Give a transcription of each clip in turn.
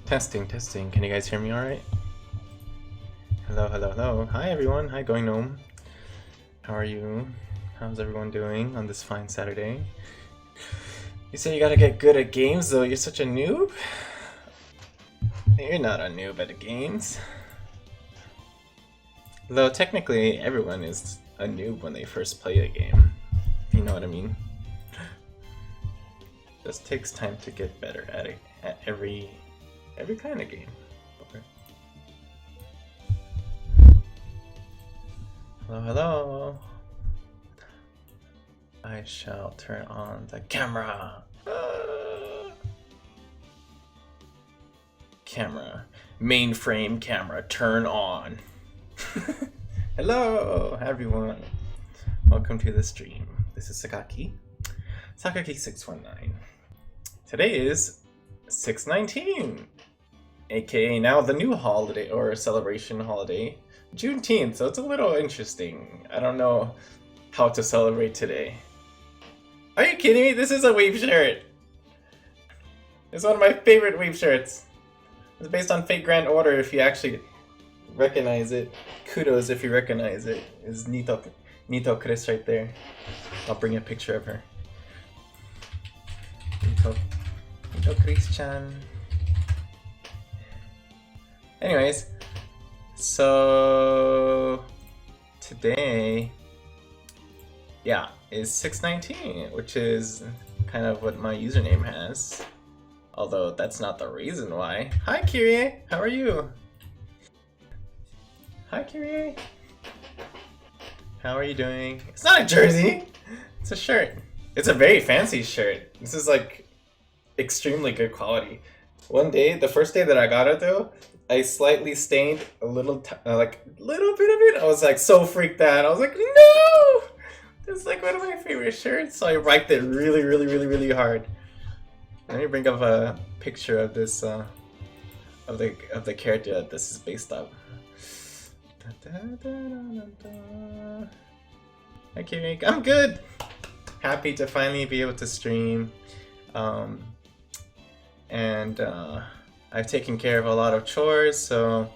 Testing, testing. Can you guys hear me alright? Hello, hello, hello. Hi everyone. Hi Going Gnome. How are you? How's everyone doing on this fine Saturday? You say you gotta get good at games though. You're such a noob? You're not a noob at games. Though technically everyone is a noob when they first play a game. You know what I mean? Just takes time to get better at it, at every kind of game. Okay. Hello, hello. I shall turn on the camera. Camera. Mainframe camera, turn on. Hello, everyone. Welcome to the stream. This is Sakaki. Sakaki619. Today is 6/19. AKA now the new holiday or celebration holiday, Juneteenth, so it's a little interesting. I don't know how to celebrate today. Are you kidding me? This is a weave shirt! It's one of my favorite weave shirts. It's based on Fate Grand Order if you actually recognize it. Kudos if you recognize it. It's Nito Chris right there. I'll bring a picture of her. Nito Chris-chan. Anyways, so today, yeah, is 6/19, which is kind of what my username has. Although that's not the reason why. Hi Kyrie, how are you? Hi Kyrie. How are you doing? It's not a jersey, it's a shirt. It's a very fancy shirt. This is like extremely good quality. One day, the first day that I got it though, I slightly stained a little, like little bit of it. I was like so freaked out. I was like, no! It's like one of my favorite shirts. So I wiped it really, really, really, really hard. Let me bring up a picture of this, of the character that this is based on. Okay, I'm good. Happy to finally be able to stream, and I've taken care of a lot of chores, so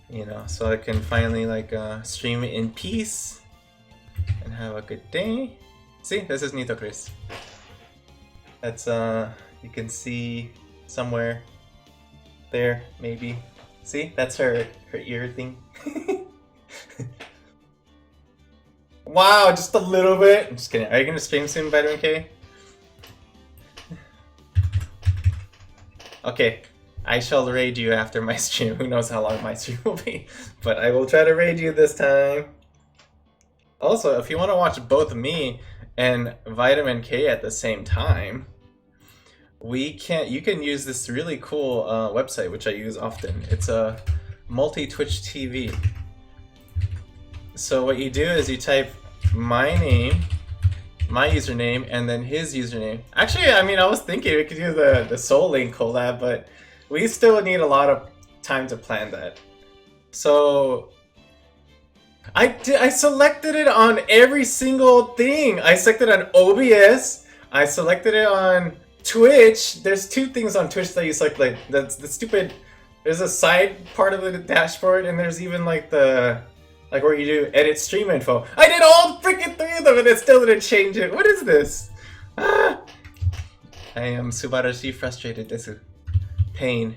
you know, so I can finally like stream in peace and have a good day. See, this is Nito Chris. That's you can see somewhere there, maybe. See, that's her ear thing. Wow, just a little bit. I'm just kidding. Are you gonna stream soon, Vitamin K? Okay, I shall raid you after my stream. Who knows how long my stream will be, but I will try to raid you this time. Also, if you want to watch both me and Vitamin K at the same time, you can use this really cool website, which I use often. It's a multi-Twitch TV. So what you do is you type my name, my username, and then his username. Actually, I mean, I was thinking we could do the Soul Link collab, but we still need a lot of time to plan that. So I selected it on every single thing. I selected it on OBS. I selected it on Twitch. There's two things on Twitch that you select, like the stupid. There's a side part of the dashboard, and there's even like the. Like where you do edit stream info. I did all freaking three of them and it still didn't change it. What is this? Ah! I am subarashi frustrated. This is pain.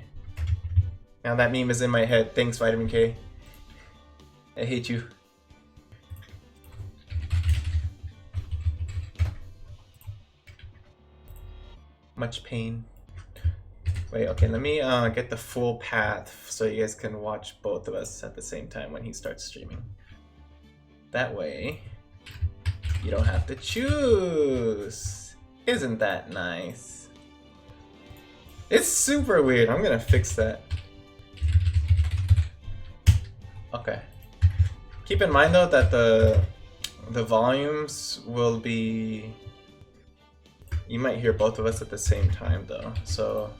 Now that meme is in my head. Thanks, Vitamin K. I hate you. Much pain. Wait, okay, let me get the full path so you guys can watch both of us at the same time when he starts streaming. That way, you don't have to choose. Isn't that nice? It's super weird. I'm gonna fix that. Okay. Keep in mind though that the volumes will be. You might hear both of us at the same time though, so.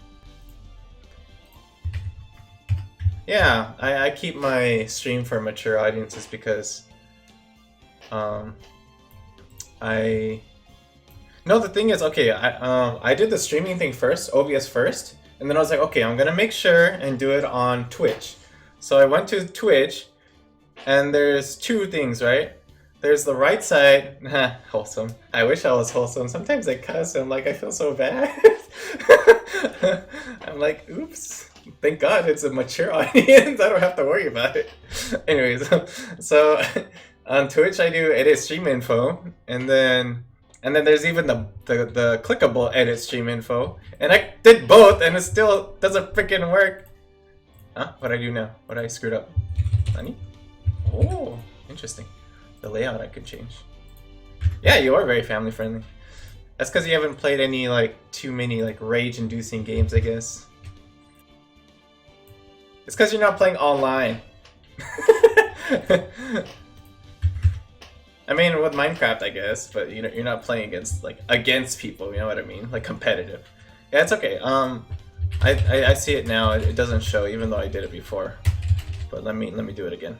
Yeah, I keep my stream for mature audiences because the thing is, okay, I did the streaming thing first, OBS first, And then I was like, okay, I'm gonna make sure and do it on Twitch. So I went to Twitch, and there's two things, right? There's the right side, wholesome. I wish I was wholesome. Sometimes I cuss and like I feel so bad. I'm like, oops. Thank God it's a mature audience. I don't have to worry about it. Anyways, so on Twitch I do edit stream info, and then there's even the clickable edit stream info, and I did both, and it still doesn't freaking work. Huh? What I do now? What I screwed up? Honey? Oh, interesting. The layout I could change. Yeah, you are very family friendly. That's because you haven't played any like too many like rage-inducing games, I guess. It's because you're not playing online. I mean, with Minecraft, I guess, but you're not playing against people. You know what I mean? Like competitive. Yeah, it's okay. I see it now. It doesn't show, even though I did it before. But let me do it again.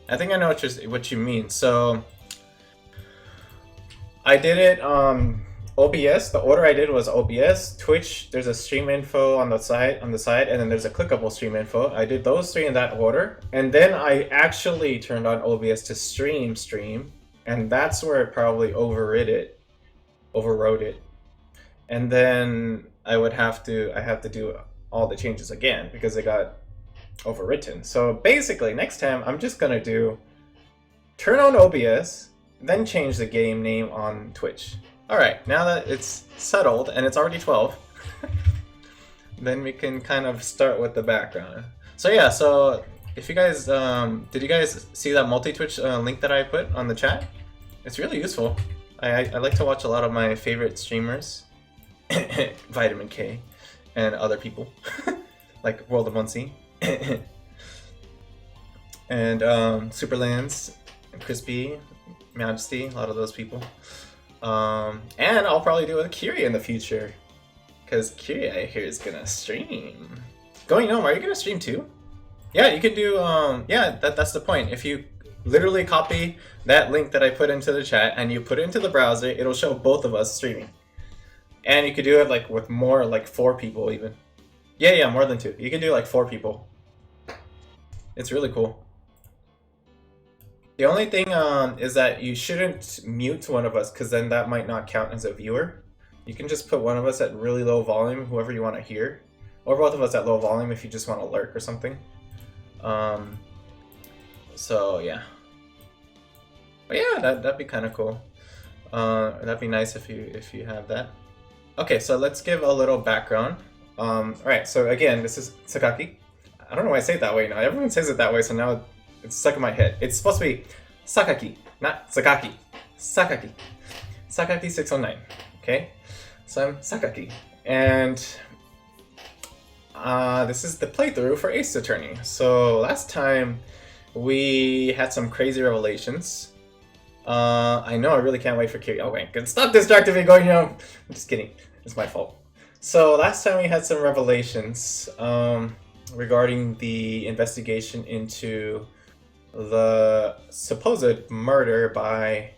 I think I know what you mean. So I did it OBS. The order I did was OBS, Twitch. There's a stream info on the side, and then there's a clickable stream info. I did those three in that order, and then I actually turned on OBS to stream, and that's where it probably overrode it. And then I have to do all the changes again because it got overwritten. So basically, next time I'm just gonna turn on OBS, then change the game name on Twitch. Alright, now that it's settled and it's already 12, then we can kind of start with the background. So yeah, so if you guys, did you guys see that multi-Twitch link that I put on the chat? It's really useful. I like to watch a lot of my favorite streamers, Vitamin K, and other people, like World of 1C, and Superlands, and Crispy, Majesty, a lot of those people. And I'll probably do it with Kiri in the future, because Kiri I hear is gonna stream. Going Gnome, are you gonna stream too? Yeah, you can do, yeah, that's the point. If you literally copy that link that I put into the chat and you put it into the browser, it'll show both of us streaming. And you could do it like with more, like 4 people even. Yeah, more than 2. You can do like 4 people. It's really cool. The only thing is that you shouldn't mute one of us, because then that might not count as a viewer. You can just put one of us at really low volume, whoever you want to hear. Or both of us at low volume if you just want to lurk or something. So yeah. But yeah, that'd be kind of cool. That'd be nice if you have that. Okay, so let's give a little background. Alright, so again, this is Sakaki. I don't know why I say it that way now. Everyone says it that way, so now it's stuck in my head. It's supposed to be Sakaki, not Sakaki. Sakaki. Sakaki 609. Okay? So I'm Sakaki. And this is the playthrough for Ace Attorney. So last time we had some crazy revelations. I know I really can't wait for Kiri. Oh wait, stop distracting me going, I'm just kidding. It's my fault. So last time we had some revelations regarding the investigation into the supposed murder by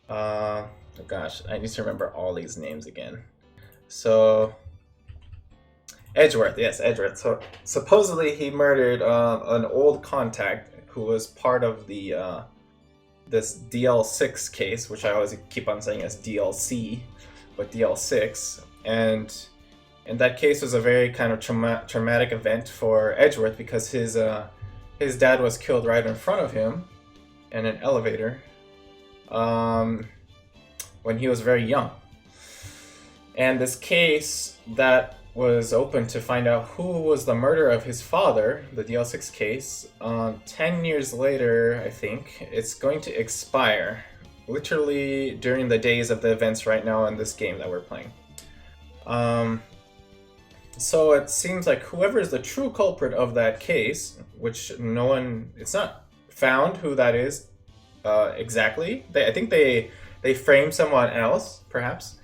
oh gosh, I need to remember all these names again. So Edgeworth, yes, Edgeworth. So supposedly he murdered an old contact who was part of the this DL6 case, which I always keep on saying as DLC, but DL6, and that case was a very kind of traumatic event for Edgeworth because his dad was killed right in front of him in an elevator when he was very young. And this case that was open to find out who was the murderer of his father, the DL6 case, 10 years later, I think, it's going to expire. Literally during the days of the events right now in this game that we're playing. So it seems like whoever is the true culprit of that case, which it's not found who that is exactly. I think they framed someone else, perhaps.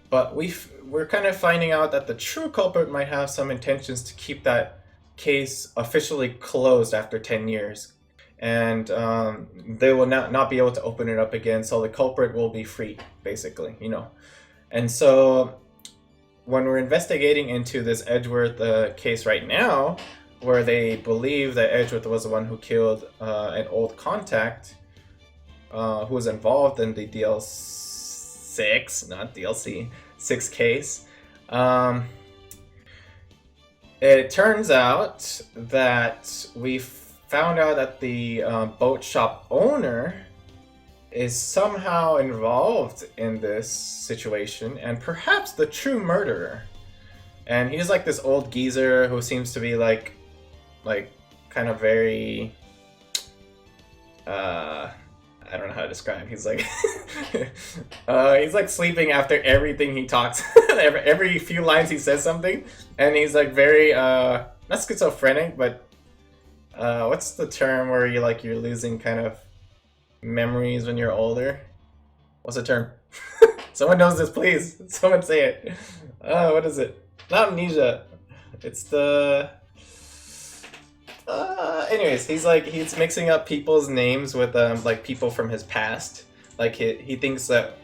But we're kind of finding out that the true culprit might have some intentions to keep that case officially closed after 10 years. And they will not be able to open it up again, so the culprit will be free, basically, And so when we're investigating into this Edgeworth case right now, where they believe that Edgeworth was the one who killed an old contact who was involved in the DL6, not DLC, 6 case. It turns out that we found out that the boat shop owner is somehow involved in this situation and perhaps the true murderer. And he's like this old geezer who seems to be like kind of very I don't know how to describe. He's like he's like sleeping after everything he talks. every few lines he says something, and he's like very not schizophrenic, but what's the term where you're losing kind of memories when you're older? What's the term? Someone knows this, please. Someone say it. What is it? Not amnesia. It's the anyways, he's mixing up people's names with like people from his past. Like he thinks that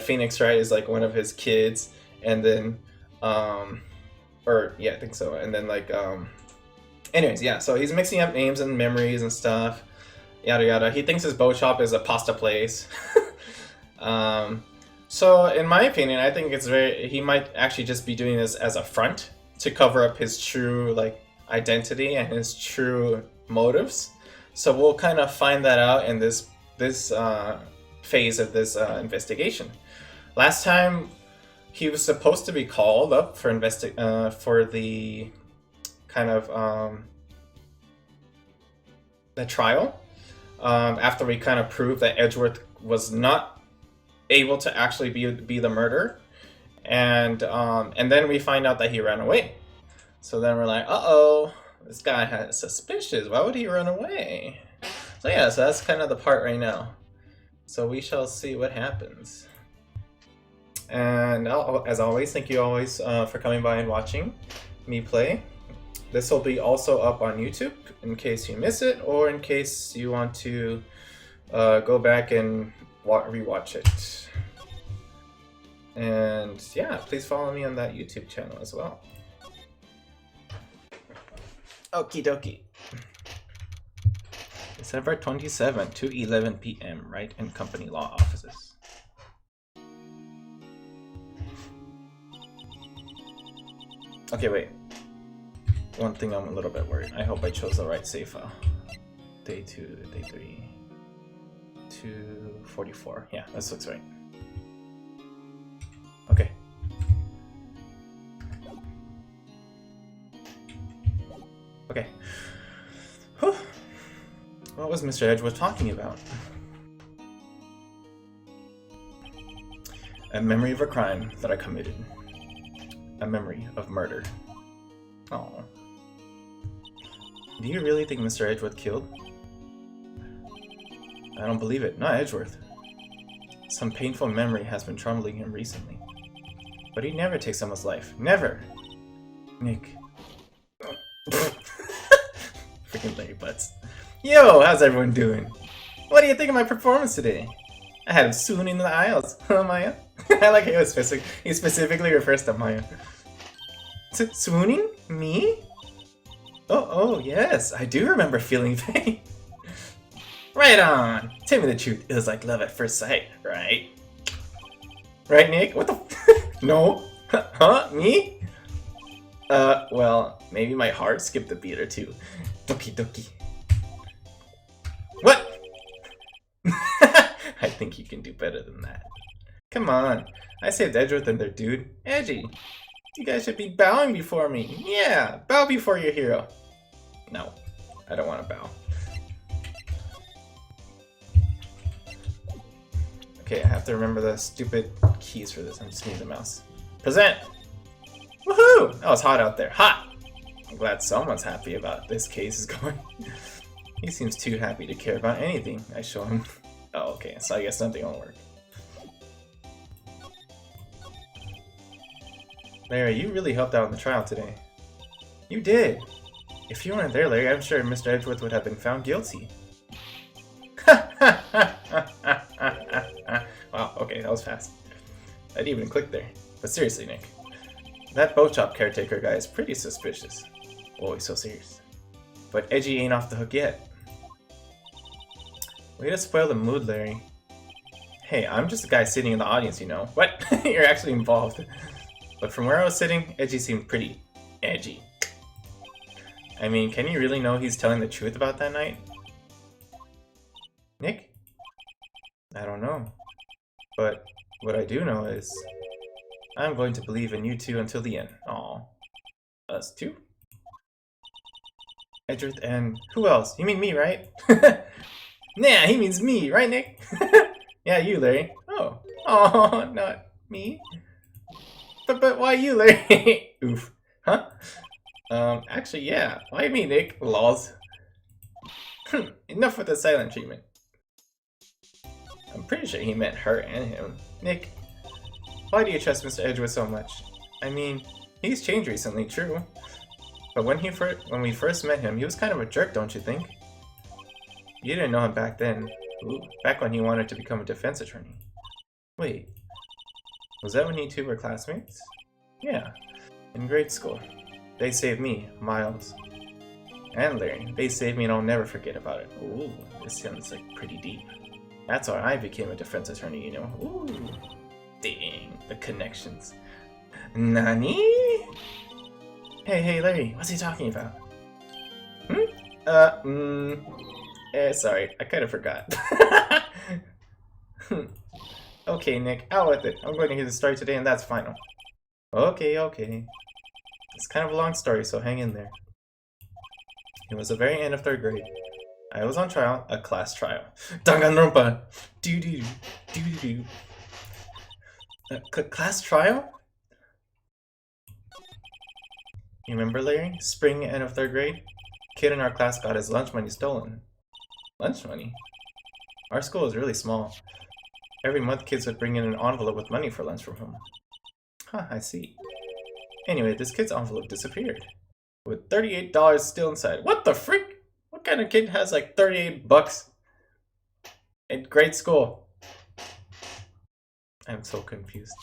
Phoenix Wright is like one of his kids, and then or yeah, I think so. And then like anyways, yeah, so he's mixing up names and memories and stuff. Yada yada. He thinks his boat shop is a pasta place. So in my opinion, I think he might actually just be doing this as a front to cover up his true like identity and his true motives. So we'll kind of find that out in this phase of this investigation. Last time he was supposed to be called up for the kind of the trial after we kind of proved that Edgeworth was not able to actually be the murderer, and then we find out that he ran away. So then we're like, uh-oh, this guy is suspicious. Why would he run away? So yeah, so that's kind of the part right now. So we shall see what happens. And as always, thank you always for coming by and watching me play. This will be also up on YouTube in case you miss it, or in case you want to go back and rewatch it. And yeah, please follow me on that YouTube channel as well. Okie dokie. December 27, 2:11 p.m. Wright and Company Law Offices. Okay, wait. One thing I'm a little bit worried. I hope I chose the right save file. Day 2, day 3, 244. Yeah, this looks right. Okay. Okay. Whew. What was Mr. Edgeworth talking about? A memory of a crime that I committed. A memory of murder. Oh. Do you really think Mr. Edgeworth killed? I don't believe it. Not Edgeworth. Some painful memory has been troubling him recently. But he never takes someone's life. Never! Nick. Freaking Larry Butts. Yo, how's everyone doing? What do you think of my performance today? I had him swooning in the aisles. Huh, Maya? I like how he specifically refers to Maya. Swooning? Me? Oh, yes. I do remember feeling pain. Right on. Tell me the truth. It was like love at first sight, right? Right, Nick? What the No? Huh? Me? Well, maybe my heart skipped a beat or two. Doki doki. What? I think you can do better than that. Come on. I saved Edgeworth and their dude. Edgy. You guys should be bowing before me. Yeah, bow before your hero. No, I don't want to bow. Okay, I have to remember the stupid keys for this. I just need the mouse. Present! Woohoo! Oh, it's hot out there. Hot! I'm glad someone's happy about this case is going. He seems too happy to care about anything I show him. Oh, okay, so I guess nothing will work. Larry, you really helped out in the trial today. You did! If you weren't there, Larry, I'm sure Mr. Edgeworth would have been found guilty. Wow, okay, that was fast. I didn't even click there. But seriously, Nick. That boat shop caretaker guy is pretty suspicious. Oh, he's so serious. But Edgy ain't off the hook yet. Way to spoil the mood, Larry. Hey, I'm just a guy sitting in the audience, you know. What? You're actually involved. But from where I was sitting, Edgy seemed pretty edgy. I mean, can you really know he's telling the truth about that night? Nick? I don't know. But what I do know is I'm going to believe in you two until the end. Aw. Us two? Edgeworth and who else? You mean me, right? Nah, he means me, right, Nick? Yeah, you, Larry. Oh. Oh, not me. But why you, Larry? Oof. Huh? Actually, yeah. Why me, Nick? Lols. Enough with the silent treatment. I'm pretty sure he meant her and him. Nick, why do you trust Mr. Edgeworth so much? I mean, he's changed recently, true. But when we first met him, he was kind of a jerk, don't you think? You didn't know him back then. Ooh, back when he wanted to become a defense attorney. Wait, was that when you two were classmates? Yeah, in grade school. They saved me, Miles, and Larry. They saved me and I'll never forget about it. Ooh, this sounds like pretty deep. That's why I became a defense attorney, you know. Ooh, dang, the connections. Nani? Hey, Larry, what's he talking about? Sorry, I kind of forgot. Okay, Nick, out with it. I'm going to hear the story today and that's final. Okay. It's kind of a long story, so hang in there. It was the very end of 3rd grade. I was on trial, a class trial. Danganronpa! Do. Class trial? You remember, Larry? Spring, end of 3rd grade? Kid in our class got his lunch money stolen. Lunch money? Our school is really small. Every month kids would bring in an envelope with money for lunch from home. Huh, I see. Anyway, this kid's envelope disappeared. With $38 still inside. What the frick? What kind of kid has like 38 bucks in grade school? I'm so confused.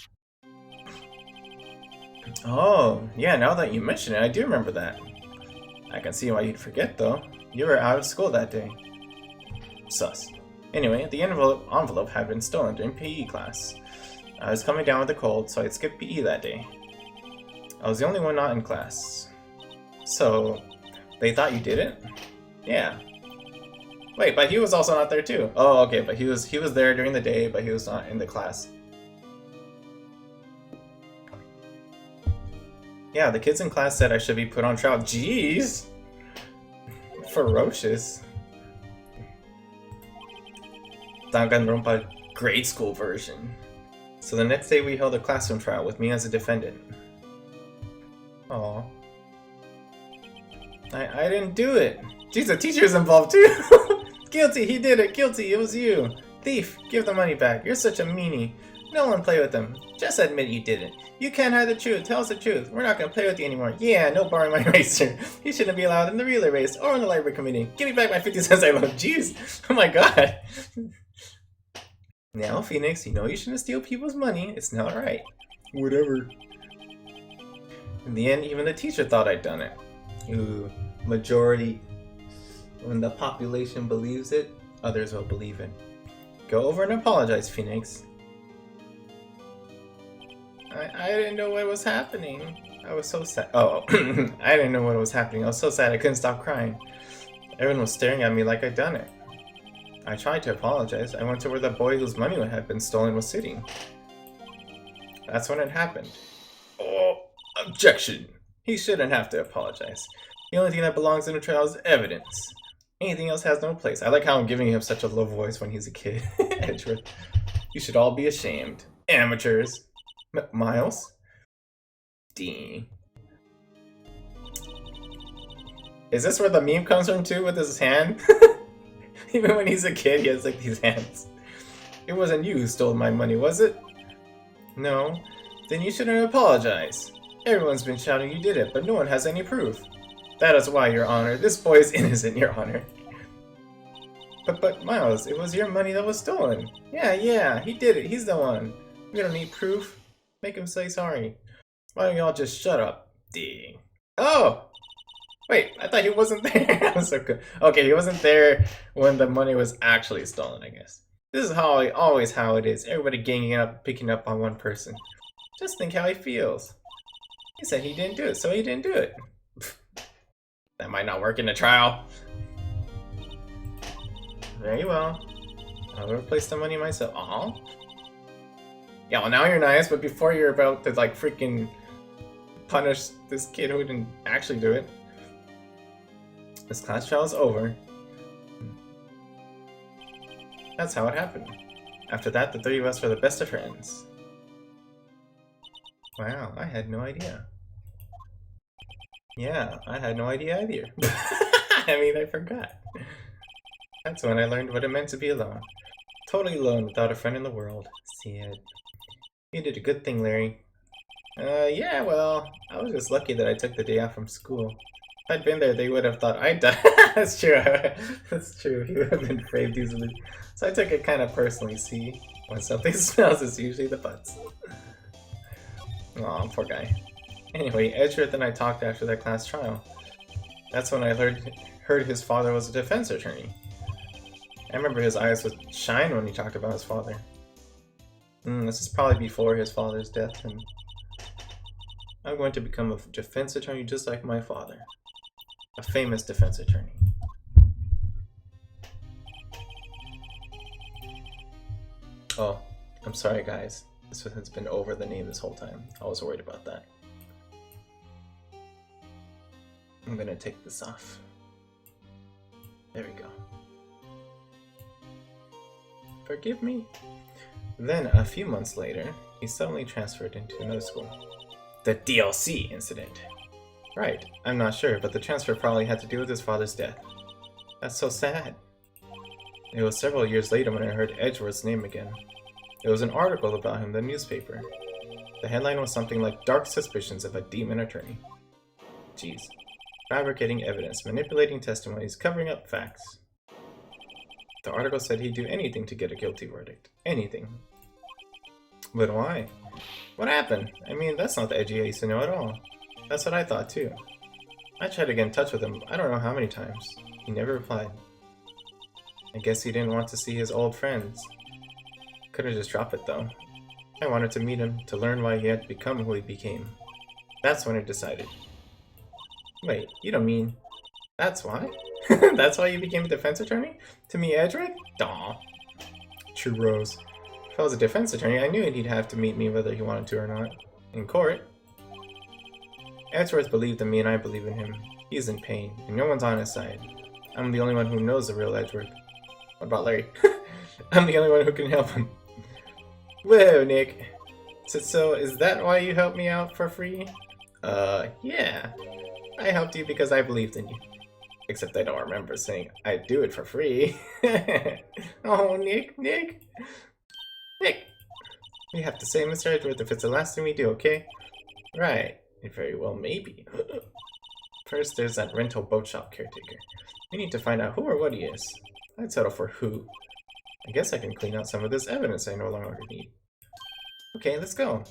Oh, yeah, now that you mention it, I do remember that. I can see why you'd forget, though. You were out of school that day. Sus. Anyway, the envelope had been stolen during PE class. I was coming down with a cold, so I'd skipped PE that day. I was the only one not in class. So, they thought you did it? Yeah. Wait, but he was also not there too. Oh, okay, but he was there during the day, but he was not in the class. Yeah, the kids in class said I should be put on trial. Jeez! Ferocious. Danganronpa grade school version. So the next day we held a classroom trial with me as a defendant. Aw. I didn't do it. Jeez, the teacher's involved too. Guilty, he did it. Guilty, it was you. Thief, give the money back. You're such a meanie. No one play with them. Just admit you did it. You can't hide the truth. Tell us the truth. We're not gonna play with you anymore. Yeah, no borrowing my racer. You shouldn't be allowed in the relay race or in the library committee. Give me back my 50 cents I love. Jeez. Oh my god. Now, Phoenix, you know you shouldn't steal people's money. It's not right. Whatever. In the end, even the teacher thought I'd done it. Ooh, majority. When the population believes it, others will believe it. Go over and apologize, Phoenix. I didn't know what was happening. I was so sad. Oh, I didn't know what was happening. I was so sad I couldn't stop crying. Everyone was staring at me like I'd done it. I tried to apologize. I went to where the boy whose money had been stolen was sitting. That's when it happened. Oh, objection! He shouldn't have to apologize. The only thing that belongs in a trial is evidence. Anything else has no place. I like how I'm giving him such a low voice when he's a kid. Edgeworth. You should all be ashamed. Amateurs. Miles? D. Is this where the meme comes from too, with his hand? Even when he's a kid, he has like these hands. It wasn't you who stole my money, was it? No. Then you shouldn't apologize. Everyone's been shouting you did it, but no one has any proof. That is why, Your Honor. This boy is innocent, Your Honor. But Miles, it was your money that was stolen. Yeah, he did it. He's the one. We don't need proof. Make him say sorry. Why don't y'all just shut up? Dang. Oh! Wait, I thought he wasn't there. I was so good. Okay, he wasn't there when the money was actually stolen, I guess. This is always how it is. Everybody ganging up, picking up on one person. Just think how he feels. He said he didn't do it, so he didn't do it. That might not work in the trial. Very well. I'll replace the money myself. Aw. Yeah, well now you're nice, but before you're about to like freaking punish this kid who didn't actually do it. This class trial is over. That's how it happened. After that, the three of us were the best of friends. Wow, I had no idea. Yeah, I had no idea either. I mean, I forgot. That's when I learned what it meant to be alone. Totally alone without a friend in the world. Sad. You did a good thing, Larry. Yeah, well, I was just lucky that I took the day off from school. If I'd been there, they would have thought I'd died. That's true. That's true. He would have been framed easily. So I took it kind of personally. See, when something smells, it's usually the butts. Aw, poor guy. Anyway, Edgeworth and I talked after that class trial. That's when I heard his father was a defense attorney. I remember his eyes would shine when he talked about his father. This is probably before his father's death, and I'm going to become a defense attorney just like my father. A famous defense attorney. Oh, I'm sorry guys. This has been over the name this whole time. I was worried about that. I'm gonna take this off. There we go. Forgive me? Then, a few months later, he suddenly transferred into another school. The DLC incident. Right, I'm not sure, but the transfer probably had to do with his father's death. That's so sad. It was several years later when I heard Edgeworth's name again. There was an article about him in the newspaper. The headline was something like Dark Suspicions of a Demon Attorney. Jeez. Fabricating evidence, manipulating testimonies, covering up facts. The article said he'd do anything to get a guilty verdict. Anything. But why? What happened? I mean, that's not the Edgy I used to know at all. That's what I thought too. I tried to get in touch with him, I don't know how many times. He never replied. I guess he didn't want to see his old friends. Could've just dropped it though. I wanted to meet him, to learn why he had become who he became. That's when I decided. Wait, you don't mean... That's why? That's why you became a defense attorney? To meet Edgeworth? Aw. True Rose. If I was a defense attorney, I knew he'd have to meet me whether he wanted to or not. In court. Edgeworth believed in me and I believe in him. He's in pain, and no one's on his side. I'm the only one who knows the real Edgeworth. What about Larry? I'm the only one who can help him. Whoa, Nick. So is that why you helped me out for free? Yeah. I helped you because I believed in you. Except I don't remember saying I'd do it for free. Oh, Nick. We have to say, Mr. Edgeworth, if it's the last thing we do, okay? Right. Very well, maybe. First, there's that rental boat shop caretaker. We need to find out who or what he is. I'd settle for who. I guess I can clean out some of this evidence I no longer need. Okay, let's go.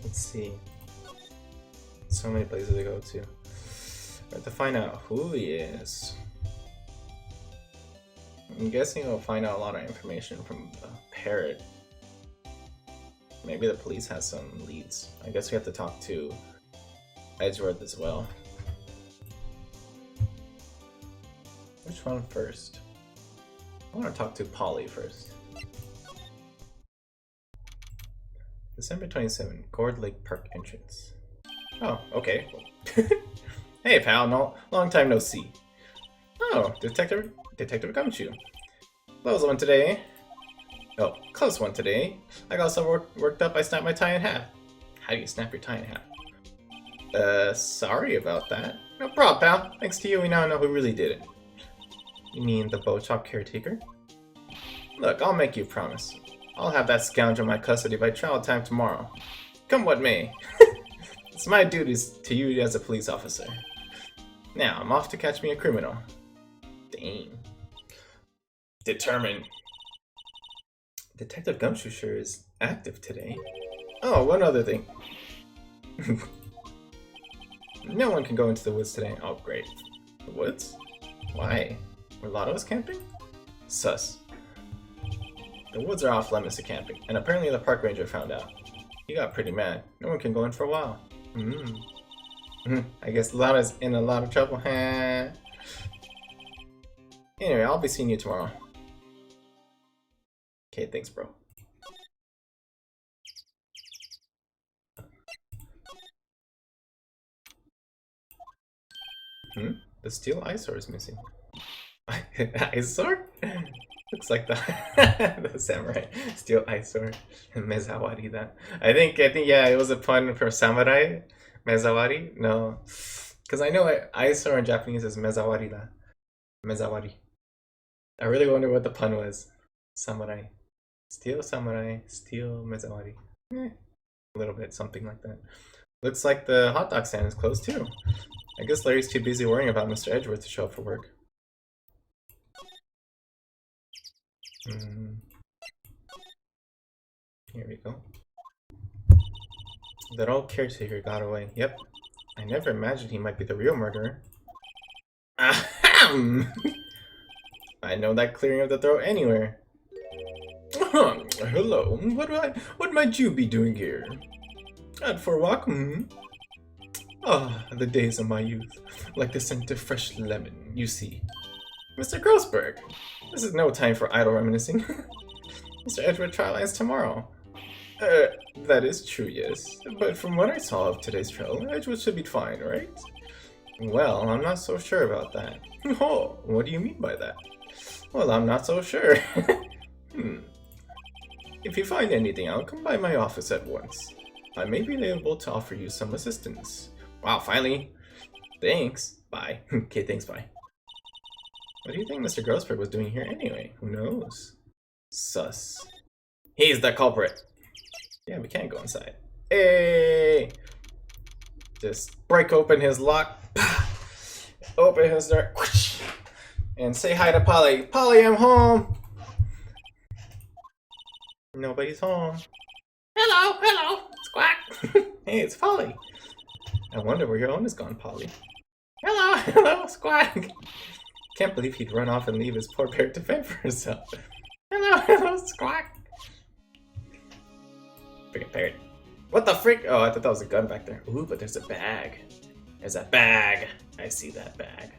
Let's see. So many places to go to. I have to find out who he is. I'm guessing we'll find out a lot of information from the parrot. Maybe the police has some leads. I guess we have to talk to Edgeworth as well. Which one first? I want to talk to Polly first. December 27, Gourd Lake Park entrance. Oh, okay. Hey pal, no, long time no see. Oh, Detective Gumshoe. Close one today. Oh, close one today. I got so worked up I snapped my tie in half. How do you snap your tie in half? Sorry about that. No problem, pal. Thanks to you, we now know who really did it. You mean the boat shop caretaker? Look, I'll make you a promise. I'll have that scoundrel in my custody by trial time tomorrow. Come what may. It's my duties to you as a police officer. Now, I'm off to catch me a criminal. Dang. Determined. Detective Gumshoe sure is active today. Oh, one other thing. No one can go into the woods today. Oh, great. The woods? Why? Were Lotto's camping? Sus. The woods are off limits to camping, and apparently the park ranger found out. He got pretty mad. No one can go in for a while. I guess Lana's in a lot of trouble. Anyway, I'll be seeing you tomorrow. Okay, thanks, bro. The steel eyesore is missing. Eyesore? Looks like the the samurai steel eyesore. Mezawari that. I think yeah, it was a pun for samurai. Mezawari? No. Because I know eyesore in Japanese is mezawari da. Mezawari. I really wonder what the pun was. Samurai. Steel samurai, steel mezawari. A little bit, something like that. Looks like the hot dog stand is closed too. I guess Larry's too busy worrying about Mr. Edgeworth to show up for work. Here we go. That old caretaker got away. Yep. I never imagined he might be the real murderer. Ahem! I know that clearing of the throat anywhere. Hello. What might you be doing here? Out for a walk? Ah, the days of my youth. Like the scent of fresh lemon, you see. Mr. Grossberg, this is no time for idle reminiscing. Mr. Edgeworth trial ends tomorrow. That is true, yes. But from what I saw of today's trial, Edgeworth should be fine, right? Well, I'm not so sure about that. Oh, what do you mean by that? Well, I'm not so sure. If you find anything out, come by my office at once. I may be able to offer you some assistance. Wow, finally. Thanks. Bye. Okay, thanks, bye. What do you think Mr. Grossberg was doing here anyway? Who knows? Sus. He's the culprit. Yeah, we can't go inside. Hey! Just break open his lock. Open his door. And say hi to Polly. Polly, I'm home. Nobody's home. Hello, hello. Squawk. Hey, it's Polly. I wonder where your own is gone, Polly. Hello, hello, Squawk. Can't believe he'd run off and leave his poor parrot to fend for herself. Hello, hello, Squawk. Freaking parrot. What the frick? Oh, I thought that was a gun back there. Ooh, but there's a bag. There's a bag. I see that bag.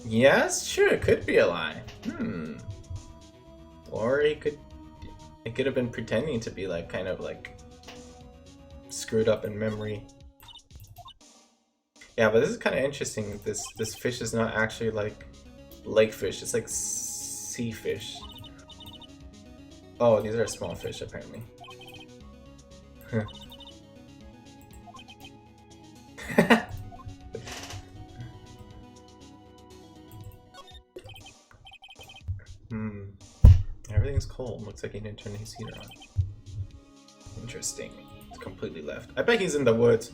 Yes, sure, it could be a lie. Or it could have been pretending to be like kind of like screwed up in memory. Yeah, but this is kind of interesting. This fish is not actually like lake fish. It's like sea fish. Oh, these are small fish apparently. Everything's cold. Looks like he didn't turn his heater on. Interesting. It's completely left. I bet he's in the woods.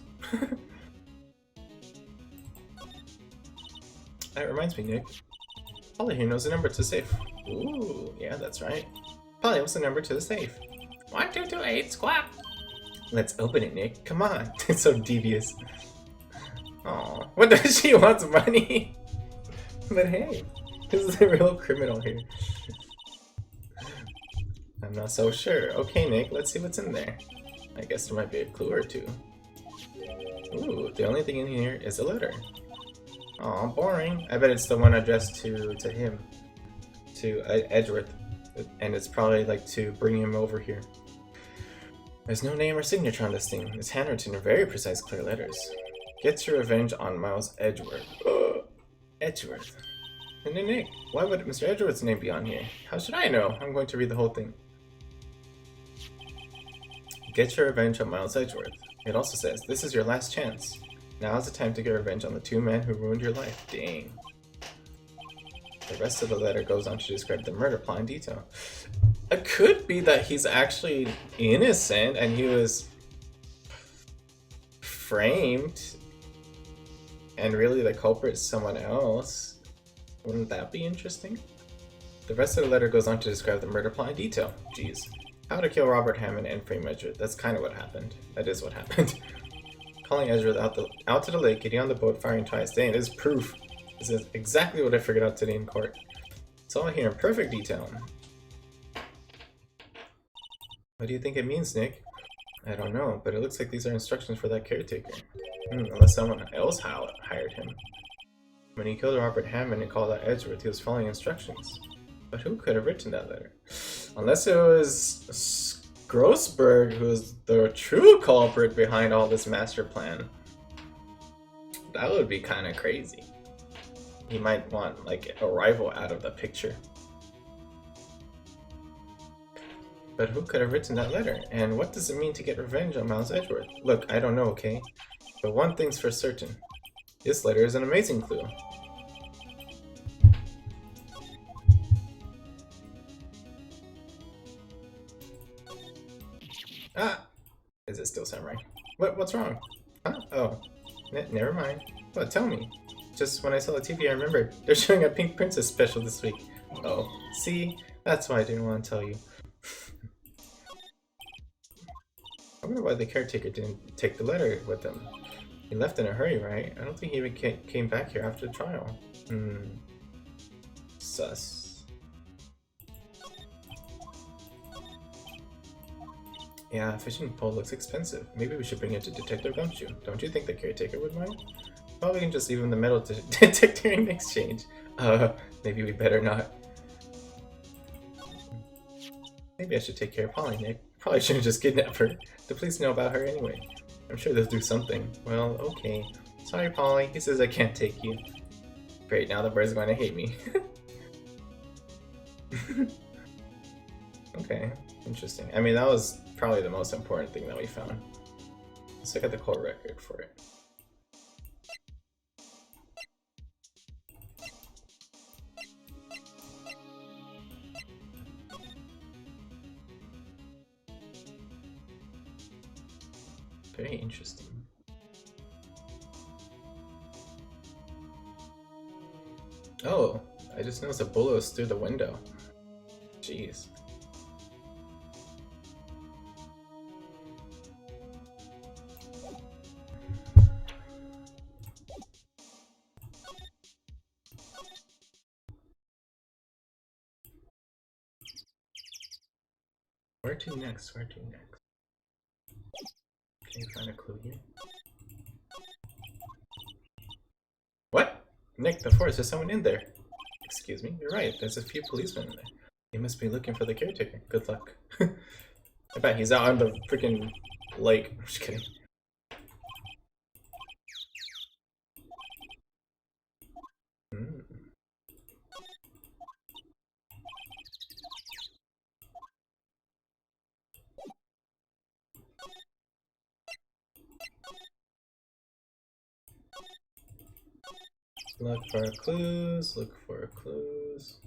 That reminds me, Nick. Polly here knows the number to the safe. Ooh, yeah, that's right. Polly, what's the number to the safe? 1228, squawk. Let's open it, Nick. Come on. It's so devious. Oh, what does she want? Money? But hey, this is a real criminal here. I'm not so sure. Okay, Nick, let's see what's in there. I guess there might be a clue or two. Ooh, the only thing in here is a letter. Aw, boring. I bet it's the one addressed to him. To Edgeworth. And it's probably like to bring him over here. There's no name or signature on this thing. It's handwritten in very precise, clear letters. Get your revenge on Miles Edgeworth. Edgeworth. And then Nick, why would Mr. Edgeworth's name be on here? How should I know? I'm going to read the whole thing. Get your revenge on Miles Edgeworth. It also says, this is your last chance. Now's the time to get revenge on the two men who ruined your life. Dang. The rest of the letter goes on to describe the murder plot in detail. It could be that he's actually innocent and he was framed and really the culprit is someone else. Wouldn't that be interesting? The rest of the letter goes on to describe the murder plot in detail. Jeez. How to kill Robert Hammond and frame Edgeworth. That's kind of what happened. That is what happened. Calling Edgeworth out to the lake, getting on the boat, firing twice. Dang, this is proof. This is exactly what I figured out today in court. It's all here in perfect detail. What do you think it means, Nick? I don't know, but it looks like these are instructions for that caretaker. Unless someone else hired him. When he killed Robert Hammond and called out Edgeworth, he was following instructions. But who could have written that letter? Unless it was Grossberg, who was the true culprit behind all this master plan. That would be kind of crazy. He might want, like, a rival out of the picture. But who could have written that letter? And what does it mean to get revenge on Miles Edgeworth? Look, I don't know, okay? But one thing's for certain. This letter is an amazing clue. Ah! Is it still samurai? What's wrong? Huh? Oh. Never mind. What? Tell me. Just when I saw the TV, I remembered. They're showing a Pink Princess special this week. Oh. See? That's why I didn't want to tell you. I wonder why the caretaker didn't take the letter with him. He left in a hurry, right? I don't think he even came back here after the trial. Sus. Yeah, a fishing pole looks expensive. Maybe we should bring it to Detective Gumshoe. Don't you think the caretaker would mind? Well, we can just leave him the metal detector in exchange. Maybe we better not. Maybe I should take care of Polly, Nick. Probably shouldn't just kidnap her. The police know about her anyway. I'm sure they'll do something. Well, okay. Sorry, Polly. He says I can't take you. Great, now the bird's going to hate me. Okay, interesting. I mean, that was probably the most important thing that we found. Let's look at the court record for it. Very interesting. Oh, I just noticed a bullet was through the window. Jeez. Where to next? Where to next? Can you find a clue here? What? Nick, the forest, there's someone in there. Excuse me? You're right, there's a few policemen in there. They must be looking for the caretaker. Good luck. I bet he's out on the freaking lake. I'm just kidding. Look for clues, look for clues.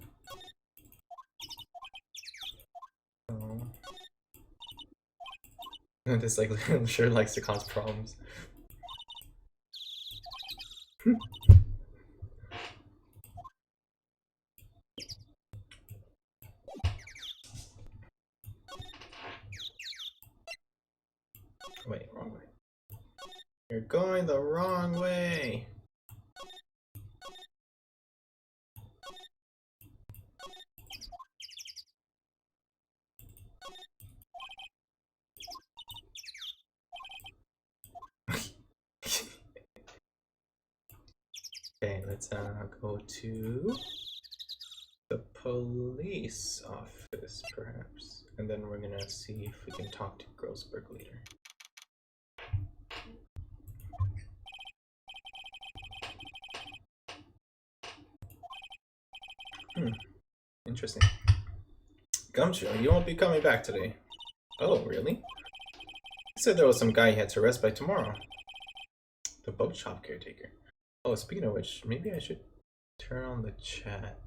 Oh. This like sure likes to cause problems. Wait, wrong way. You're going the wrong way. Okay, let's go to the police office, perhaps. And then we're gonna see if we can talk to Grossberg later. Interesting. Gumshoe, you won't be coming back today. Oh, really? He said there was some guy he had to arrest by tomorrow. The boat shop caretaker. Oh, speaking of which, maybe I should turn on the chat.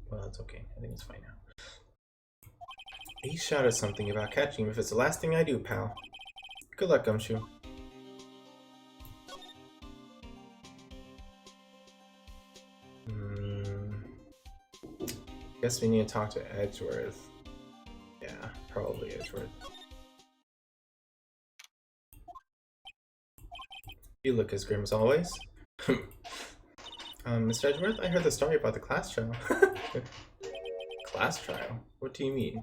Well, it's okay. I think it's fine now. He shouted something about catching him if it's the last thing I do, pal. Good luck, Gumshoe. Guess we need to talk to Edgeworth. Yeah, probably Edgeworth. You look as grim as always. Mr. Edgeworth, I heard the story about the class trial. Class trial? What do you mean?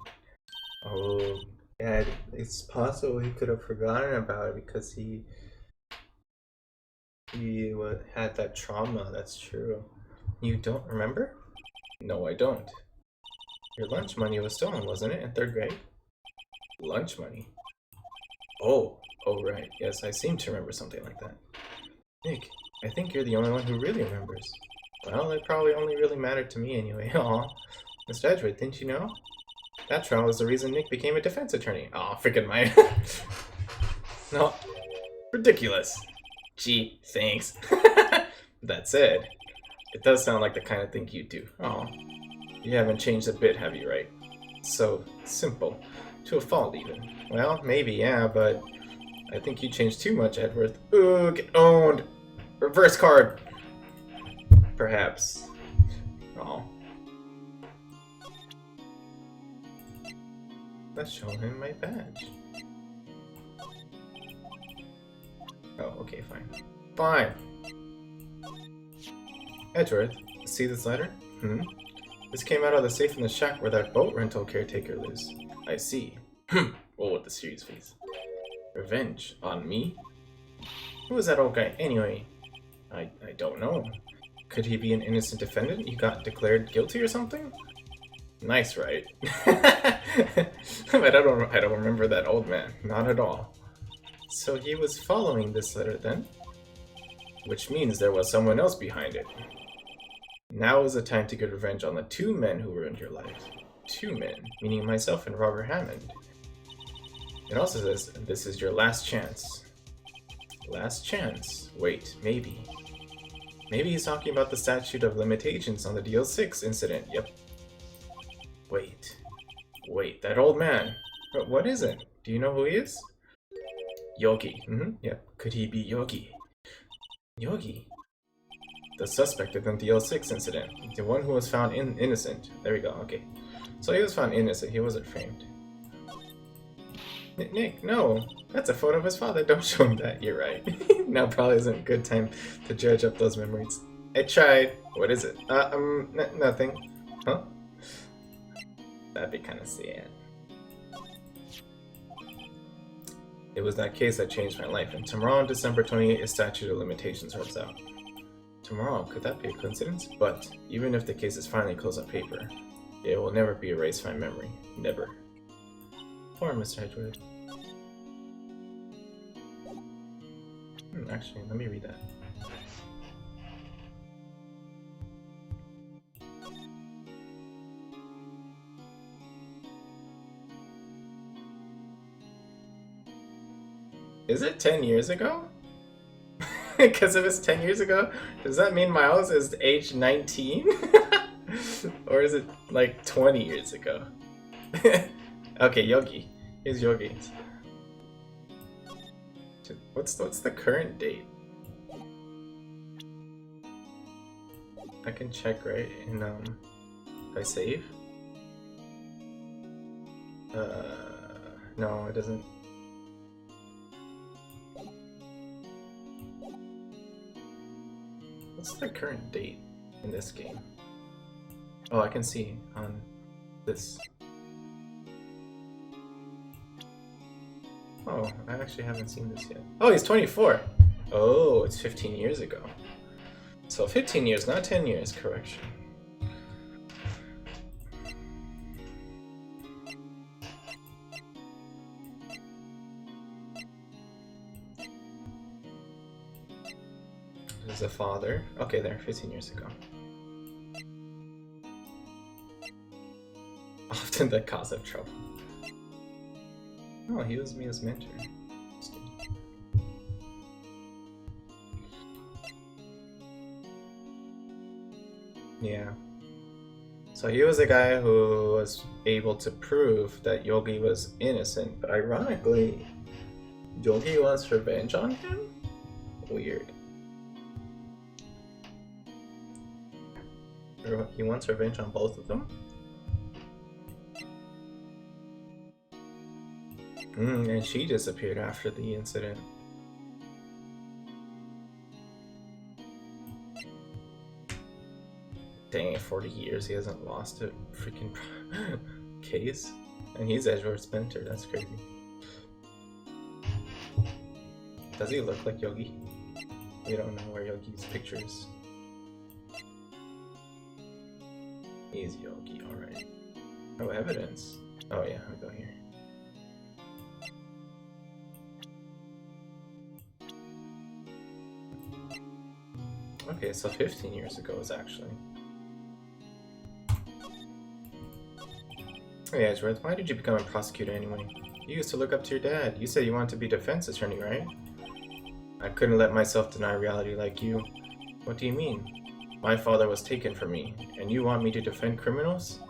Oh, yeah, it's possible he could have forgotten about it because he had that trauma, that's true. You don't remember? No, I don't. Your lunch money was stolen, wasn't it, in 3rd grade? Lunch money? Oh, right, yes, I seem to remember something like that. Nick, I think you're the only one who really remembers. Well, it probably only really mattered to me anyway. Aw. Mr. Edgeworth, didn't you know? That trial was the reason Nick became a defense attorney. Aw, freaking my... No. Ridiculous. Gee, thanks. That said, it does sound like the kind of thing you do. Aw. You haven't changed a bit, have you, right? So simple. To a fault, even. Well, maybe, yeah, but I think you changed too much, Edgeworth. Ooh, get owned! Reverse card! Perhaps. Oh. Let's show him my badge. Oh, okay, fine. Fine! Edgeworth, see this letter? This came out of the safe in the shack where that boat rental caretaker lives. I see. Oh, with the serious face. Revenge on me? Who is that old guy anyway? I don't know. Could he be an innocent defendant? He got declared guilty or something? Nice, right? I don't remember that old man. Not at all. So he was following this letter then? Which means there was someone else behind it. Now is the time to get revenge on the 2 men who ruined your life. 2 men, meaning myself and Robert Hammond. It also says, this is your last chance. Last chance? Wait, maybe. Maybe he's talking about the statute of limitations on the DL6 incident, yep. Wait, that old man. What is it? Do you know who he is? Yogi. Yep. Could he be Yogi? Yogi? The suspect of the DL6 incident. The one who was found innocent. There we go, okay. So he was found innocent, he wasn't framed. Nick, no. That's a photo of his father. Don't show him that. You're right. Now probably isn't a good time to dredge up those memories. I tried. What is it? Nothing. Huh? That'd be kind of sad. It was that case that changed my life, and tomorrow on December 28th, a statute of limitations runs out. Tomorrow, could that be a coincidence? But, even if the case is finally closed on paper, it will never be erased from my memory. Never. Poor Mr. Edgeworth. Actually, let me read that. Is it 10 years ago? Because if it's 10 years ago, does that mean Miles is age 19? Or is it like 20 years ago? Okay, Yogi. Here's Yogi. What's the current date? I can check, right? And if I save? No, it doesn't. What's the current date in this game? Oh, I can see on this. Oh, I actually haven't seen this yet. Oh, he's 24! Oh, it's 15 years ago. So 15 years, not 10 years, correction. There's a father. Okay, there, 15 years ago. Often the cause of trouble. Oh, he was Mia's mentor. Yeah. So he was the guy who was able to prove that Yogi was innocent, but ironically, Yogi wants revenge on him? Weird. He wants revenge on both of them? And she disappeared after the incident. Dang it, 40 years he hasn't lost a freaking case. And he's Edgeworth's mentor, that's crazy. Does he look like Yogi? We don't know where Yogi's picture is. He's Yogi, alright. Oh, evidence. Oh yeah, we go here. Okay, so 15 years ago is actually. Hey Edgeworth, why did you become a prosecutor anyway? You used to look up to your dad. You said you wanted to be defense attorney, right? I couldn't let myself deny reality like you. What do you mean? My father was taken from me, and you want me to defend criminals?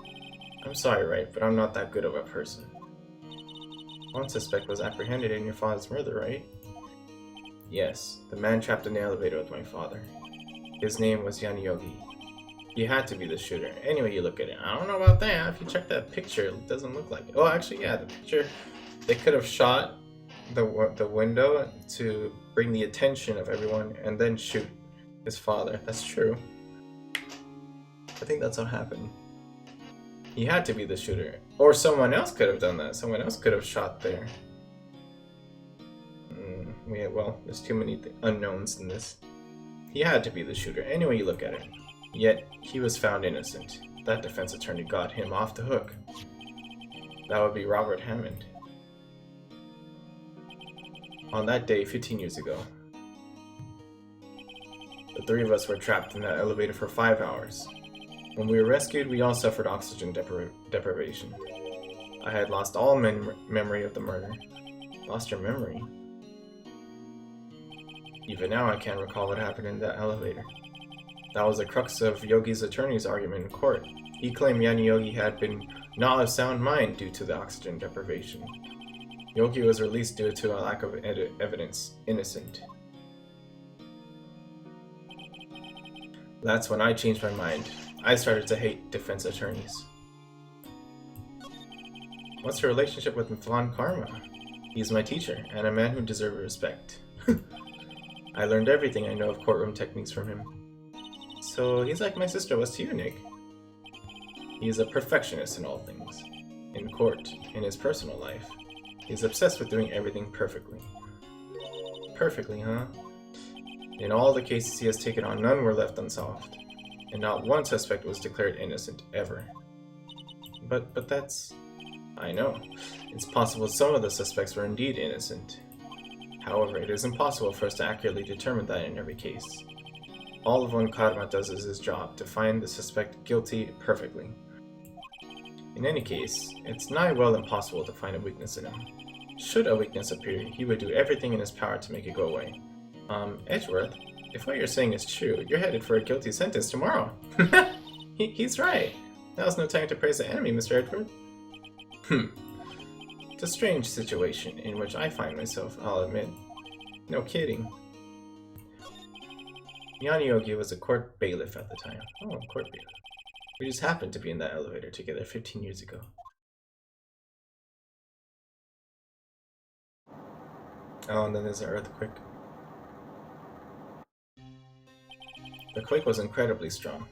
I'm sorry, right, but I'm not that good of a person. One suspect was apprehended in your father's murder, right? Yes, the man trapped in the elevator with my father. His name was Yan Yogi. He had to be the shooter. Anyway, you look at it. I don't know about that. If you check that picture, it doesn't look like it. Oh, actually, yeah, the picture. They could have shot the window to bring the attention of everyone and then shoot his father. That's true. I think that's what happened. He had to be the shooter. Or someone else could have done that. Someone else could have shot there. Well, there's too many unknowns in this. He had to be the shooter. Anyway, you look at it. Yet, he was found innocent. That defense attorney got him off the hook. That would be Robert Hammond. On that day, 15 years ago, the three of us were trapped in that elevator for 5 hours. When we were rescued, we all suffered oxygen deprivation. I had lost all memory of the murder. Lost your memory? Even now, I can't recall what happened in that elevator. That was the crux of Yogi's attorney's argument in court. He claimed Yan Yogi had been not of sound mind due to the oxygen deprivation. Yogi was released due to a lack of evidence, innocent. That's when I changed my mind. I started to hate defense attorneys. What's your relationship with Mflon Karma? He's my teacher, and a man who deserves respect. I learned everything I know of courtroom techniques from him. So he's like my sister was to you, Nick. He's a perfectionist in all things. In court, in his personal life. He's obsessed with doing everything perfectly. Perfectly, huh? In all the cases he has taken on, none were left unsolved. And not one suspect was declared innocent, ever. But that's... I know. It's possible some of the suspects were indeed innocent. However, it is impossible for us to accurately determine that in every case. All Mflon Karma does is his job, to find the suspect guilty perfectly. In any case, it's nigh well impossible to find a weakness in him. Should a weakness appear, he would do everything in his power to make it go away. Edgeworth, if what you're saying is true, you're headed for a guilty sentence tomorrow. He's right. Now's no time to praise the enemy, Mr. Edgeworth. It's a strange situation in which I find myself, I'll admit. No kidding. Yan Yogi was a court bailiff at the time. Oh, court bailiff. We just happened to be in that elevator together 15 years ago. Oh, and then there's an earthquake. The quake was incredibly strong.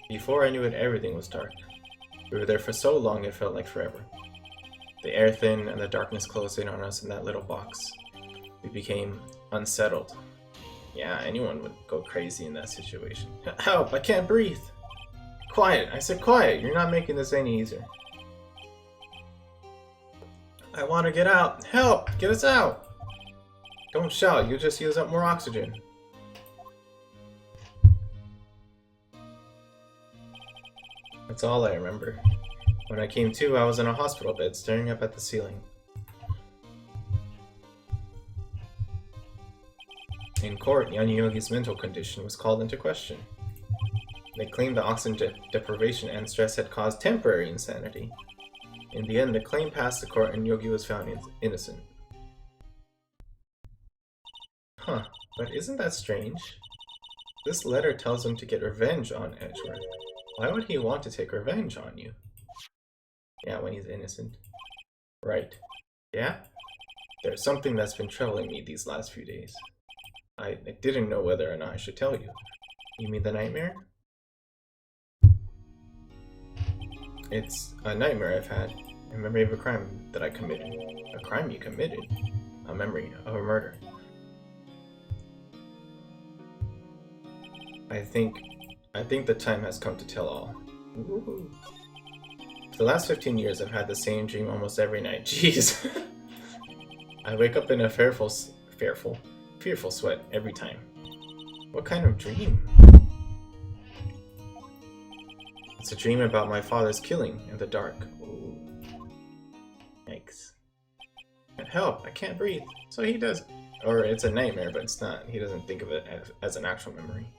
Before I knew it, everything was dark. We were there for so long it felt like forever. The air thinned and the darkness closed in on us in that little box. We became unsettled. Yeah, anyone would go crazy in that situation. Help! I can't breathe! Quiet! I said quiet! You're not making this any easier. I want to get out! Help! Get us out! Don't shout, you'll just use up more oxygen. That's all I remember. When I came to, I was in a hospital bed staring up at the ceiling. In court, young Yogi's mental condition was called into question. They claimed the oxygen deprivation and stress had caused temporary insanity. In the end, the claim passed the court and Yogi was found innocent. Huh, but isn't that strange? This letter tells him to get revenge on Edgeworth. Why would he want to take revenge on you? Yeah, when he's innocent. Right. Yeah? There's something that's been troubling me these last few days. I didn't know whether or not I should tell you. You mean the nightmare? It's a nightmare I've had. A memory of a crime that I committed. A crime you committed? A memory of a murder. I think the time has come to tell all. Ooh. For the last 15 years, I've had the same dream almost every night. Jeez. I wake up in a fearful sweat every time. What kind of dream? It's a dream about my father's killing in the dark. Ooh. Yikes. Can't help, I can't breathe. So he does. Or it's a nightmare, but it's not. He doesn't think of it as an actual memory.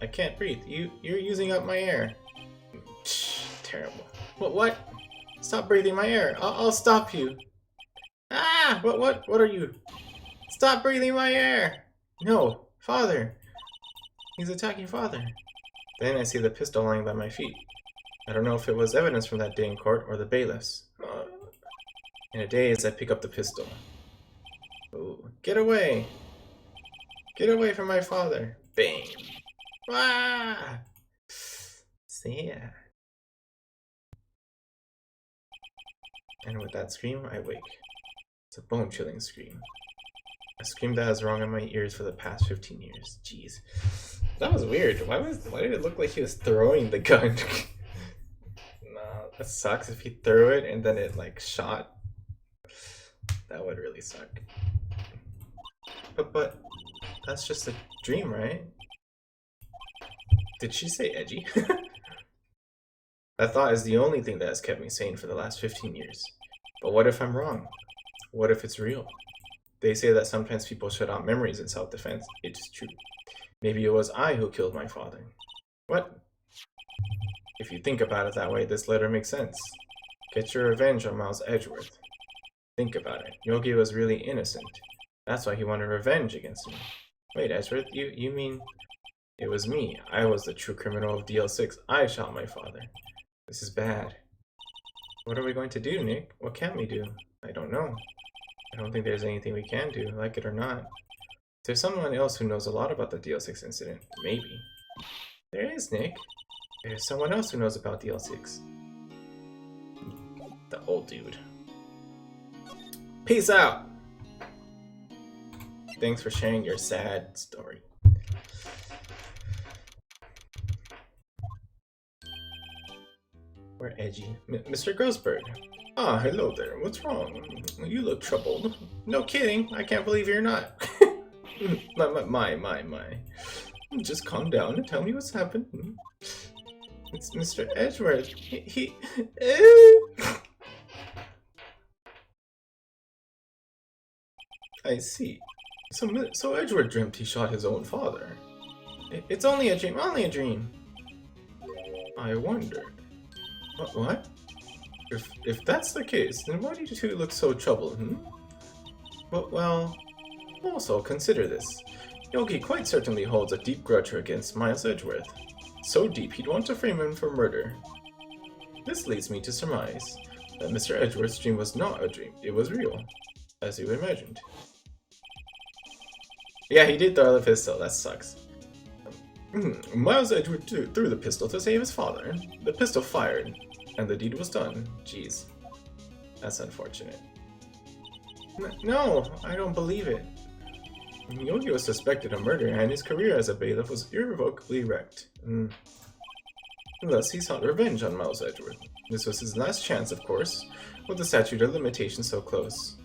I can't breathe. You're using up my air. Terrible. What? Stop breathing my air. I'll stop you. Ah! What are you? Stop breathing my air! No, father. He's attacking father. Then I see the pistol lying by my feet. I don't know if it was evidence from that day in court or the bailiffs. In a daze, I pick up the pistol. Ooh, get away! Get away from my father! Bang! Ah! Sad. And with that scream, I wake. It's a bone-chilling scream. A scream that has rung in my ears for the past 15 years. Jeez. That was weird. Why did it look like he was throwing the gun? No, that sucks if he threw it and then it like shot. That would really suck. But that's just a dream, right? Did she say edgy? That thought is the only thing that has kept me sane for the last 15 years. But what if I'm wrong? What if it's real? They say that sometimes people shut out memories in self-defense. It's true. Maybe it was I who killed my father. What? If you think about it that way, this letter makes sense. Get your revenge on Miles Edgeworth. Think about it. Yogi was really innocent. That's why he wanted revenge against me. Wait, Edgeworth, you mean... It was me. I was the true criminal of DL6. I shot my father. This is bad. What are we going to do, Nick? What can we do? I don't know. I don't think there's anything we can do, like it or not. There's someone else who knows a lot about the DL6 incident. Maybe. There is, Nick. There's someone else who knows about DL6. The old dude. Peace out! Thanks for sharing your sad story. We're edgy. Mr. Grossberg. Ah, hello there. What's wrong? You look troubled. No kidding. I can't believe you're not. my. Just calm down and tell me what's happened. It's Mr. Edgeworth. He I see. So Edgeworth dreamt he shot his own father. It's only a dream. Only a dream. I wonder. What? If that's the case, then why do you two look so troubled, Well, also consider this. Yogi quite certainly holds a deep grudge against Miles Edgeworth. So deep he'd want to frame him for murder. This leads me to surmise that Mr. Edgeworth's dream was not a dream, it was real, as you imagined. Yeah, he did throw the pistol, that sucks. Miles Edgeworth threw the pistol to save his father. The pistol fired, and the deed was done. Jeez. That's unfortunate. No, I don't believe it. Yogi was suspected of murder, and his career as a bailiff was irrevocably wrecked. Thus, he sought revenge on Miles Edgeworth. This was his last chance, of course, with the statute of limitations so close.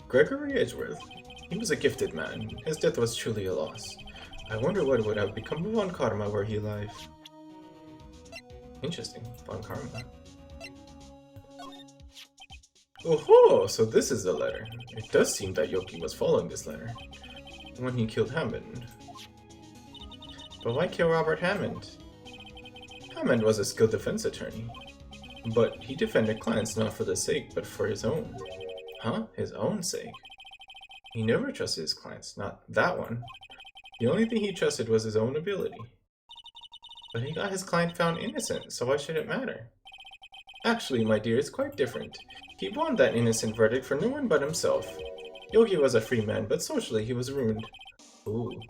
Gregory Edgeworth. He was a gifted man. His death was truly a loss. I wonder what would have become of Von Karma were he alive. Interesting, Von Karma. Oh, so this is the letter. It does seem that Yoki was following this letter when he killed Hammond. But why kill Robert Hammond? Hammond was a skilled defense attorney. But he defended clients not for their sake, but for his own. Huh? His own sake? He never trusted his clients, not that one. The only thing he trusted was his own ability. But he got his client found innocent, so why should it matter? Actually, my dear, it's quite different. He won that innocent verdict for no one but himself. Yogi was a free man, but socially he was ruined. Ooh,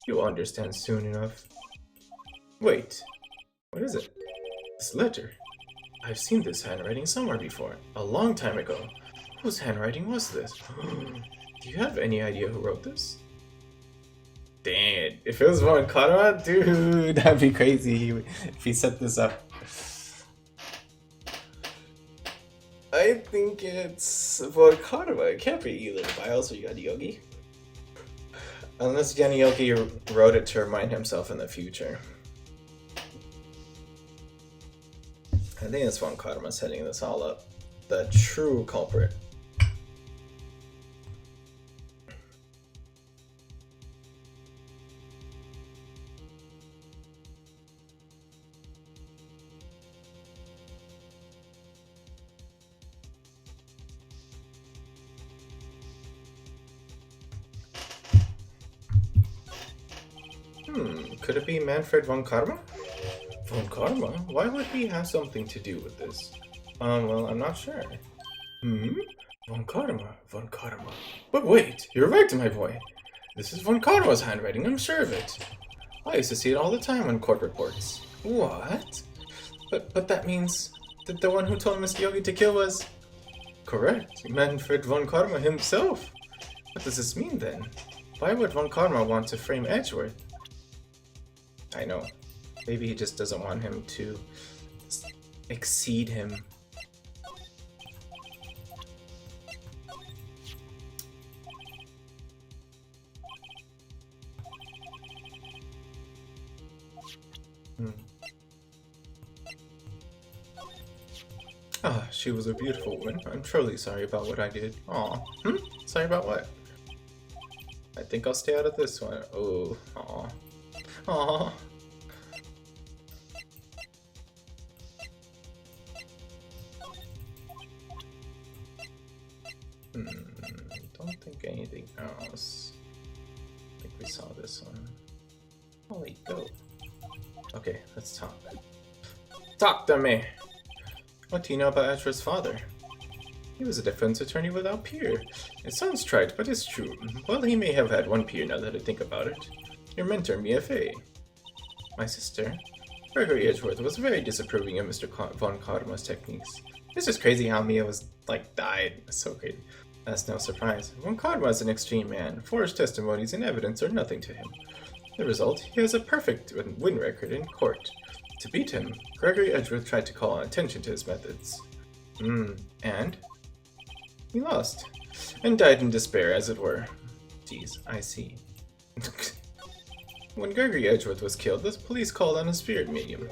you'll understand soon enough. Wait, what is it? This letter. I've seen this handwriting somewhere before, a long time ago. Whose handwriting was this? Do you have any idea who wrote this? Dang it. If it was Von Karma, dude, that'd be crazy if he set this up. I think it's Von Karma. It can't be either Biles or Yogi. Unless Yogi wrote it to remind himself in the future. I think it's Von Karma setting this all up. The true culprit. Could it be Manfred Von Karma? Von Karma? Why would he have something to do with this? Well, I'm not sure. Von Karma, Von Karma. But wait, you're right, my boy. This is Von Karma's handwriting, I'm sure of it. I used to see it all the time on court reports. What? But that means that the one who told Mr. Yogi to kill was... Correct, Manfred Von Karma himself. What does this mean then? Why would Von Karma want to frame Edgeworth? I know. Maybe he just doesn't want him to exceed him. Ah, she was a beautiful woman. I'm truly sorry about what I did. Aw. Sorry about what? I think I'll stay out of this one. Oh, aw. Aw. Don't think anything else. I think we saw this one. Holy go. Okay, let's talk. Talk to me! What do you know about Edgeworth's father? He was a defense attorney without peer. It sounds trite, but it's true. Well, he may have had one peer now that I think about it. Your mentor, Mia Fey. My sister. Gregory Edgeworth was very disapproving of Mr. Von Karma's techniques. It's just crazy how Mia was, died. It's so crazy. That's no surprise. Von Karma is an extreme man. Forged testimonies and evidence are nothing to him. The result, he has a perfect win record in court. To beat him, Gregory Edgeworth tried to call attention to his methods. And? He lost. And died in despair, as it were. Geez, I see. When Gregory Edgeworth was killed, the police called on a spirit medium.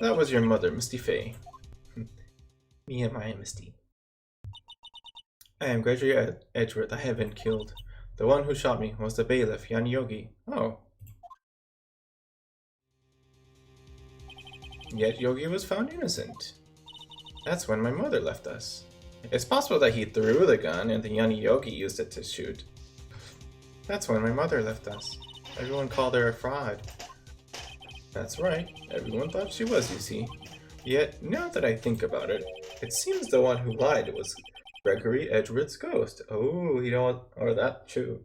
That was your mother, Misty Fey. Me and my Misty. I am Gregory Edgeworth. I have been killed. The one who shot me was the bailiff, Yogi. Oh. Yet Yogi was found innocent. That's when my mother left us. It's possible that he threw the gun and the Yogi used it to shoot. That's when my mother left us. Everyone called her a fraud. That's right. Everyone thought she was, you see. Yet, now that I think about it, it seems the one who lied was Gregory Edgeworth's ghost. Oh, or that too,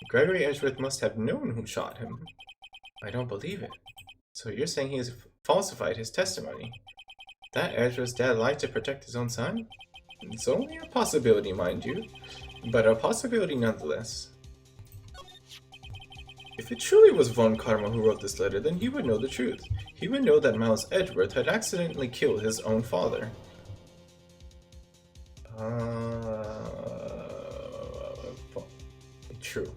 Gregory Edgeworth must have known who shot him. I don't believe it. So you're saying he's falsified his testimony? That Edgeworth's dad lied to protect his own son? It's only a possibility, mind you, but a possibility nonetheless. If it truly was Von Karma who wrote this letter, then he would know the truth. He would know that Miles Edgeworth had accidentally killed his own father. True.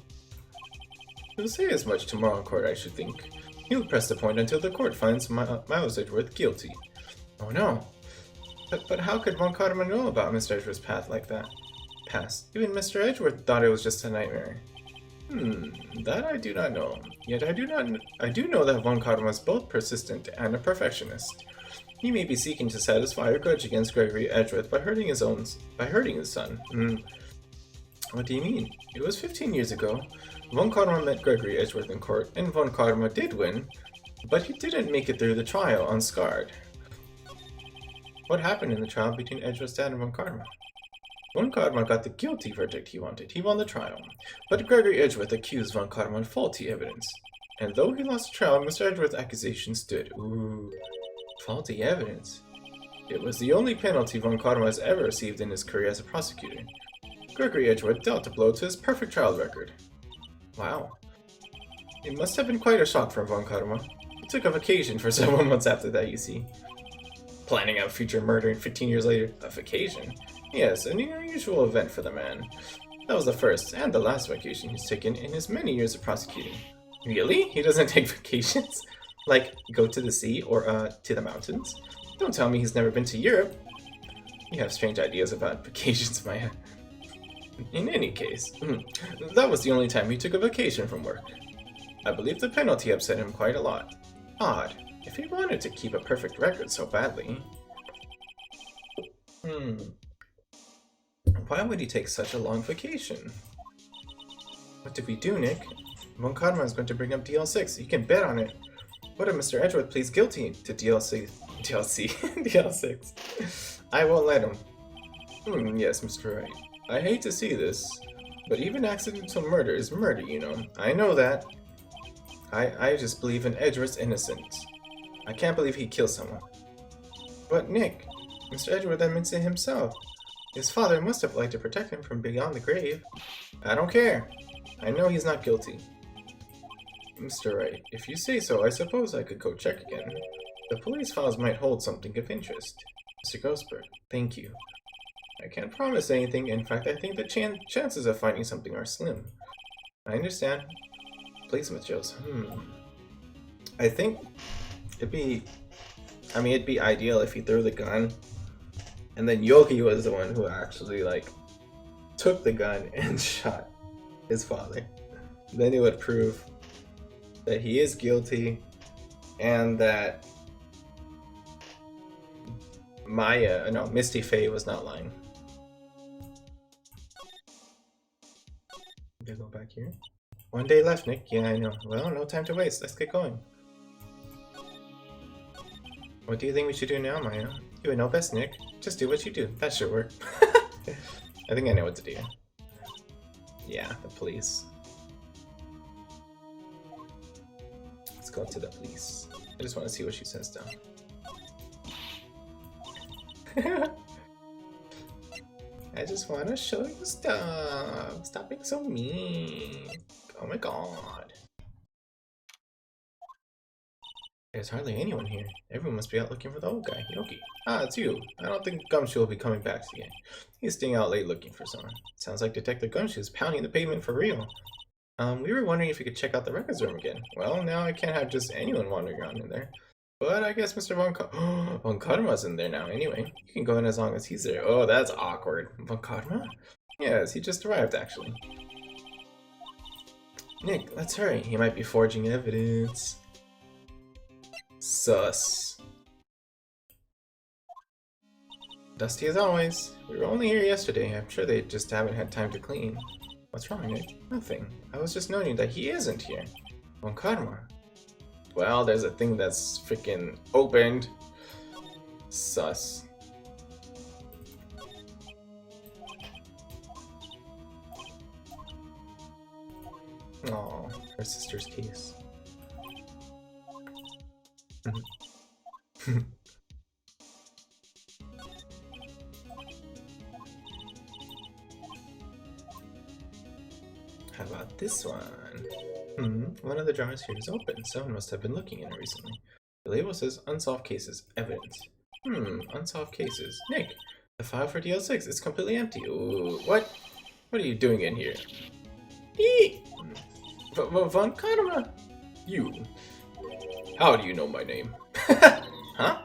He'll say as much tomorrow in court, I should think. He'll press the point until the court finds Miles Edgeworth guilty. Oh no. But how could Von Karma know about Mr. Edgeworth's past? Even Mr. Edgeworth thought it was just a nightmare. That I do not know. Yet I do know that Von Karma is both persistent and a perfectionist. He may be seeking to satisfy a grudge against Gregory Edgeworth by hurting his son. What do you mean? It was 15 years ago. Von Karma met Gregory Edgeworth in court, and Von Karma did win, but he didn't make it through the trial unscarred. What happened in the trial between Edgeworth's dad and Von Karma? Von Karma got the guilty verdict he wanted. He won the trial, but Gregory Edgeworth accused Von Karma of faulty evidence. And though he lost the trial, Mr. Edgeworth's accusation stood. Ooh, faulty evidence. It was the only penalty Von Karma has ever received in his career as a prosecutor. Gregory Edgeworth dealt a blow to his perfect trial record. Wow. It must have been quite a shock for Von Karma. He took a vacation for several months after that, you see. Planning out future murder 15 years later. A vacation? Yes, an unusual event for the man. That was the first and the last vacation he's taken in his many years of prosecuting. Really? He doesn't take vacations? Like, go to the sea or, to the mountains? Don't tell me he's never been to Europe. You have strange ideas about vacations, Maya. In any case, that was the only time he took a vacation from work. I believe the penalty upset him quite a lot. Odd, if he wanted to keep a perfect record so badly. Why would he take such a long vacation? What did we do, Nick? Von Karma is going to bring up DL6. You can bet on it. What if Mr. Edgeworth pleads guilty to DL6? I won't let him. Yes, Mr. Wright. I hate to see this, but even accidental murder is murder, you know. I know that. I just believe in Edgeworth's innocence. I can't believe he'd kill someone. But Nick, Mr. Edgeworth admits it himself. His father must have liked to protect him from beyond the grave. I don't care. I know he's not guilty. Mr. Wright, if you say so, I suppose I could go check again. The police files might hold something of interest. Mr. Ghostberg, thank you. I can't promise anything. In fact, I think the chances of finding something are slim. I understand. Placement shows. I think it'd be ideal if he threw the gun, and then Yogi was the one who actually, like, took the gun and shot his father. Then it would prove that he is guilty, and that Misty Faye was not lying. They go back here. 1 day left, Nick. Yeah, I know. Well, no time to waste. Let's get going. What do you think we should do now, Maya? You would know best, Nick. Just do what you do. That should work. I think I know what to do. Yeah, the police. Let's go to the police. I just want to see what she says down. I just want to show you stuff. Stop being so mean. Oh my god. There's hardly anyone here. Everyone must be out looking for the old guy, Yogi. Ah, it's you. I don't think Gumshoe will be coming back again. He's staying out late looking for someone. Sounds like Detective Gumshoe is pounding the pavement for real. We were wondering if you could check out the records room again. Well, now I can't have just anyone wandering around in there. But I guess Mr. Von Karma's in there now anyway. You can go in as long as he's there. Oh, that's awkward. Von Karma? Yes, he just arrived actually. Nick, let's hurry. He might be forging evidence. Sus. Dusty as always. We were only here yesterday. I'm sure they just haven't had time to clean. What's wrong, Nick? Nothing. I was just noting that he isn't here. Von Karma. Well, there's a thing that's freaking opened. Sus. Aw, her sister's case. How about this one? One of the drawers here is open. Someone must have been looking in it recently. The label says unsolved cases, evidence. Unsolved cases. Nick, the file for DL6 is completely empty. Ooh, what? What are you doing in here? Von Karma? You. How do you know my name? Huh?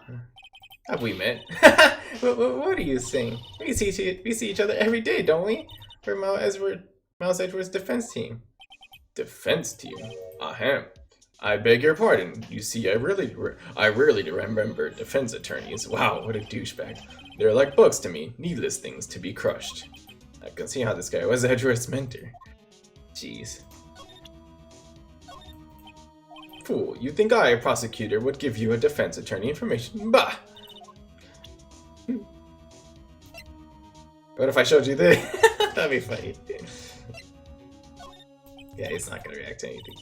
Have we met? What are you saying? We see each other every day, don't we? We're Miles Edgeworth's defense team. Defense team? Ahem. I beg your pardon. You see, I rarely remember defense attorneys. Wow, what a douchebag. They're like books to me, needless things to be crushed. I can see how this guy was Edgeworth's mentor. Jeez. Fool, you think I, a prosecutor, would give you a defense attorney information? Bah! What if I showed you this? That'd be funny. Yeah, he's not gonna react to anything.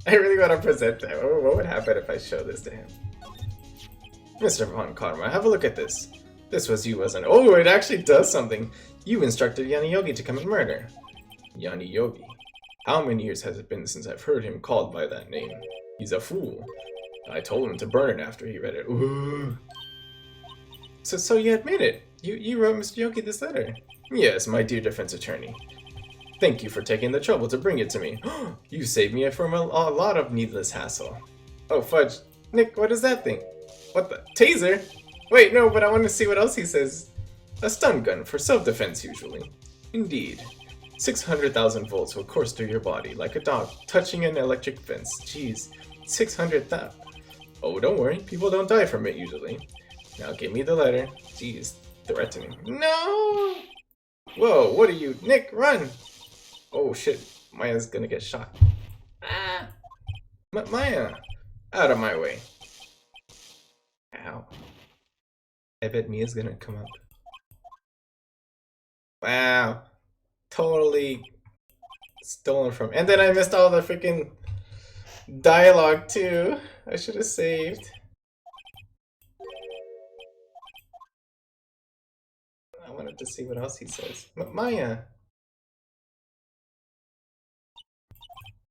I really want to present that. What would happen if I show this to him? Mr. Von Karma, have a look at this. This was you, wasn't it? Oh, it actually does something. You instructed Yanni Yogi to commit murder. Yanni Yogi. How many years has it been since I've heard him called by that name? He's a fool. I told him to burn it after he read it. Ooh. So you admit it? You wrote Mr. Yogi this letter? Yes, my dear defense attorney. Thank you for taking the trouble to bring it to me. You saved me from a lot of needless hassle. Oh, fudge. Nick, what is that thing? What the? Taser? Wait, no, but I want to see what else he says. A stun gun for self-defense, usually. Indeed. 600,000 volts will course through your body like a dog touching an electric fence. Jeez, 600,000. Oh, don't worry, people don't die from it usually. Now give me the letter. Jeez, threatening. No! Whoa, what are you? Nick, run! Oh shit, Maya's gonna get shot. Ah! Maya! Out of my way. Ow. I bet Mia's gonna come up. Wow. Totally stolen from. And then I missed all the freaking dialogue too. I should have saved. I wanted to see what else he says. Maya.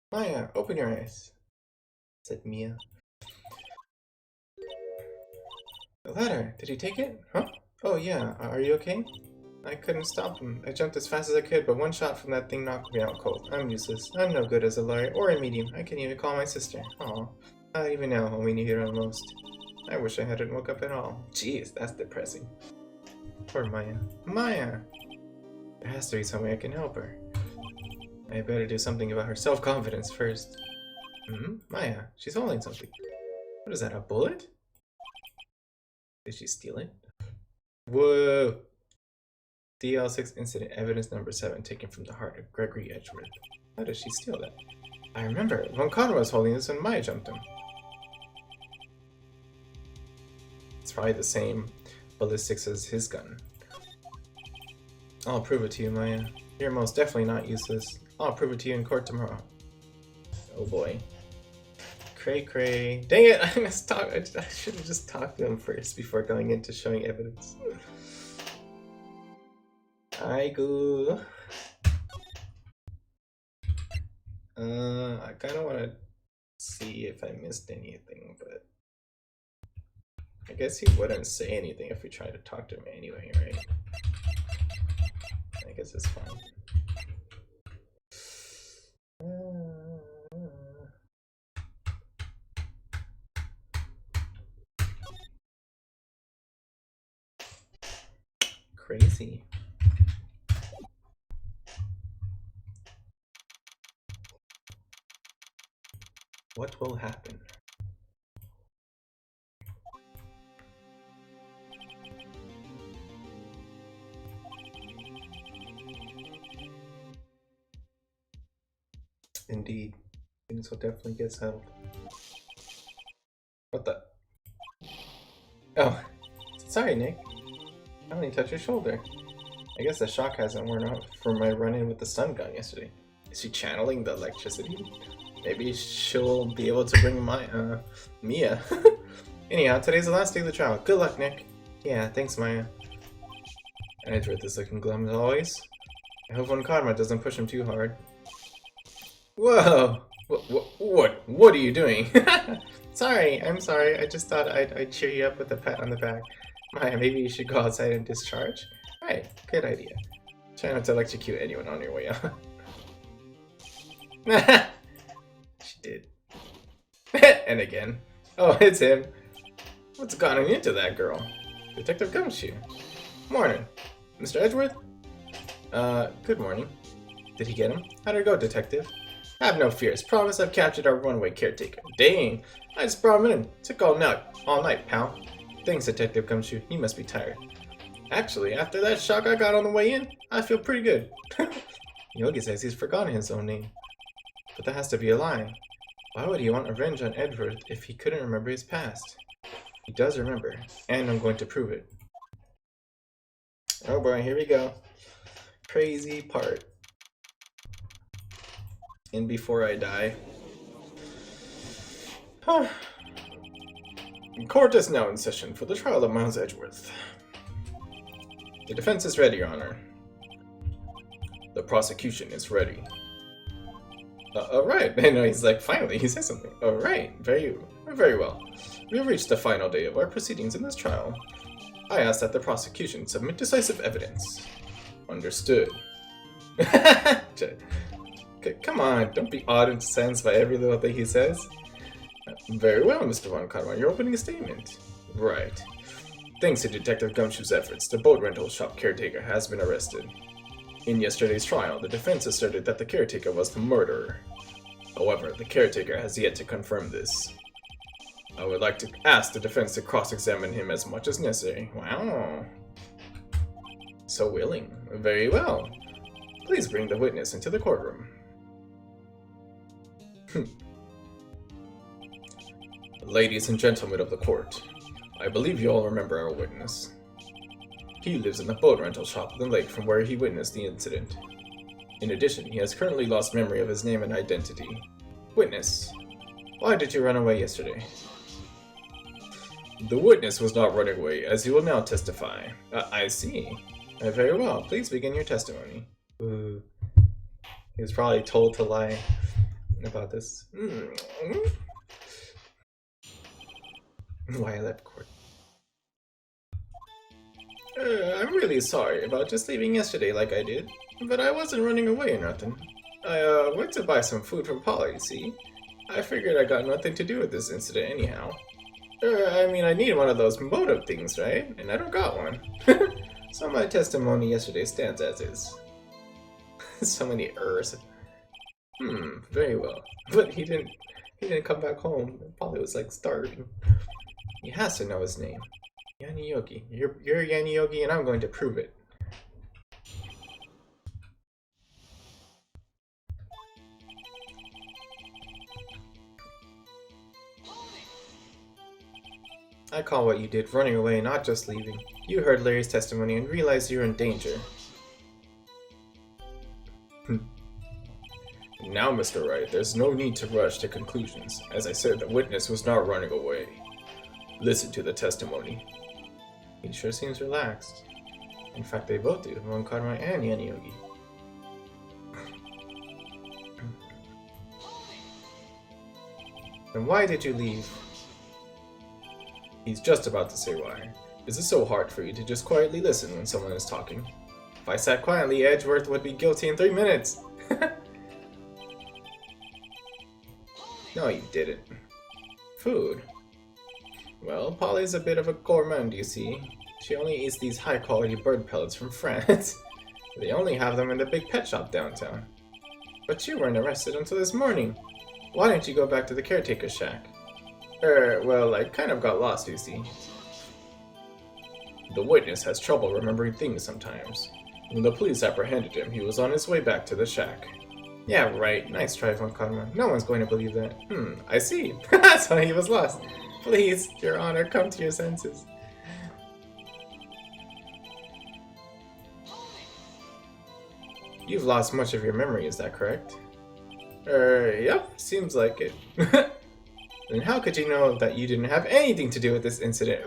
Maya, open your eyes, said Mia. The letter. Did he take it? Huh? Oh yeah. Are you okay? I couldn't stop him. I jumped as fast as I could, but one shot from that thing knocked me out cold. I'm useless. I'm no good as a lawyer or a medium. I can't even call my sister. Aw. Not even now when we need her the most. I wish I hadn't woke up at all. Jeez, that's depressing. Poor Maya. Maya! There has to be some way I can help her. I better do something about her self-confidence first. Maya, she's holding something. What is that, a bullet? Did she steal it? Whoa! DL6 incident, evidence number 7, taken from the heart of Gregory Edgeworth. How did she steal that? I remember, Von Conner was holding this when Maya jumped him. It's probably the same ballistics as his gun. I'll prove it to you, Maya. You're most definitely not useless. I'll prove it to you in court tomorrow. Oh boy. Cray cray. Dang it! I must talk. I should have just talked to him first before going into showing evidence. Aigu. I kind of want to see if I missed anything, but I guess he wouldn't say anything if we tried to talk to him anyway, right? I guess it's fine. Crazy. What will happen? Indeed. Things will definitely get settled. What the? Oh. Sorry, Nick. I only touched your shoulder. I guess the shock hasn't worn off from my run-in with the stun gun yesterday. Is she channeling the electricity? Maybe she'll be able to bring my, Mia. Anyhow, today's the last day of the trial. Good luck, Nick. Yeah, thanks, Maya. Edgeworth is looking glum as always. I hope Von Karma doesn't push him too hard. Whoa! What are you doing? Sorry, I'm sorry. I just thought I'd cheer you up with a pat on the back. Maya, maybe you should go outside and discharge? Right, good idea. Try not to electrocute anyone on your way out. She did. And again. Oh, it's him. What's gotten into that girl? Detective Gumshoe. Morning. Mr. Edgeworth? Good morning. Did he get him? How'd it go, Detective? Have no fears. Promise I've captured our runaway caretaker. Dang. I just brought him in. Took all night, pal. Thanks, Detective Gumshoe. You must be tired. Actually, after that shock I got on the way in, I feel pretty good. Yogi says he's forgotten his own name. But that has to be a lie. Why would he want revenge on Edgeworth if he couldn't remember his past? He does remember, and I'm going to prove it. Oh boy, here we go. Crazy part. And before I die. Court is now in session for the trial of Miles Edgeworth. The defense is ready, Your Honor. The prosecution is ready. Alright, I know he's like, finally, he says something. Alright, very well. We have reached the final day of our proceedings in this trial. I ask that the prosecution submit decisive evidence. Understood. Okay, come on, don't be awed and sensed by every little thing he says. Very well, Mr. Von Karma, you're opening a statement. Right. Thanks to Detective Gumshoe's efforts, the boat rental shop caretaker has been arrested. In yesterday's trial, the defense asserted that the caretaker was the murderer. However, the caretaker has yet to confirm this. I would like to ask the defense to cross-examine him as much as necessary. Wow. So willing. Very well. Please bring the witness into the courtroom. Ladies and gentlemen of the court, I believe you all remember our witness. He lives in the boat rental shop on the lake from where he witnessed the incident. In addition, he has currently lost memory of his name and identity. Witness, why did you run away yesterday? The witness was not running away, as he will now testify. I see. Very well, please begin your testimony. Ooh. He was probably told to lie about this. Why I left court. I'm really sorry about just leaving yesterday like I did, but I wasn't running away or nothing. I went to buy some food from Polly, see? I figured I got nothing to do with this incident anyhow. I mean, I need one of those motive things, right? And I don't got one. So my testimony yesterday stands as is. So many errors. Very well. But he didn't come back home. Polly was like starving. He has to know his name. Yanni Yogi. You're Yanni Yogi, and I'm going to prove it. I call what you did running away, not just leaving. You heard Larry's testimony and realized you're in danger. Now, Mr. Wright, there's no need to rush to conclusions. As I said, the witness was not running away. Listen to the testimony. He sure seems relaxed. In fact, they both do, Von Karma and Yanni Yogi. Then why did you leave? He's just about to say why. Is it so hard for you to just quietly listen when someone is talking? If I sat quietly, Edgeworth would be guilty in 3 minutes. No, you didn't. Food. Well, Polly's a bit of a gourmand, you see. She only eats these high-quality bird pellets from France. They only have them in the big pet shop downtown. But you weren't arrested until this morning. Why didn't you go back to the caretaker's shack? Well, I kind of got lost, you see. The witness has trouble remembering things sometimes. When the police apprehended him, he was on his way back to the shack. Yeah, right. Nice try, Von Karma. No one's going to believe that. I see. That's why he was lost. Please, Your Honor, come to your senses. You've lost much of your memory, is that correct? Yep, seems like it. Then how could you know that you didn't have anything to do with this incident?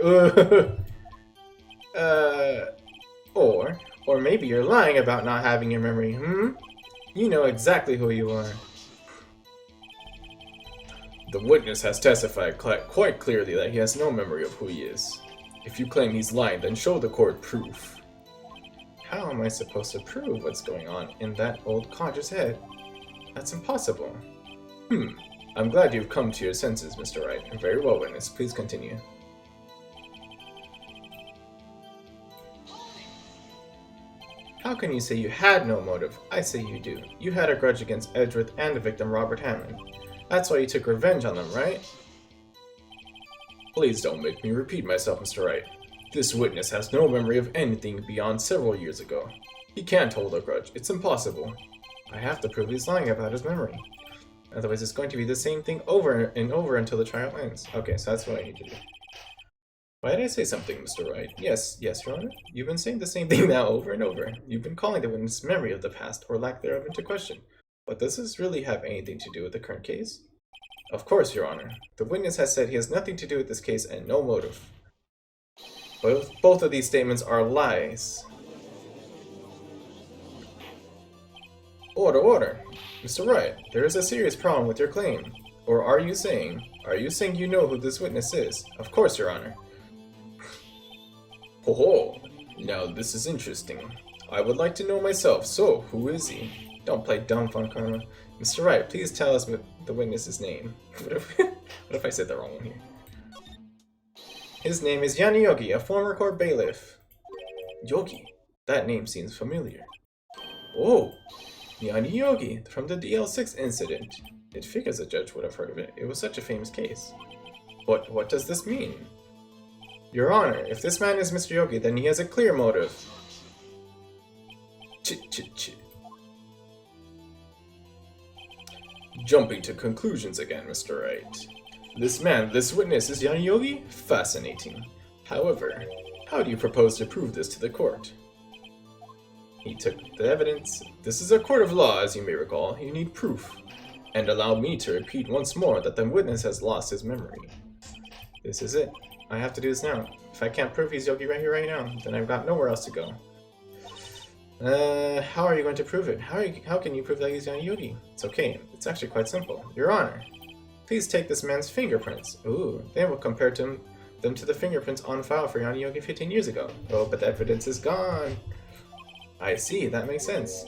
Or maybe you're lying about not having your memory, You know exactly who you are. The witness has testified quite clearly that he has no memory of who he is. If you claim he's lying, then show the court proof. How am I supposed to prove what's going on in that old codger's head? That's impossible. I'm glad you've come to your senses, Mr. Wright. Very well, witness. Please continue. How can you say you had no motive? I say you do. You had a grudge against Edgeworth and the victim, Robert Hammond. That's why you took revenge on them, right? Please don't make me repeat myself, Mr. Wright. This witness has no memory of anything beyond several years ago. He can't hold a grudge. It's impossible. I have to prove he's lying about his memory. Otherwise, it's going to be the same thing over and over until the trial ends. Okay, so that's what I need to do. Why did I say something, Mr. Wright? Yes, Your Honor. You've been saying the same thing now over and over. You've been calling the witness' memory of the past, or lack thereof, into question. But does this really have anything to do with the current case? Of course, Your Honor. The witness has said he has nothing to do with this case and no motive. Both of these statements are lies. Order. Mr. Wright, there is a serious problem with your claim. Or are you saying you know who this witness is? Of course, Your Honor. Ho, now this is interesting. I would like to know myself, so who is he? Don't play dumb, Von Karma. Mr. Wright, please tell us the witness's name. What if I said the wrong one here? His name is Yanni Yogi, a former court bailiff. Yogi? That name seems familiar. Oh, Yanni Yogi, from the DL6 incident. It figures a judge would have heard of it. It was such a famous case. But what does this mean? Your Honor, if this man is Mr. Yogi, then he has a clear motive. Chit. Jumping to conclusions again, Mr. Wright. This witness is Yanni Yogi? Fascinating. However, how do you propose to prove this to the court? He took the evidence. This is a court of law, as you may recall. You need proof. And allow me to repeat once more that the witness has lost his memory. This is it. I have to do this now. If I can't prove he's Yogi right here, right now, then I've got nowhere else to go. How are you going to prove it? How can you prove that he's Yanni Yogi? It's okay. It's actually quite simple. Your Honor, please take this man's fingerprints. Ooh, then we'll compare them to the fingerprints on file for Yanni Yogi 15 years ago. Oh, but the evidence is gone. I see. That makes sense.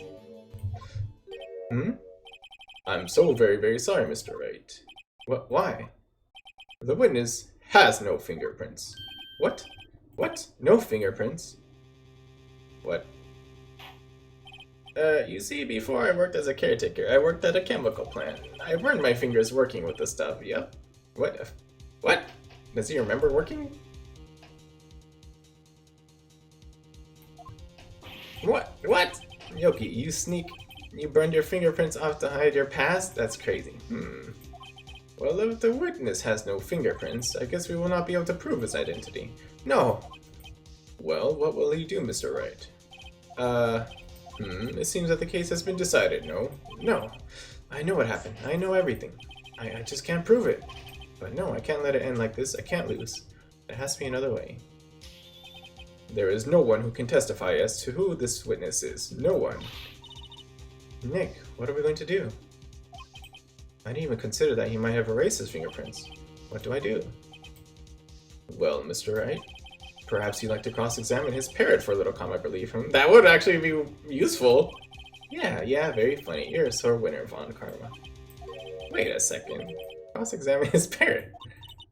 I'm so very, very sorry, Mr. Wright. Why? The witness has no fingerprints. What? No fingerprints? What? You see, before I worked as a caretaker, I worked at a chemical plant. I burned my fingers working with the stuff, yep. What? Does he remember working? What? Yogi, you burned your fingerprints off to hide your past? That's crazy. Well, if the witness has no fingerprints, I guess we will not be able to prove his identity. No! Well, what will he do, Mr. Wright? It seems that the case has been decided, no? No. I know what happened. I know everything. I just can't prove it. But no, I can't let it end like this. I can't lose. There has to be another way. There is no one who can testify as to who this witness is. No one. Nick, what are we going to do? I didn't even consider that he might have erased his fingerprints. What do I do? Well, Mr. Wright, perhaps you'd like to cross-examine his parrot for a little comic relief. That would actually be useful. Yeah, very funny. You're a sore winner, Von Karma. Wait a second. Cross-examine his parrot?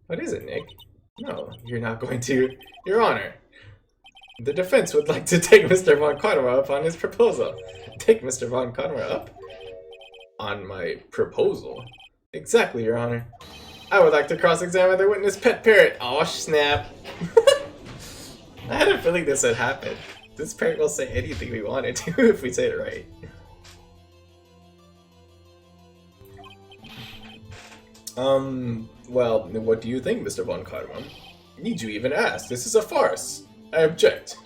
What is it, Nick? No, you're not going to. Your Honor, the defense would like to take Mr. Von Karma up on his proposal. Take Mr. Von Karma up? On my proposal? Exactly, Your Honor. I would like to cross-examine the witness' pet parrot. Oh, snap. I had a feeling this would happen. This parrot will say anything we want it to if we say it right. Well, what do you think, Mr. Von Karma? Need you even ask? This is a farce. I object.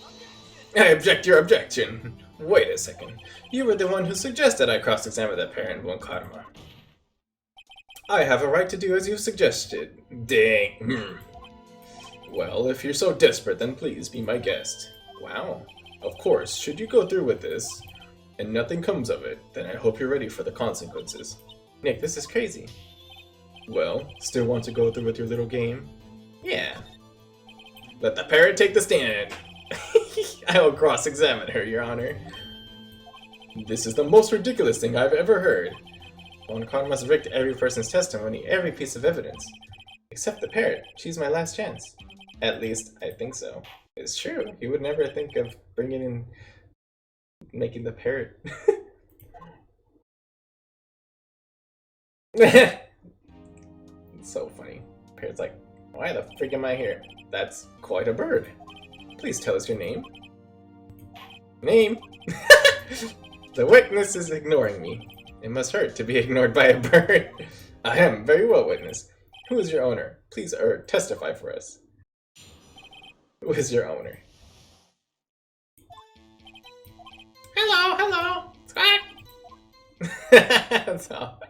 I object your objection. Wait a second. You were the one who suggested I cross-examine that parent, Von Karma. I have a right to do as you suggested. Dang. Well, if you're so desperate, then please be my guest. Wow. Of course, should you go through with this, and nothing comes of it, then I hope you're ready for the consequences. Nick, this is crazy. Well, still want to go through with your little game? Yeah. Let the parrot take the stand. I will cross-examine her, Your Honor. This is the most ridiculous thing I've ever heard. One card must evict every person's testimony, every piece of evidence. Except the parrot. She's my last chance. At least, I think so. It's true. He would never think of bringing in... making the parrot. It's so funny. Parrot's like, why the freak am I here? That's quite a bird. Please tell us your name. Name? The witness is ignoring me. It must hurt to be ignored by a bird. I am very well, witness. Who is your owner? Please, testify for us. Who is your owner? Hello, hello. Squawk. That's all.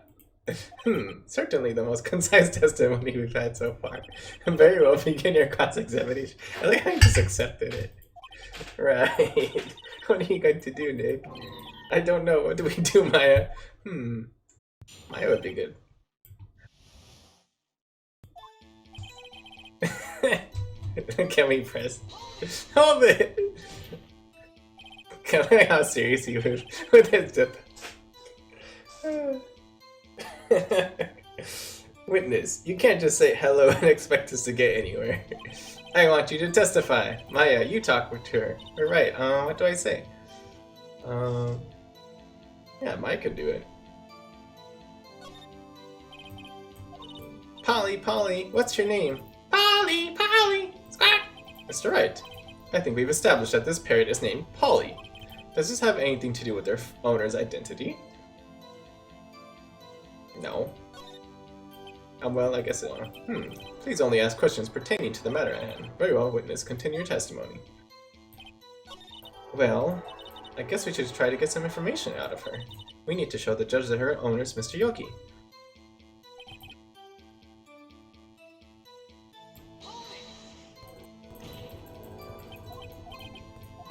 Certainly the most concise testimony we've had so far. Very well, begin your cross-examination. I think I just accepted it. Right. What are you going to do, Nick? I don't know. What do we do, Maya? Maya would be good. Can we press? Hold it! Can I how serious he was with his dip? Witness, you can't just say hello and expect us to get anywhere. I want you to testify. Maya, you talk with her. All right, what do I say? Yeah, Maya could do it. Polly, what's your name? Polly, squawk! Mr. Right. I think we've established that this parrot is named Polly. Does this have anything to do with their owner's identity? No. Well, I guess it won't. Please only ask questions pertaining to the matter at hand. Very well, witness. Continue your testimony. Well, I guess we should try to get some information out of her. We need to show the judge that her owner is Mr. Yogi.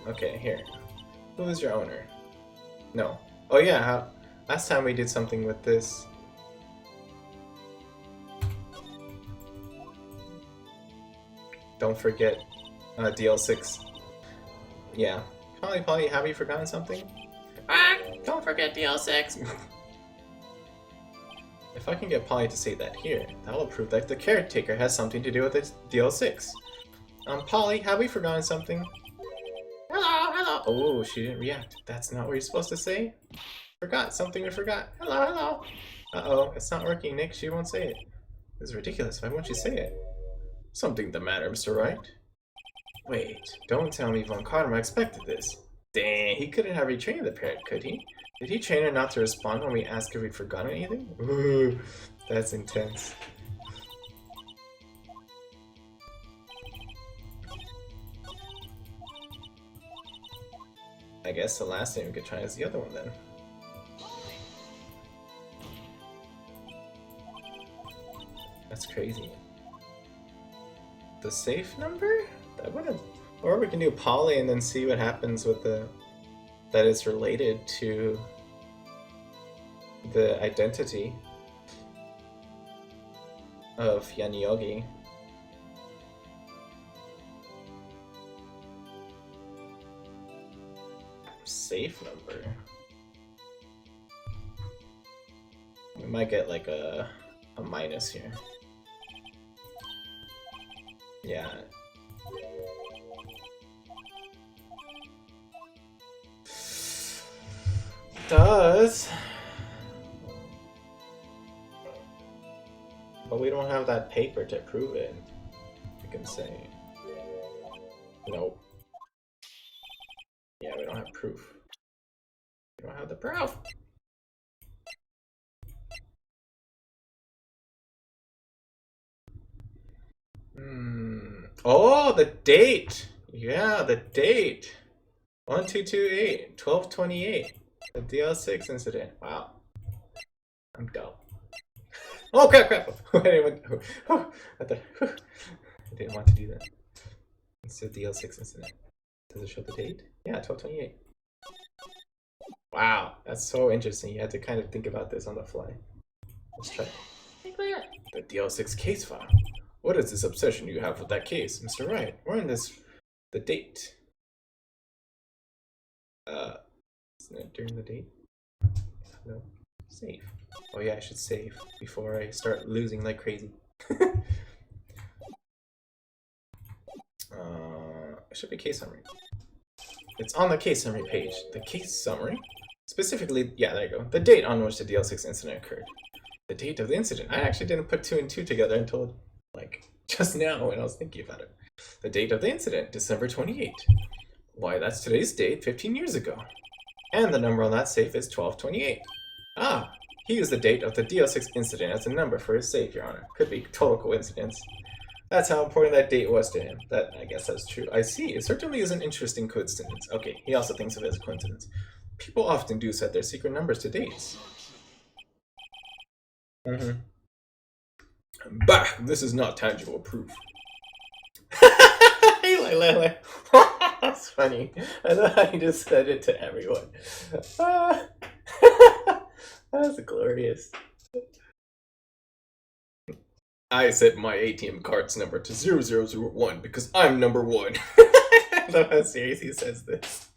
Okay, here. Who is your owner? No. Oh yeah, last time we did something with this. Don't forget DL6. Yeah. Polly, have you forgotten something? Don't forget DL6. If I can get Polly to say that here, that will prove that the caretaker has something to do with its DL6. Polly, have we forgotten something? Hello. Oh, she didn't react. That's not what you're supposed to say? Forgot something we forgot. Hello. Uh-oh, it's not working, Nick. She won't say it. This is ridiculous. Why won't she say it? Something the matter, Mr. Wright? Wait, don't tell me Von Karma expected this. Dang, he couldn't have retrained the parrot, could he? Did he train her not to respond when we asked if we'd forgotten anything? Ooh, that's intense. I guess the last thing we could try is the other one then. That's crazy. The safe number? That wouldn't... Or we can do Polly and then see what happens with the... that is related to the identity of Yanyogi. Safe number. We might get like a minus here. Yeah. Does. But we don't have that paper to prove it. We can say. Nope. Yeah, we don't have proof. We don't have the proof. Oh, the date! Yeah, the date! 1228, 1228. The DL6 incident. Wow. I'm dumb. Oh, crap! I didn't want to do that. It's the DL6 incident. Does it show the date? Yeah, 1228. Wow, that's so interesting. You had to kind of think about this on the fly. Let's try. The DL6 case file. What is this obsession you have with that case, Mr. Wright? Where in this... the date? Isn't it during the date? No. Save. Oh yeah, I should save before I start losing like crazy. It should be case summary. It's on the case summary page. The case summary? Specifically, yeah, there you go. The date on which the DL6 incident occurred. The date of the incident. I actually didn't put 2 and 2 together until, like, just now when I was thinking about it. The date of the incident, December 28. Why, that's today's date 15 years ago. And the number on that safe is 1228. Ah, he used the date of the DL6 incident as a number for his safe, Your Honor. Could be total coincidence. That's how important that date was to him. That, I guess that's true. I see. It certainly is an interesting coincidence. Okay, he also thinks of it as a coincidence. People often do set their secret numbers to dates. Bah! This is not tangible proof. That's funny. I know how you just said it to everyone. That's glorious. I set my ATM card's number to 0001 because I'm number 1. I love how serious he says this.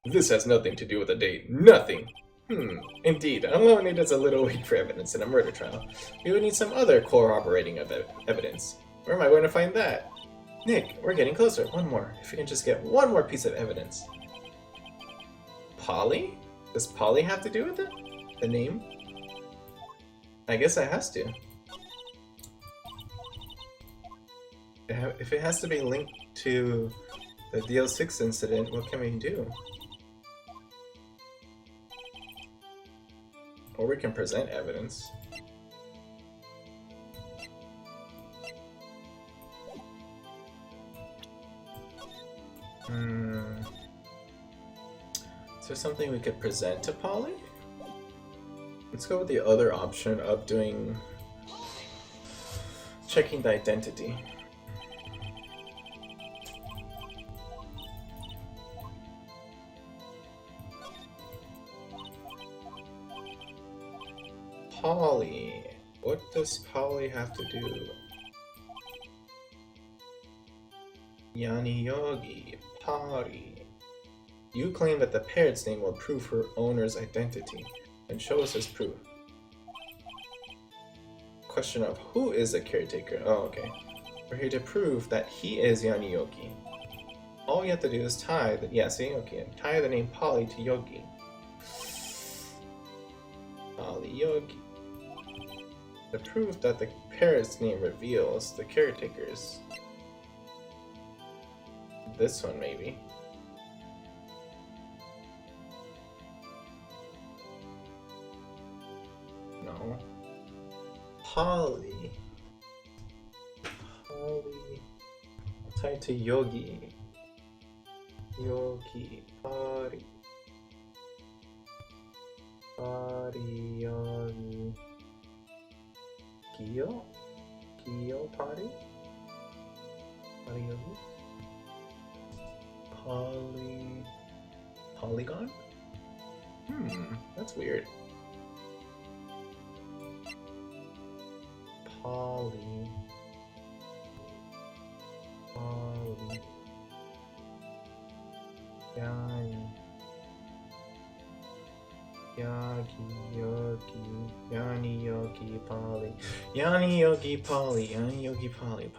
This has nothing to do with the date. Nothing. Indeed, alone it is a little weak for evidence in a murder trial. We would need some other corroborating evidence. Where am I going to find that? Nick, we're getting closer. One more. If we can just get one more piece of evidence. Polly? Does Polly have to do with it? The name? I guess it has to. If it has to be linked to the DL6 incident, what can we do? Or we can present evidence. Is there something we could present to Polly? Let's go with the other option of checking the identity. Polly. What does Polly have to do? Yani Yogi, Polly. You claim that the parrot's name will prove her owner's identity. And show us his proof. Question of who is the caretaker? Oh, okay. We're here to prove that he is Yani Yogi. All we have to do is tie the tie the name Polly to Yogi. Polly Yogi. The proof that the parrot's name reveals the caretakers. This one, maybe. No. Polly. Tied to Yogi. Yogi. Polly. Yogi. Kyo? Kyo Polly? Yogi? Polygon? That's weird. Polly. Yani Yogi Polly. Yani Yogi Polly. Yani Yogi Polly.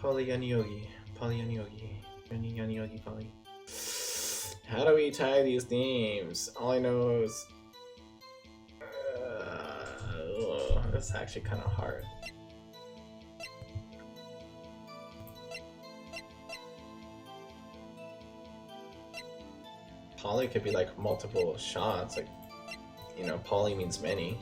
Polly Yani Yogi. Polly Yani Yogi. Yani Yogi Polly. How do we tie these names? All I know is that's actually kind of hard. Poly could be like multiple shots, like, you know, poly means many.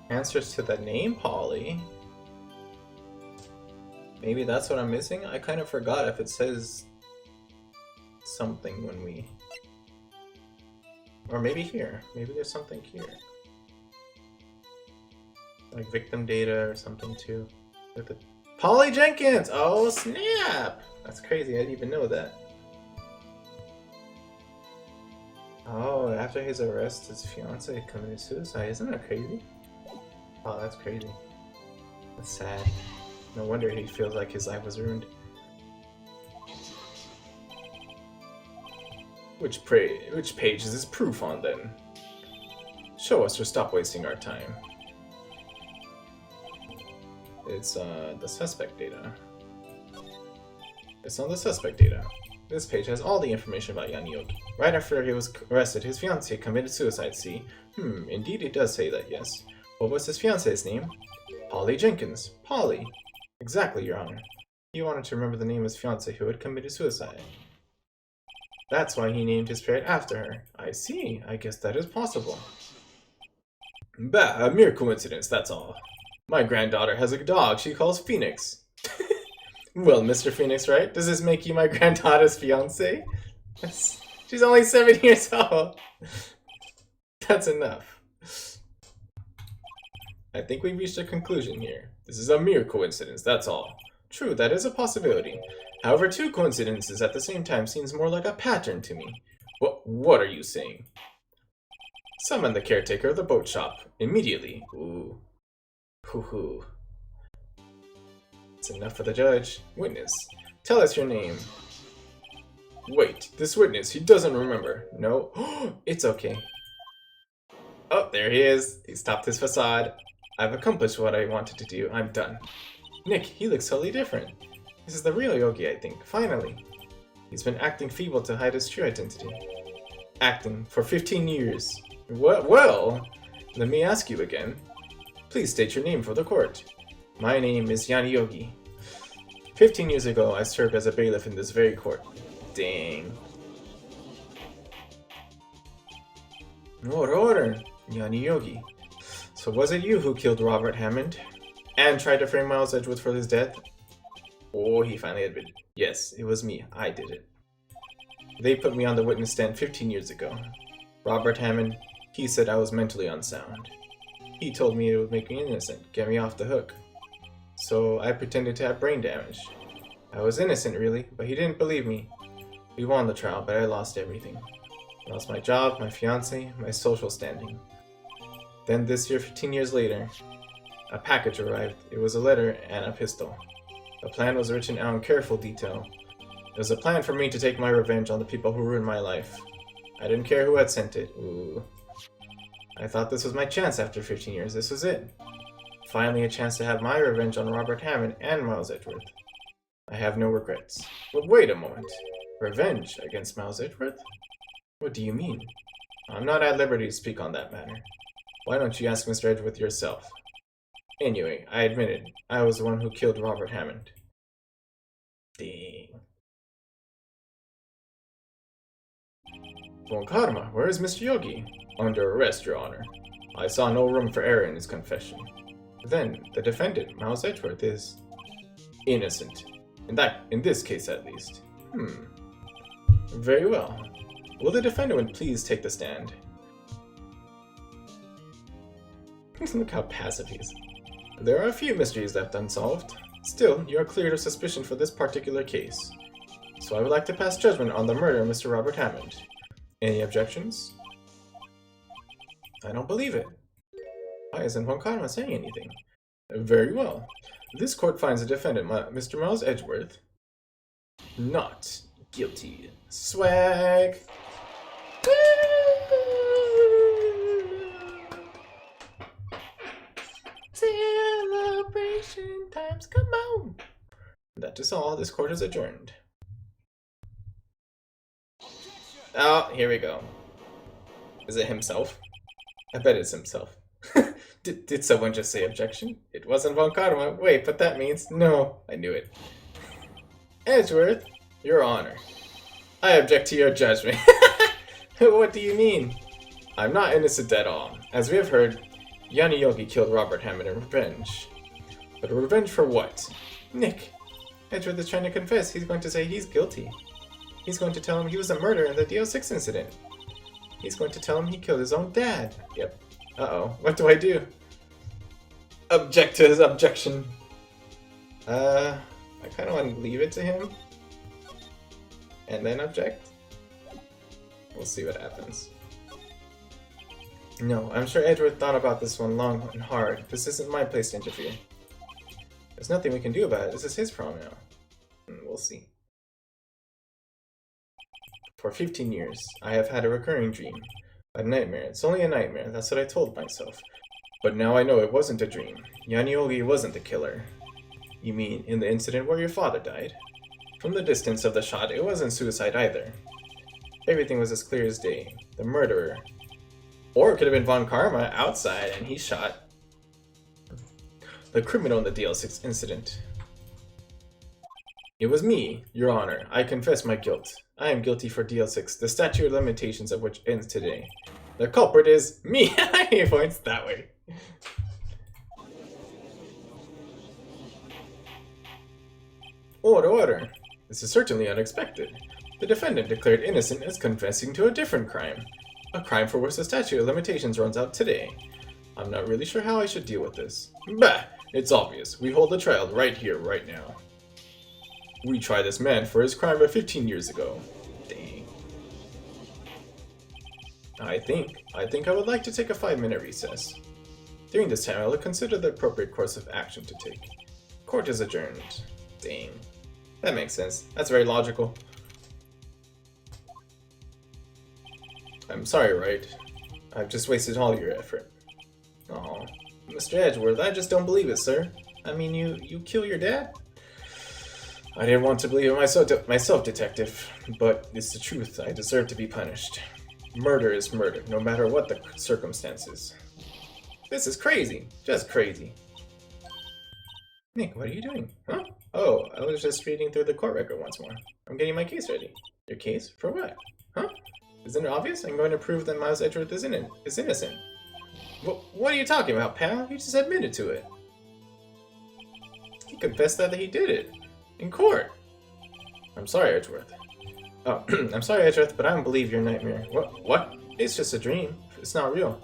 Answers to the name Polly. Maybe that's what I'm missing? I kind of forgot if it says something when we... Or maybe here. Maybe there's something here. Like victim data or something too. With the... Polly Jenkins! Oh snap! That's crazy, I didn't even know that. Oh, after his arrest, his fiance committed suicide. Isn't that crazy? Oh, that's crazy. That's sad. No wonder he feels like his life was ruined. Which page is this proof on, then? Show us or stop wasting our time. It's, the suspect data. It's on the suspect data. This page has all the information about Yanioki. Right after he was arrested, his fiancée committed suicide, see? Indeed it does say that, yes. What was his fiancée's name? Polly Jenkins. Polly. Exactly, Your Honor. He wanted to remember the name of his fiancée who had committed suicide. That's why he named his parrot after her. I see. I guess that is possible. Bah, a mere coincidence, that's all. My granddaughter has a dog she calls Phoenix. Well, Mr. Phoenix, right? Does this make you my granddaughter's fiancé? She's only 7 years old. That's enough. I think we've reached a conclusion here. This is a mere coincidence, that's all. True, that is a possibility. However, two coincidences at the same time seems more like a pattern to me. What are you saying? Summon the caretaker of the boat shop. Immediately. Ooh. Hoo-hoo. It's enough for the judge. Witness. Tell us your name. Wait, this witness, he doesn't remember. No. It's okay. Oh, there he is. He stopped his facade. I've accomplished what I wanted to do. I'm done. Nick, he looks totally different. This is the real Yogi, I think. Finally. He's been acting feeble to hide his true identity. Acting for 15 years. What? Well, let me ask you again. Please state your name for the court. My name is Yaniogi. 15 years ago, I served as a bailiff in this very court. Dang. Order, Yaniogi. So was it you who killed Robert Hammond? And tried to frame Miles Edgeworth for his death? Oh, he finally admitted. Yes, it was me. I did it. They put me on the witness stand 15 years ago. Robert Hammond, he said I was mentally unsound. He told me it would make me innocent, get me off the hook. So I pretended to have brain damage. I was innocent, really, but he didn't believe me. We won the trial, but I lost everything. I lost my job, my fiancé, my social standing. Then this year, 15 years later, a package arrived. It was a letter and a pistol. The plan was written out in careful detail. It was a plan for me to take my revenge on the people who ruined my life. I didn't care who had sent it. Ooh. I thought this was my chance after 15 years. This was it. Finally a chance to have my revenge on Robert Hammond and Miles Edgeworth. I have no regrets. But wait a moment. Revenge against Miles Edgeworth? What do you mean? I'm not at liberty to speak on that matter. Why don't you ask Mr. Edgeworth yourself? Anyway, I admitted, I was the one who killed Robert Hammond. Dang. Von Karma, where is Mr. Yogi? Under arrest, Your Honor. I saw no room for error in his confession. Then, the defendant, Miles Edgeworth, is innocent. In this case, at least. Very well. Will the defendant please take the stand? Look how passive he is. There are a few mysteries left unsolved. Still, you are cleared of suspicion for this particular case. So I would like to pass judgment on the murder of Mr. Robert Hammond. Any objections? I don't believe it. Why isn't Von Karma saying anything? Very well. This court finds the defendant, Mr. Miles Edgeworth, not guilty. Swag! Celebration times, come on! That is all. This court is adjourned. Oh, here we go. Is it himself? I bet it's himself. Did someone just say objection? It wasn't Von Karma. Wait, but that means... No, I knew it. Edgeworth, Your Honor. I object to your judgment. What do you mean? I'm not innocent at all. As we have heard, Yaniogi killed Robert Hammond in revenge. But revenge for what? Nick, Edgeworth is trying to confess. He's going to say he's guilty. He's going to tell him he was a murderer in the DO6 incident. He's going to tell him he killed his own dad. Yep. Uh-oh. What do I do? Object to his objection. I kind of want to leave it to him. And then object. We'll see what happens. No, I'm sure Edgeworth thought about this one long and hard. This isn't my place to interfere. There's nothing we can do about it. This is his problem now. We'll see. For 15 years, I have had a recurring dream. A nightmare. It's only a nightmare. That's what I told myself. But now I know it wasn't a dream. Yaniogi wasn't the killer. You mean in the incident where your father died? From the distance of the shot, it wasn't suicide either. Everything was as clear as day. The murderer. Or it could have been Von Karma outside and he shot the criminal in the DL6 incident. It was me, Your Honor. I confess my guilt. I am guilty for DL6, the statute of limitations of which ends today. The culprit is me. He points that way. Order, order. This is certainly unexpected. The defendant declared innocent is confessing to a different crime. A crime for which the statute of limitations runs out today. I'm not really sure how I should deal with this. Bah! It's obvious. We hold the trial right here, right now. We try this man for his crime of 15 years ago. Dang. I think I would like to take a 5-minute recess. During this time, I will consider the appropriate course of action to take. Court is adjourned. Dang. That makes sense. That's very logical. I'm sorry, right? I've just wasted all your effort. Oh, Mr. Edgeworth, I just don't believe it, sir. I mean, you kill your dad? I didn't want to believe it myself, detective, but it's the truth. I deserve to be punished. Murder is murder, no matter what the circumstances. This is crazy. Just crazy. Nick, what are you doing? Huh? Oh, I was just reading through the court record once more. I'm getting my case ready. Your case? For what? Huh? Isn't it obvious? I'm going to prove that Miles Edgeworth is innocent. What are you talking about, pal? He just admitted to it. He confessed that he did it. In court. I'm sorry, Edgeworth. Oh, I'm sorry, Edgeworth, but I don't believe your nightmare. What? It's just a dream. It's not real.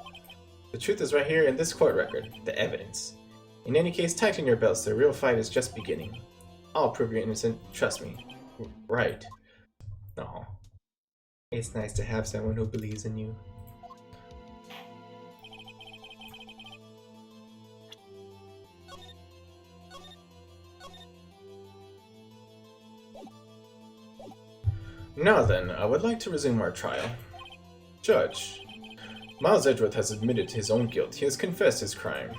The truth is right here in this court record. The evidence. In any case, tighten your belts. The real fight is just beginning. I'll prove you're innocent. Trust me. Right. No. It's nice to have someone who believes in you. Now then, I would like to resume our trial. Judge, Miles Edgeworth has admitted his own guilt. He has confessed his crime.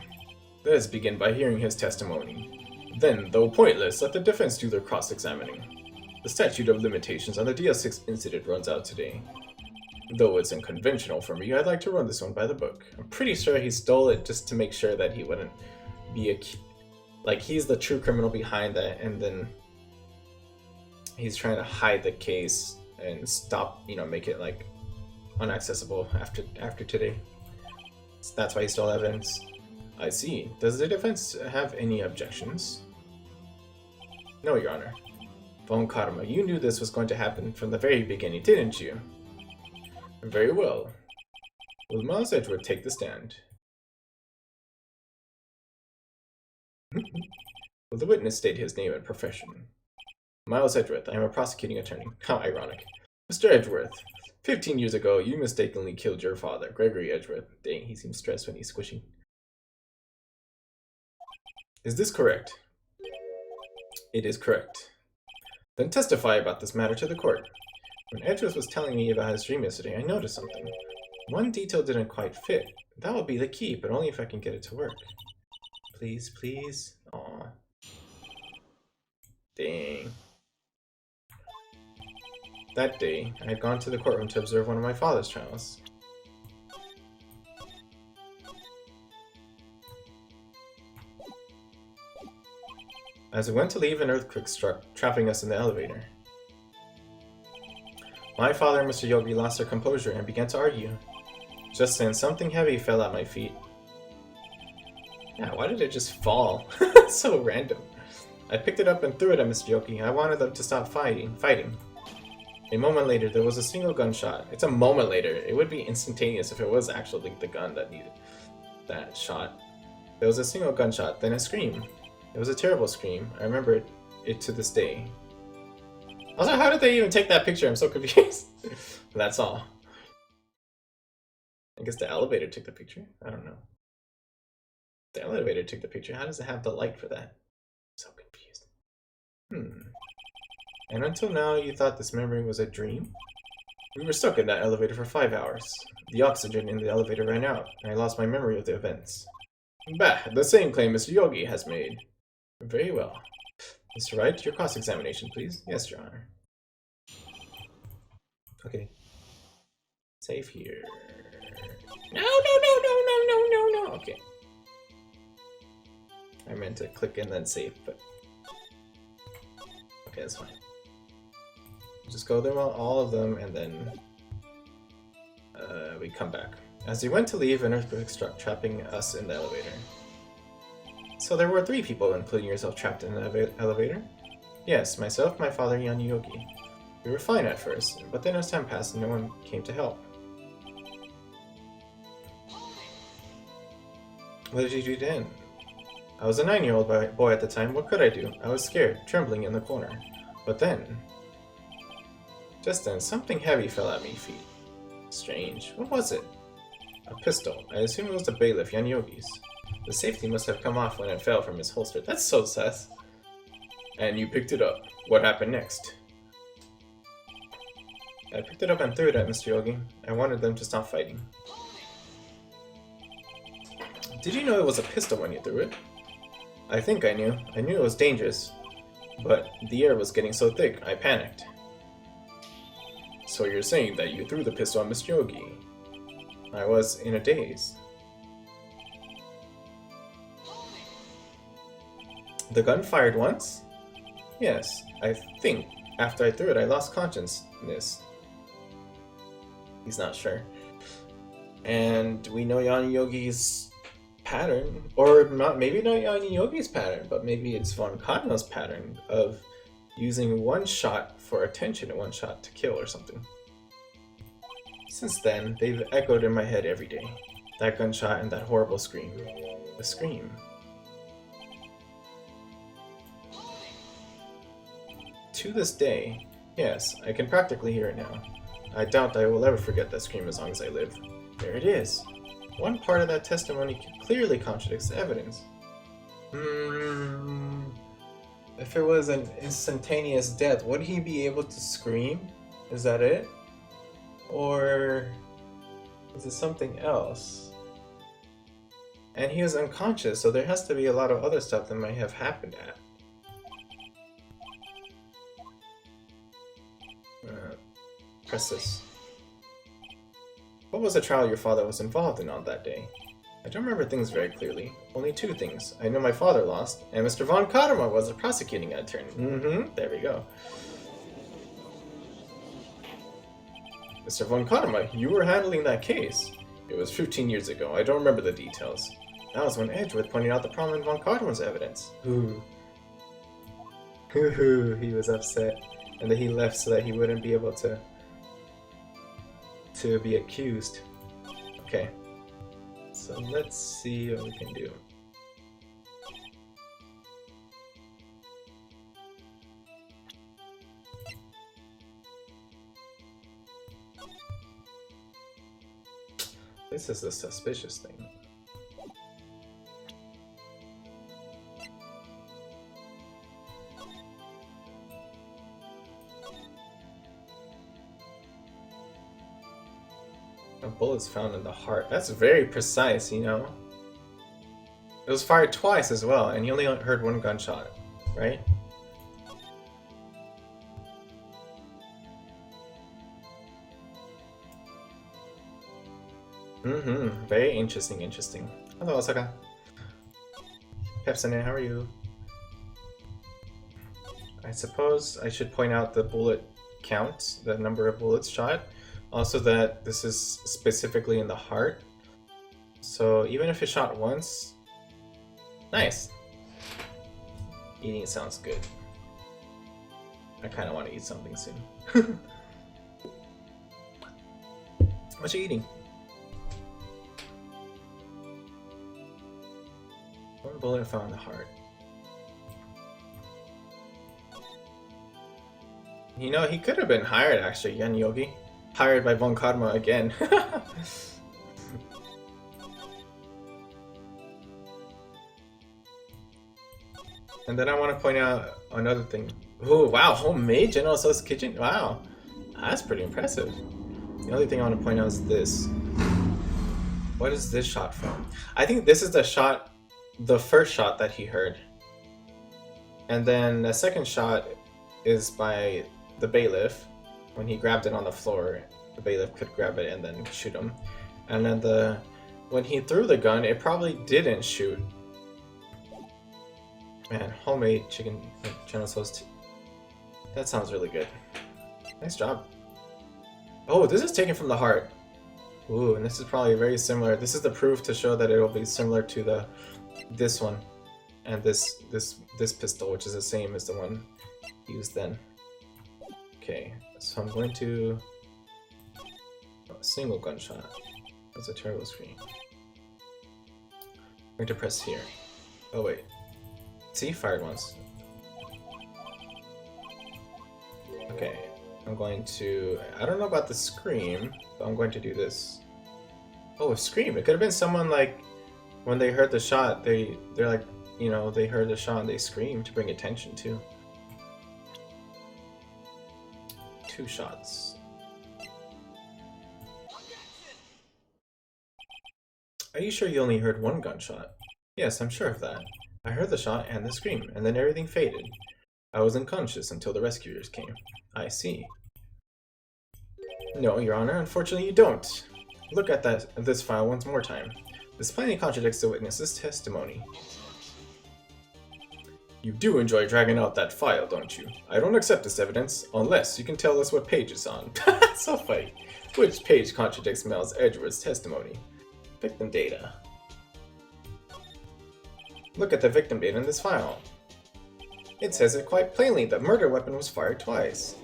Let us begin by hearing his testimony. Then, though pointless, let the defense do their cross-examining. The statute of limitations on the DL6 incident runs out today. Though it's unconventional for me, I'd like to run this one by the book. I'm pretty sure he stole it just to make sure that he wouldn't be like, he's the true criminal behind that, and then he's trying to hide the case and stop, make it like unaccessible after today. So that's why he stole evidence. I see. Does the defense have any objections? No, Your Honor. Von Karma, you knew this was going to happen from the very beginning, didn't you? Very well. Will Miles Edgeworth take the stand? Will the witness state his name and profession? Miles Edgeworth, I am a prosecuting attorney. How ironic. Mr. Edgeworth, 15 years ago, you mistakenly killed your father, Gregory Edgeworth. Dang, he seems stressed when he's squishing. Is this correct? It is correct. Then testify about this matter to the court. When Edgeworth was telling me about his dream yesterday, I noticed something. One detail didn't quite fit. That would be the key, but only if I can get it to work. Please, please. Aw. Dang. That day, I had gone to the courtroom to observe one of my father's trials. As we went to leave, an earthquake struck, trapping us in the elevator. My father and Mr. Yogi lost their composure and began to argue. Just then, something heavy fell at my feet. Yeah, why did it just fall? So random. I picked it up and threw it at Mr. Yogi. I wanted them to stop fighting. A moment later, there was a single gunshot. It's a moment later. It would be instantaneous if it was actually the gun that needed that shot. There was a single gunshot, then a scream. It was a terrible scream. I remember it to this day. Also, how did they even take that picture? I'm so confused. That's all. I guess the elevator took the picture. I don't know. The elevator took the picture. How does it have the light for that? I'm so confused. And until now, you thought this memory was a dream? We were stuck in that elevator for 5 hours. The oxygen in the elevator ran out, and I lost my memory of the events. Bah, the same claim Mr. Yogi has made. Very well. Mr. Wright, your cross-examination, please. Yes, Your Honor. Okay. Save here. No. Okay. I meant to click and then save, but... Okay, that's fine. Just go through all of them, and then... we come back. As we went to leave, an earthquake struck, trapping us in the elevator. So there were 3 people, including yourself, trapped in the elevator? Yes, myself, my father, and Yogi. We were fine at first, but then as time passed, no one came to help. What did you do then? I was a 9-year-old boy at the time. What could I do? I was scared, trembling in the corner. But then... Just then, something heavy fell at my feet. Strange. What was it? A pistol. I assume it was the bailiff, Yan Yogi's. The safety must have come off when it fell from his holster. That's so sus. And you picked it up. What happened next? I picked it up and threw it at Mr. Yogi. I wanted them to stop fighting. Did you know it was a pistol when you threw it? I think I knew. I knew it was dangerous. But the air was getting so thick, I panicked. So you're saying that you threw the pistol at Mr. Yogi? I was in a daze. The gun fired once? Yes, I think after I threw it I lost consciousness. He's not sure. And we know Yan Yogi's pattern, or not, maybe not Yan Yogi's pattern, but maybe it's Von Kadma's pattern of using one shot for attention and one shot to kill or something. Since then, they've echoed in my head every day. That gunshot and that horrible scream. The scream. To this day, yes, I can practically hear it now. I doubt I will ever forget that scream as long as I live. There it is. One part of that testimony clearly contradicts the evidence. If it was an instantaneous death, would he be able to scream? Is that it? Or is it something else? And he was unconscious, so there has to be a lot of other stuff that might have happened at. Press this. What was the trial your father was involved in on that day? I don't remember things very clearly. Only 2 things. I know my father lost, and Mr. Von Kadma was a prosecuting attorney. There we go. Mr. Von Kadma, you were handling that case. It was 15 years ago. I don't remember the details. That was when Edgeworth pointed out the problem in Von Kadma's evidence. He was upset. And then he left so that he wouldn't be able to be accused. Okay. So let's see what we can do. This is a suspicious thing. A bullet's found in the heart. That's very precise, you know? It was fired twice as well, and you only heard 1 gunshot, right? Very interesting. Hello, Osaka. Pepsine, how are you? I suppose I should point out the bullet count, the number of bullets shot. Also that this is specifically in the heart. So even if it shot once... Nice! Eating sounds good. I kind of want to eat something soon. What you eating? 1 bullet found in the heart. You know, he could have been hired actually, Yan Yogi. Hired by Von Kadma again. And then I want to point out another thing. Oh, wow, homemade General Tso's kitchen? Wow, that's pretty impressive. The only thing I want to point out is this. What is this shot from? I think this is the shot, the first shot that he heard. And then the second shot is by the bailiff. When he grabbed it on the floor, the bailiff could grab it and then shoot him. And then when he threw the gun, it probably didn't shoot. Man, homemade chicken General Tso's. That sounds really good. Nice job. Oh, this is taken from the heart. Ooh, and this is probably very similar. This is the proof to show that it will be similar to this one, and this pistol, which is the same as the one used then. Okay, so I'm going to a single gunshot. That's a turbo screen. I'm going to press here. Oh wait, see, fired once. Okay. I'm going to... I don't know about the scream, but I'm going to do this. Oh, a scream! It could have been someone like... When they heard the shot, they're like... You know, they heard the shot and they screamed to bring attention to. 2 shots. Are you sure you only heard 1 gunshot? Yes, I'm sure of that. I heard the shot and the scream, and then everything faded. I was unconscious until the rescuers came. I see. No, Your Honor, unfortunately you don't. Look at this file once more time. This plainly contradicts the witness's testimony. You do enjoy dragging out that file, don't you? I don't accept this evidence, unless you can tell us what page it's on. So funny. Which page contradicts Miles Edgeworth's testimony? Victim data. Look at the victim data in this file. It says it quite plainly. The murder weapon was fired twice.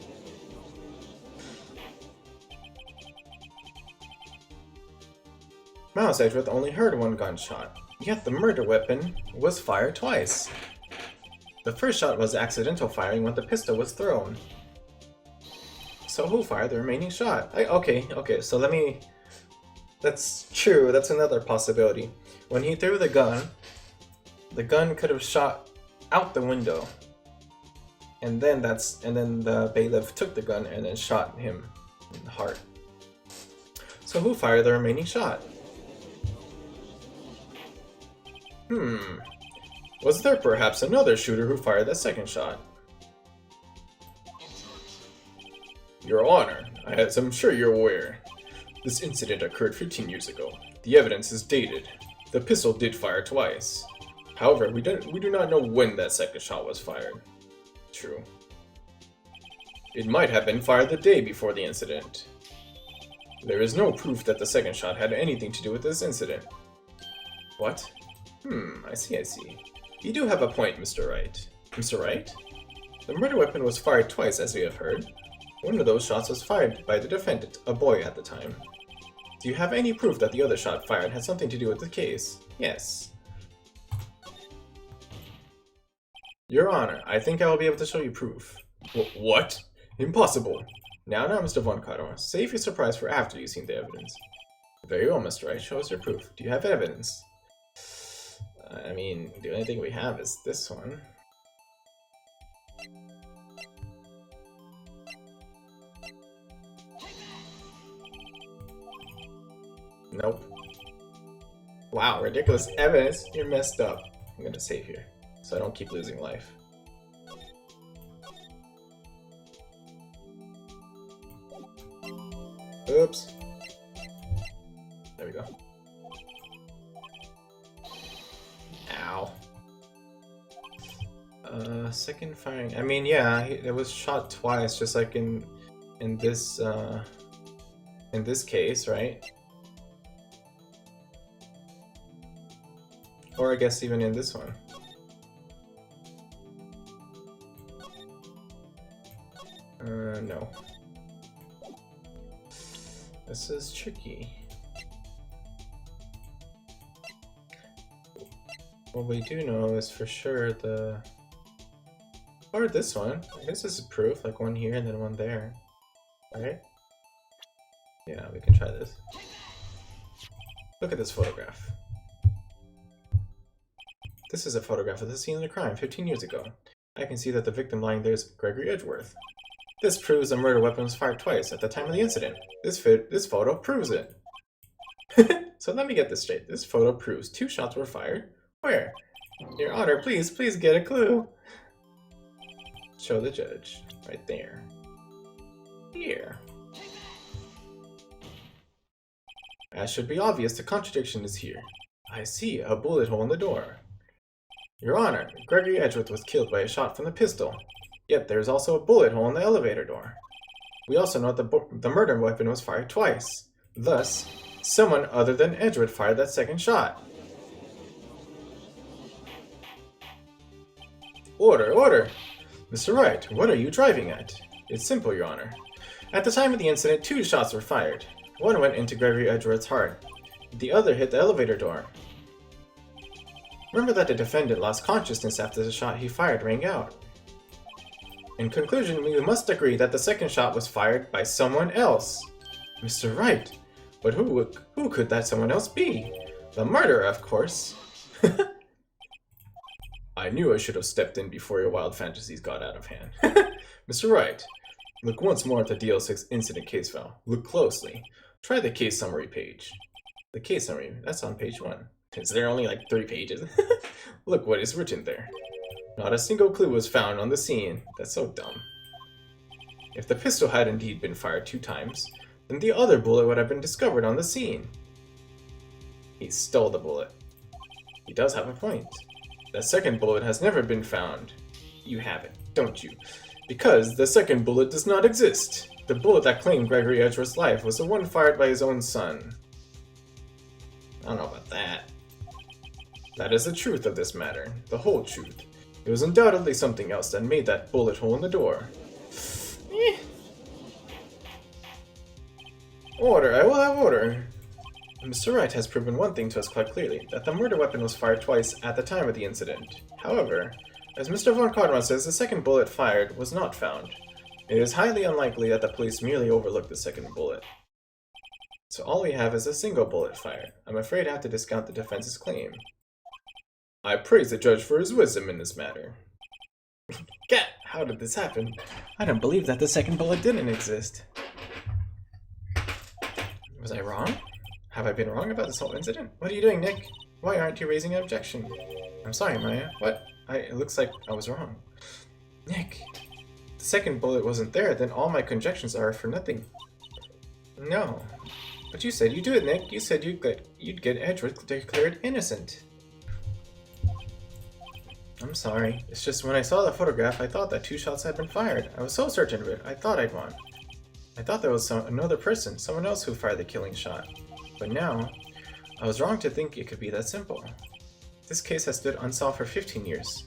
Miles Edgeworth only heard 1 gunshot, yet the murder weapon was fired twice. The first shot was accidental firing when the pistol was thrown. So who fired the remaining shot? Okay, so let me... That's true, that's another possibility. When he threw the gun could have shot out the window. And then the bailiff took the gun and then shot him in the heart. So who fired the remaining shot? Was there perhaps another shooter who fired the second shot? Your Honor, as I'm sure you're aware, this incident occurred 15 years ago. The evidence is dated. The pistol did fire twice. However, we do not know when that second shot was fired. True. It might have been fired the day before the incident. There is no proof that the second shot had anything to do with this incident. What? I see. You do have a point, Mr. Wright. Mr. Wright? The murder weapon was fired twice, as we have heard. One of those shots was fired by the defendant, a boy at the time. Do you have any proof that the other shot fired had something to do with the case? Yes. Your Honor, I think I will be able to show you proof. What? Impossible. Now, Mr. Von Cotto, save your surprise for after you've seen the evidence. Very well, Mr. Wright, show us your proof. Do you have evidence? I mean, the only thing we have is this one. Nope. Wow, ridiculous evidence. You're messed up. I'm gonna save here, so I don't keep losing life. Oops. There we go. Ow. Second firing. I mean, yeah, it was shot twice, just like in this case, right? Or I guess even in this one. No. This is tricky. What we do know is for sure or this one. I guess this is proof, like one here and then one there. Right? Yeah, we can try this. Look at this photograph. This is a photograph of the scene of the crime 15 years ago. I can see that the victim lying there is Gregory Edgeworth. This proves the murder weapon was fired twice at the time of the incident. This photo proves it. So let me get this straight. This photo proves 2 shots were fired. Where? Your Honor, please get a clue. Show the judge. Right there. Here. As should be obvious, the contradiction is here. I see a bullet hole in the door. Your Honor, Gregory Edgeworth was killed by a shot from the pistol. Yet there is also a bullet hole in the elevator door. We also note the murder weapon was fired twice. Thus, someone other than Edgeworth fired that second shot. Order, order! Mr. Wright, what are you driving at? It's simple, Your Honor. At the time of the incident, 2 shots were fired. One went into Gregory Edgeworth's heart. The other hit the elevator door. Remember that the defendant lost consciousness after the shot he fired rang out. In conclusion, we must agree that the second shot was fired by someone else. Mr. Wright, but who could that someone else be? The murderer, of course. I knew I should have stepped in before your wild fantasies got out of hand. Mr. Wright, look once more at the DL6 incident case file. Look closely. Try the case summary page. The case summary, that's on page 1. Is there only like 3 pages? Look what is written there. Not a single clue was found on the scene. That's so dumb. If the pistol had indeed been fired 2 times, then the other bullet would have been discovered on the scene. He stole the bullet. He does have a point. The second bullet has never been found. You have it, don't you? Because the second bullet does not exist. The bullet that claimed Gregory Edgeworth's life was the one fired by his own son. I don't know about that. That is the truth of this matter, the whole truth. It was undoubtedly something else that made that bullet hole in the door. Order, I will have order. Mr. Wright has proven one thing to us quite clearly, that the murder weapon was fired twice at the time of the incident. However, as Mr. von Cardron says, the second bullet fired was not found. It is highly unlikely that the police merely overlooked the second bullet. So all we have is a single bullet fired. I'm afraid I have to discount the defense's claim. I praise the judge for his wisdom in this matter. Gat! How did this happen? I don't believe that the second bullet didn't exist. Was I wrong? Have I been wrong about this whole incident? What are you doing, Nick? Why aren't you raising an objection? I'm sorry, Maya. What? It looks like I was wrong. Nick, the second bullet wasn't there, then all my conjectures are for nothing. No. But you said you'd do it, Nick. You said you'd get Edgeworth declared innocent. I'm sorry. It's just when I saw the photograph, I thought that 2 shots had been fired. I was so certain of it. I thought I'd won. I thought there was another person, someone else who fired the killing shot. But now, I was wrong to think it could be that simple. This case has stood unsolved for 15 years.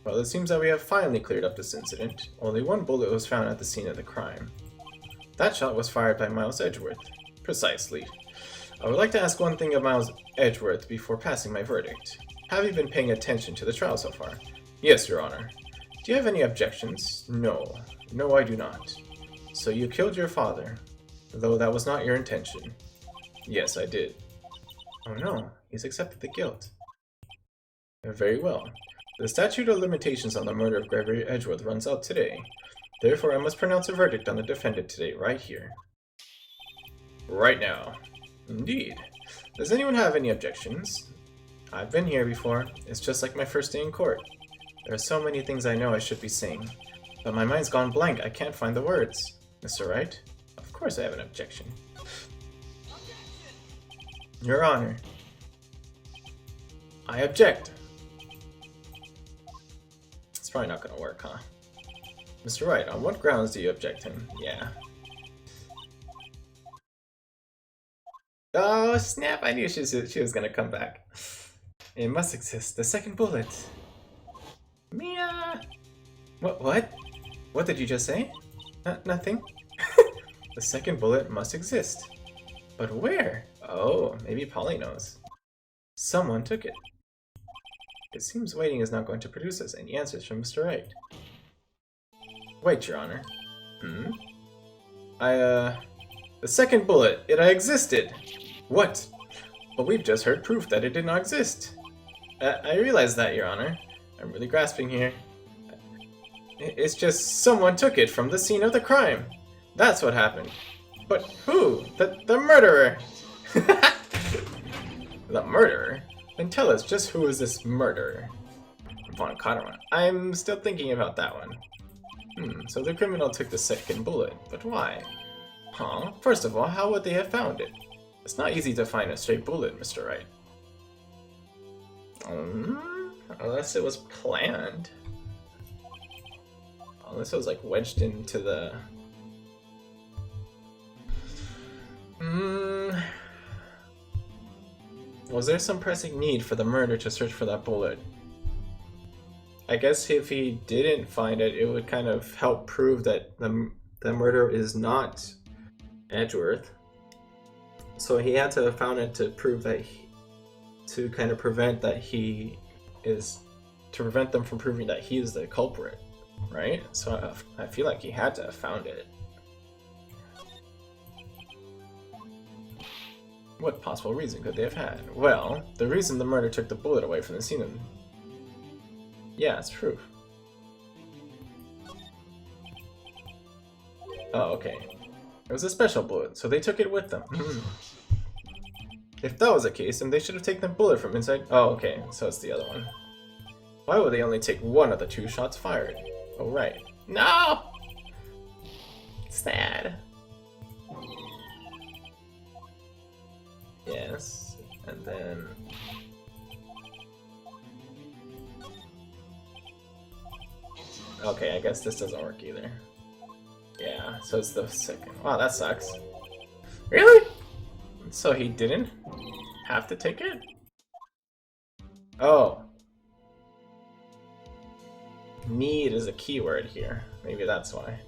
Well, it seems that we have finally cleared up this incident. Only 1 bullet was found at the scene of the crime. That shot was fired by Miles Edgeworth. Precisely. I would like to ask one thing of Miles Edgeworth before passing my verdict. Have you been paying attention to the trial so far? Yes, Your Honor. Do you have any objections? No. No, I do not. So you killed your father, though that was not your intention. Yes, I did. Oh no, he's accepted the guilt. Very well. The statute of limitations on the murder of Gregory Edgeworth runs out today. Therefore, I must pronounce a verdict on the defendant today, right here. Right now. Indeed. Does anyone have any objections? I've been here before. It's just like my first day in court. There are so many things I know I should be saying, but my mind's gone blank. I can't find the words. Mr. Wright? Of course I have an objection. Your Honor. I object. It's probably not gonna work, huh? Mr. Wright, on what grounds do you object him? Yeah. Oh, snap! I knew she was gonna come back. It must exist. The second bullet. Mia! What? What did you just say? Nothing. The second bullet must exist. But where? Oh, maybe Polly knows. Someone took it. It seems waiting is not going to produce us any answers from Mr. Wright. Wait, Your Honor. The second bullet, it existed! What? But we've just heard proof that it did not exist. I realize that, Your Honor. I'm really grasping here. It's just someone took it from the scene of the crime. That's what happened. But who? The murderer! The murderer? Then tell us, just who is this murderer? Von Karma. I'm still thinking about that one. So the criminal took the second bullet, but why? Huh? First of all, how would they have found it? It's not easy to find a stray bullet, Mr. Wright. Unless it was planned. Unless it was like wedged into the... Was there some pressing need for the murderer to search for that bullet? I guess if he didn't find it, it would kind of help prove that the murderer is not Edgeworth. So he had to have found it to prove that to kind of prevent that he is... to prevent them from proving that he is the culprit, right? So I feel like he had to have found it. What possible reason could they have had? Well, the reason the murderer took the bullet away from the scene of... Yeah, it's proof. Oh, okay. It was a special bullet, so they took it with them. If that was the case, then they should have taken the bullet from inside... Oh, okay, so it's the other one. Why would they only take one of the 2 shots fired? Oh, right. No! Sad. Yes, and then... Okay, I guess this doesn't work either. Yeah, so it's the second. Wow, that sucks. Really? So he didn't have to take it? Oh. Need is a keyword here. Maybe that's why.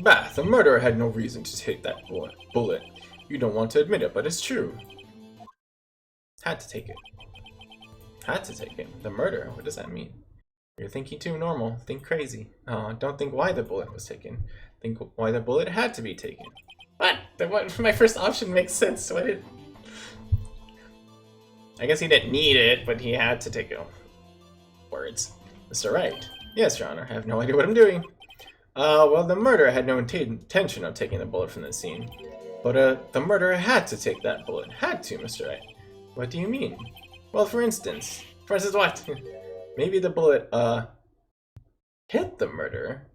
Bah, the murderer had no reason to take that bullet. You don't want to admit it, but it's true. Had to take it. Had to take it. The murderer, what does that mean? You're thinking too normal. Think crazy. Oh, don't think why the bullet was taken. Think why the bullet had to be taken. What? My first option makes sense. What did... I guess he didn't need it, but he had to take it. Words. Mr. Wright. Yes, Your Honor. I have no idea what I'm doing. Well, the murderer had no intention of taking the bullet from the scene. But, the murderer had to take that bullet. Had to, Mr. Wright. What do you mean? Well, for instance what? Maybe the bullet, hit the murderer.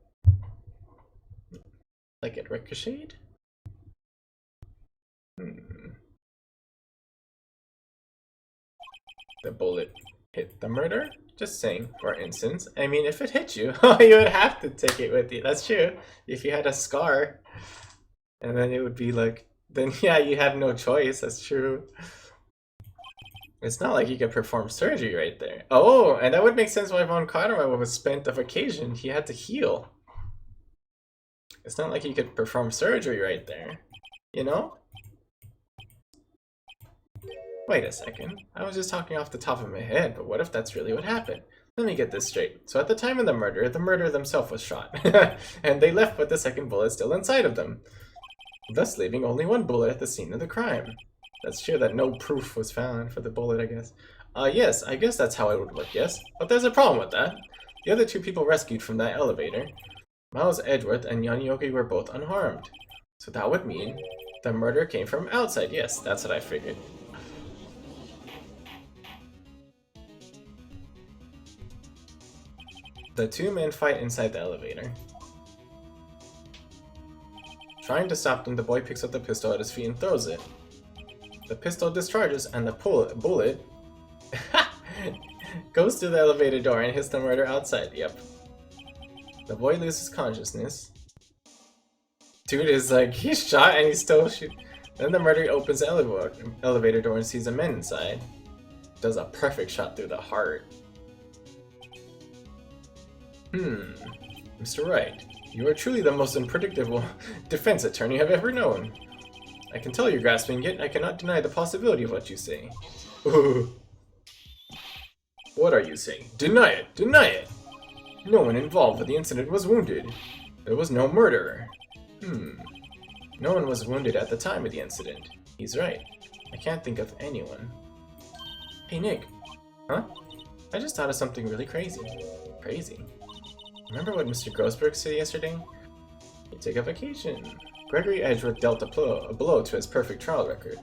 Like it ricocheted? The bullet hit the murderer? Just saying, for instance. I mean, if it hit you, you would have to take it with you. That's true. If you had a scar, and then it would be like, then yeah, you have no choice. That's true. It's not like you could perform surgery right there. Oh, and that would make sense why Von Cartwright was spent of occasion. He had to heal. It's not like he could perform surgery right there. You know? Wait a second. I was just talking off the top of my head, but what if that's really what happened? Let me get this straight. So at the time of the murderer themselves was shot. And they left with the second bullet still inside of them. Thus leaving only one bullet at the scene of the crime. That's true that no proof was found for the bullet, I guess. Yes, I guess that's how it would work, yes. But there's a problem with that. The other 2 people rescued from that elevator, Miles Edgeworth and Yanyogi, were both unharmed. So that would mean the murder came from outside. Yes, that's what I figured. The 2 men fight inside the elevator. Trying to stop them, the boy picks up the pistol at his feet and throws it. The pistol discharges and the bullet goes through the elevator door and hits the murderer outside. Yep. The boy loses consciousness. Dude is like, he's shot and he's still shooting. Then the murderer opens the elevator door and sees the men inside. Does a perfect shot through the heart. Mr. Wright, you are truly the most unpredictable defense attorney I've ever known. I can tell you're grasping it. I cannot deny the possibility of what you say. What are you saying? Deny it! Deny it! No one involved with the incident was wounded. There was no murderer. No one was wounded at the time of the incident. He's right. I can't think of anyone. Hey, Nick. Huh? I just thought of something really crazy. Crazy? Remember what Mr. Grossberg said yesterday? He took a vacation. Gregory Edgeworth dealt a blow to his perfect trial record.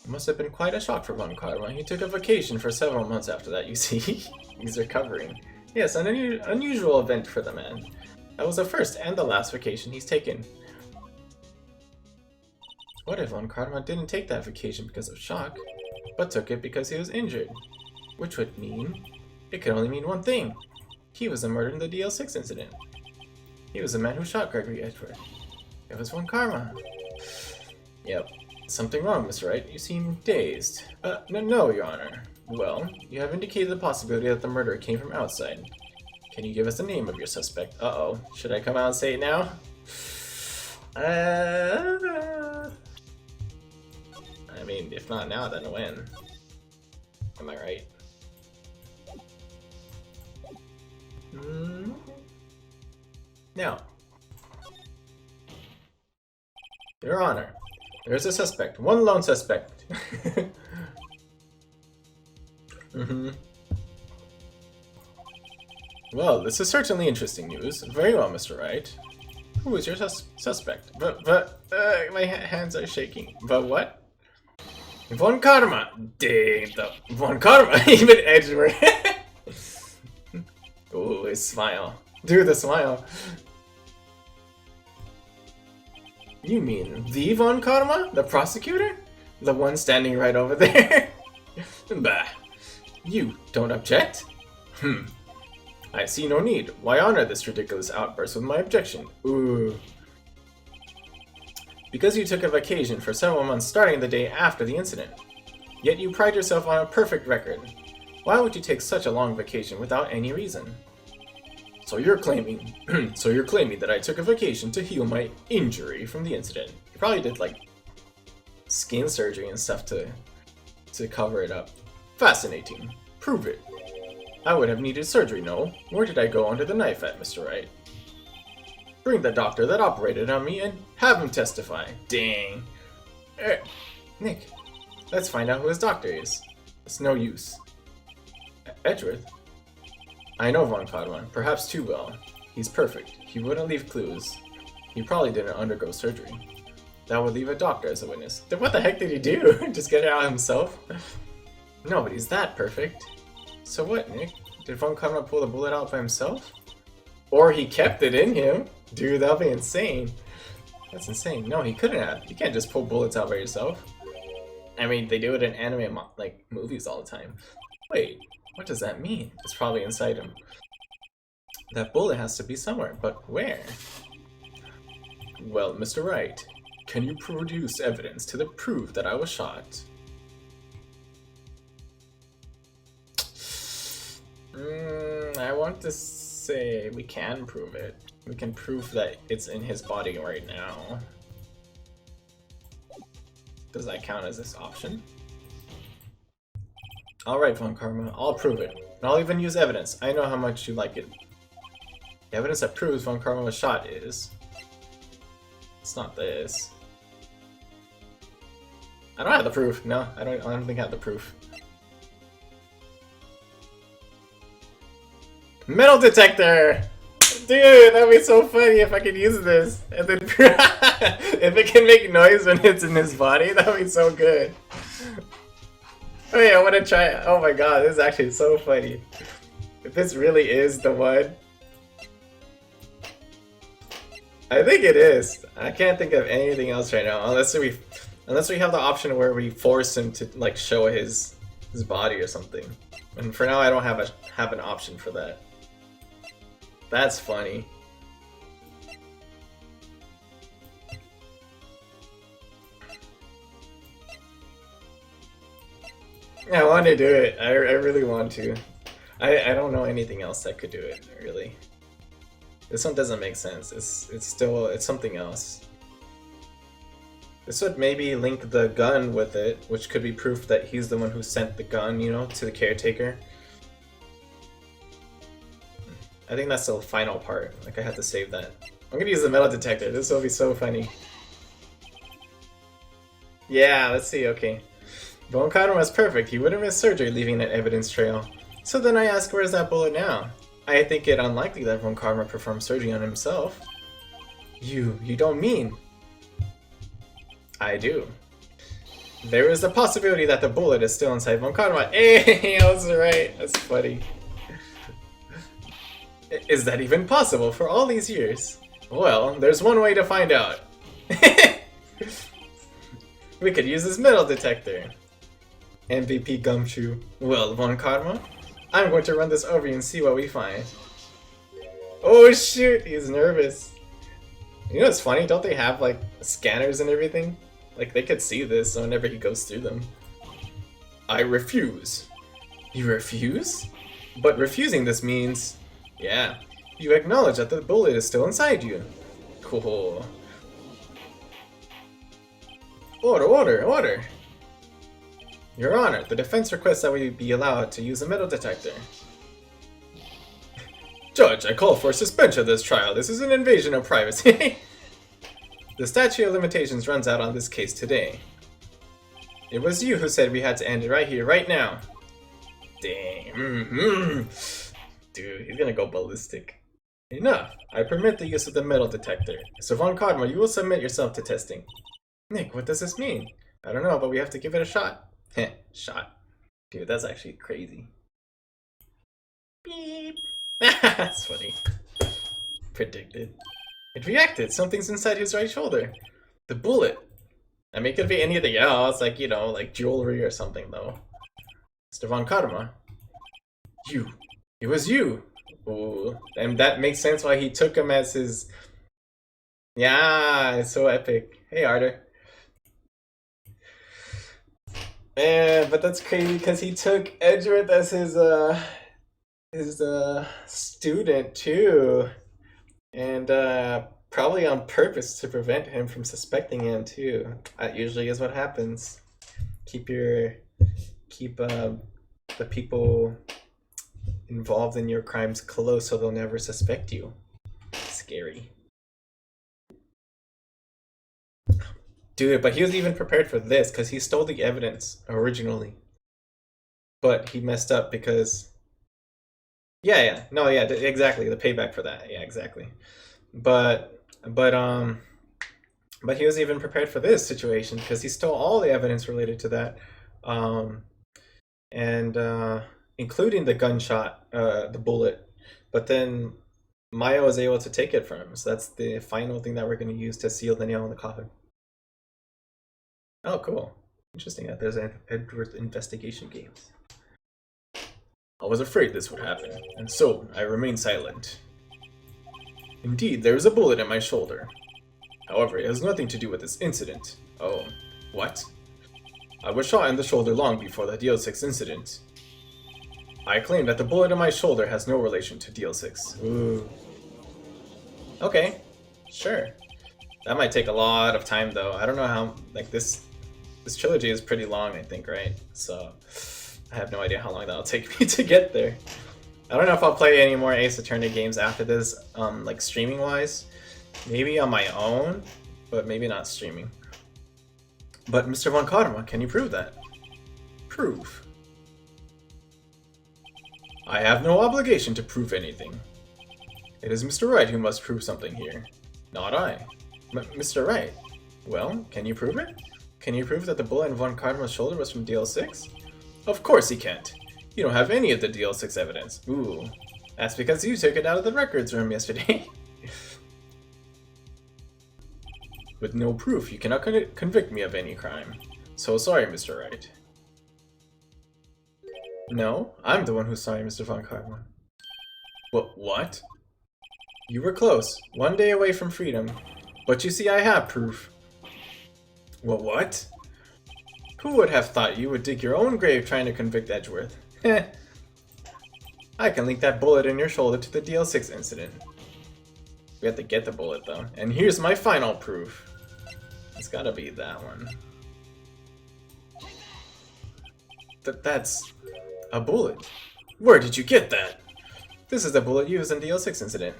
It must have been quite a shock for Von Karma. He took a vacation for several months after that, you see. He's recovering. Yes, an unusual event for the man. That was the first and the last vacation he's taken. What if Von Karma didn't take that vacation because of shock, but took it because he was injured? Which would mean... it could only mean one thing. He was the murderer in the DL6 incident. He was the man who shot Gregory Edgeworth. It was Von Karma. Yep. Something wrong, Mr. Wright. You seem dazed. No, Your Honor. Well, you have indicated the possibility that the murder came from outside. Can you give us the name of your suspect? Uh-oh. Should I come out and say it now? I mean, if not now, then when? Am I right? Now, Your Honor, there's a suspect. One lone suspect. Well, this is certainly interesting news. Very well, Mr. Wright. Who is your suspect? But, my hands are shaking. But what? Von Karma! Dang, the Von Karma! Even Edgeworth! Ooh, his smile. Dude, the smile. You mean the Von Karma? The prosecutor? The one standing right over there? Bah. You don't object? I see no need. Why honor this ridiculous outburst with my objection? Ooh. Because you took a vacation for several months starting the day after the incident. Yet you pride yourself on a perfect record. Why would you take such a long vacation without any reason? So you're claiming that I took a vacation to heal my injury from the incident. You probably did like skin surgery and stuff to cover it up. Fascinating. Prove it. I would have needed surgery, no? Where did I go under the knife at, Mr. Wright? Bring the doctor that operated on me and have him testify. Dang. Nick, let's find out who his doctor is. It's no use. Edgeworth? I know Von Karma, perhaps too well. He's perfect. He wouldn't leave clues. He probably didn't undergo surgery. That would leave a doctor as a witness. Then what the heck did he do? Just get it out himself? Nobody's that perfect. So what, Nick? Did Von Karma pull the bullet out by himself? Or he kept it in him? Dude, that'd be insane. That's insane. No, he couldn't have. You can't just pull bullets out by yourself. I mean, they do it in anime like movies all the time. Wait, what does that mean? It's probably inside him. That bullet has to be somewhere, but where? Well, Mr. Wright, can you produce evidence to prove that I was shot? I want to say we can prove it. We can prove that it's in his body right now. Does that count as this option? Alright, Von Karma, I'll prove it. And I'll even use evidence. I know how much you like it. The evidence that proves Von Karma was shot is... it's not this. I don't have the proof. No, I don't think I have the proof. Metal detector! Dude, that'd be so funny if I could use this. And then if it can make noise when it's in his body, that'd be so good. Wait, I want to try it. Oh my god, this is actually so funny. If this really is the one. I think it is. I can't think of anything else right now, unless we have the option where we force him to like show his body or something. And for now, I don't have an option for that. That's funny. I want to do it. I really want to. I don't know anything else that could do it, really. This one doesn't make sense. It's something else. This would maybe link the gun with it, which could be proof that he's the one who sent the gun, you know, to the caretaker. I think that's the final part. Like, I have to save that. I'm gonna use the metal detector. This will be so funny. Yeah, let's see, okay. Von Karma was perfect. He wouldn't miss surgery leaving an evidence trail. So then I ask, where's that bullet now? I think it unlikely that Von Karma performed surgery on himself. You don't mean? I do. There is a possibility that the bullet is still inside Von Karma. Hey, I was right. That's funny. Is that even possible for all these years? Well, there's one way to find out. We could use this metal detector. MVP Gumshoe. Well, Von Karma, I'm going to run this over you and see what we find. Oh shoot, he's nervous. You know what's funny? Don't they have like scanners and everything? Like they could see this whenever he goes through them. I refuse. You refuse? But refusing this means, yeah, you acknowledge that the bullet is still inside you. Cool. Order! Your Honor, the defense requests that we be allowed to use a metal detector. Judge, I call for suspension of this trial. This is an invasion of privacy. The statute of limitations runs out on this case today. It was you who said we had to end it right here, right now. Damn. Dude, he's gonna go ballistic. Enough. I permit the use of the metal detector. So Von Karma, you will submit yourself to testing. Nick, what does this mean? I don't know, but we have to give it a shot. Heh, shot. Dude, that's actually crazy. Beep. That's funny. Predicted. It reacted. Something's inside his right shoulder. The bullet. I mean, it could be anything else, like, you know, like jewelry or something, though. Mr. Von Karma. You. It was you. Ooh. And that makes sense why he took him as his... Yeah, it's so epic. Hey, Arthur. But that's crazy because he took Edgeworth as his student too, and probably on purpose to prevent him from suspecting him too. That usually is what happens. Keep the people involved in your crimes close so they'll never suspect you. Scary. Dude, but he was even prepared for this because he stole the evidence originally. But he messed up because... Yeah, exactly, the payback for that. Yeah, exactly. But he was even prepared for this situation because he stole all the evidence related to that. Including the gunshot, the bullet. But then Maya was able to take it from him. So that's the final thing that we're going to use to seal the nail in the coffin. Oh, cool. Interesting that there's an Edgeworth investigation games. I was afraid this would happen, and so I remained silent. Indeed, there is a bullet in my shoulder. However, it has nothing to do with this incident. Oh, what? I was shot in the shoulder long before the DL6 incident. I claim that the bullet in my shoulder has no relation to DL6. Ooh. Okay, sure. That might take a lot of time though. I don't know how, like this trilogy is pretty long, I think, right? So I have no idea how long that'll take me to get there. I don't know if I'll play any more Ace Attorney games after this, like streaming wise. Maybe on my own, but maybe not streaming. But Mr. Von Karma, can you prove that? Prove? I have no obligation to prove anything. It is Mr. Wright who must prove something here, not I. Mr. Wright, well, can you prove it? Can you prove that the bullet in Von Karma's shoulder was from DL6? Of course he can't. You don't have any of the DL6 evidence. Ooh, that's because you took it out of the records room yesterday. With no proof, you cannot convict me of any crime. So sorry, Mr. Wright. No, I'm the one who's sorry, Mr. Von Karma. What? You were close, one day away from freedom. But you see, I have proof. What? Who would have thought you would dig your own grave trying to convict Edgeworth? Heh. I can link that bullet in your shoulder to the DL6 incident. We have to get the bullet though. And here's my final proof. It's gotta be that one. That's a bullet. Where did you get that? This is the bullet used in the DL6 incident.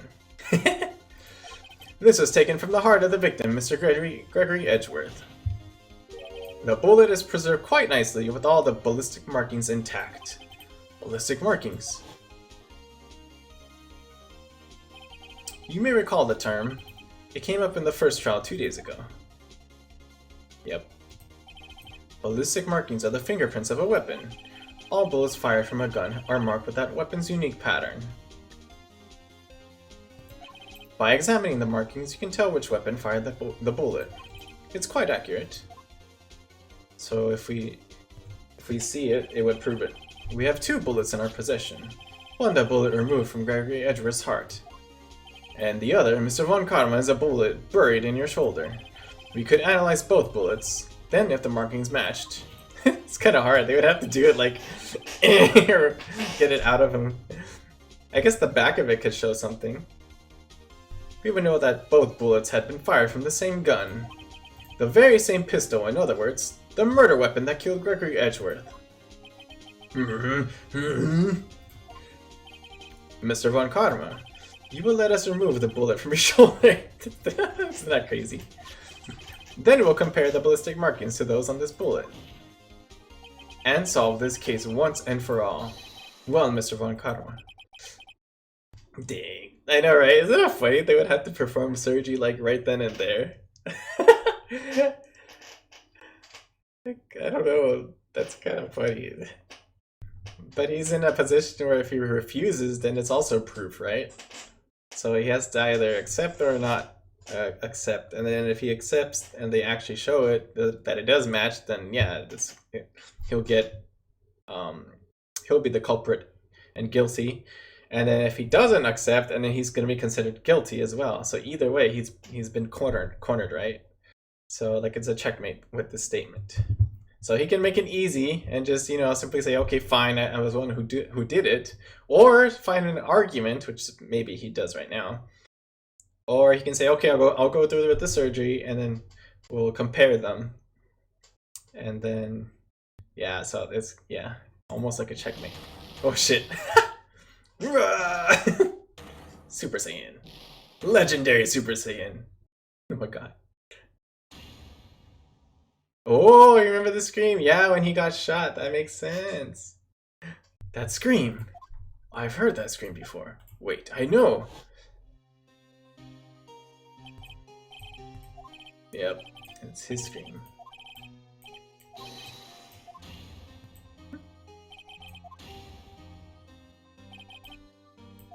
This was taken from the heart of the victim, Mr. Gregory Edgeworth. The bullet is preserved quite nicely with all the ballistic markings intact. Ballistic markings. You may recall the term. It came up in the first trial 2 days ago. Yep. Ballistic markings are the fingerprints of a weapon. All bullets fired from a gun are marked with that weapon's unique pattern. By examining the markings, you can tell which weapon fired the bullet. It's quite accurate. So if we see it, it would prove it. We have 2 bullets in our possession. One, the bullet removed from Gregory Edgeworth's heart. And the other, Mr. Von Karma, is a bullet buried in your shoulder. We could analyze both bullets. Then, if the markings matched, it's kind of hard. They would have to do it like, or get it out of him. I guess the back of it could show something. We would know that both bullets had been fired from the same gun. The very same pistol, in other words, the murder weapon that killed Gregory Edgeworth. Mr. Von Karma, you will let us remove the bullet from your shoulder. Isn't that crazy? Then we'll compare the ballistic markings to those on this bullet. And solve this case once and for all. Well, Mr. Von Karma. Dang. I know, right? Isn't it funny they would have to perform surgery like right then and there? I don't know. That's kind of funny. But he's in a position where if he refuses, then it's also proof, right? So he has to either accept or not accept. And then if he accepts and they actually show it that it does match, then yeah, he'll get he'll be the culprit and guilty. And then if he doesn't accept, and then he's going to be considered guilty as well. So either way, he's been cornered, right? So like it's a checkmate with this statement. So he can make it easy and just, you know, simply say, okay, fine, I was the one who did it, or find an argument, which maybe he does right now, or he can say, okay, I'll go through with the surgery, and then we'll compare them, and then yeah, so it's almost like a checkmate. Oh shit. Super Saiyan. Legendary Super Saiyan. Oh my god. Oh, you remember the scream? Yeah, when he got shot. That makes sense. That scream. I've heard that scream before. Wait, I know. Yep, it's his scream.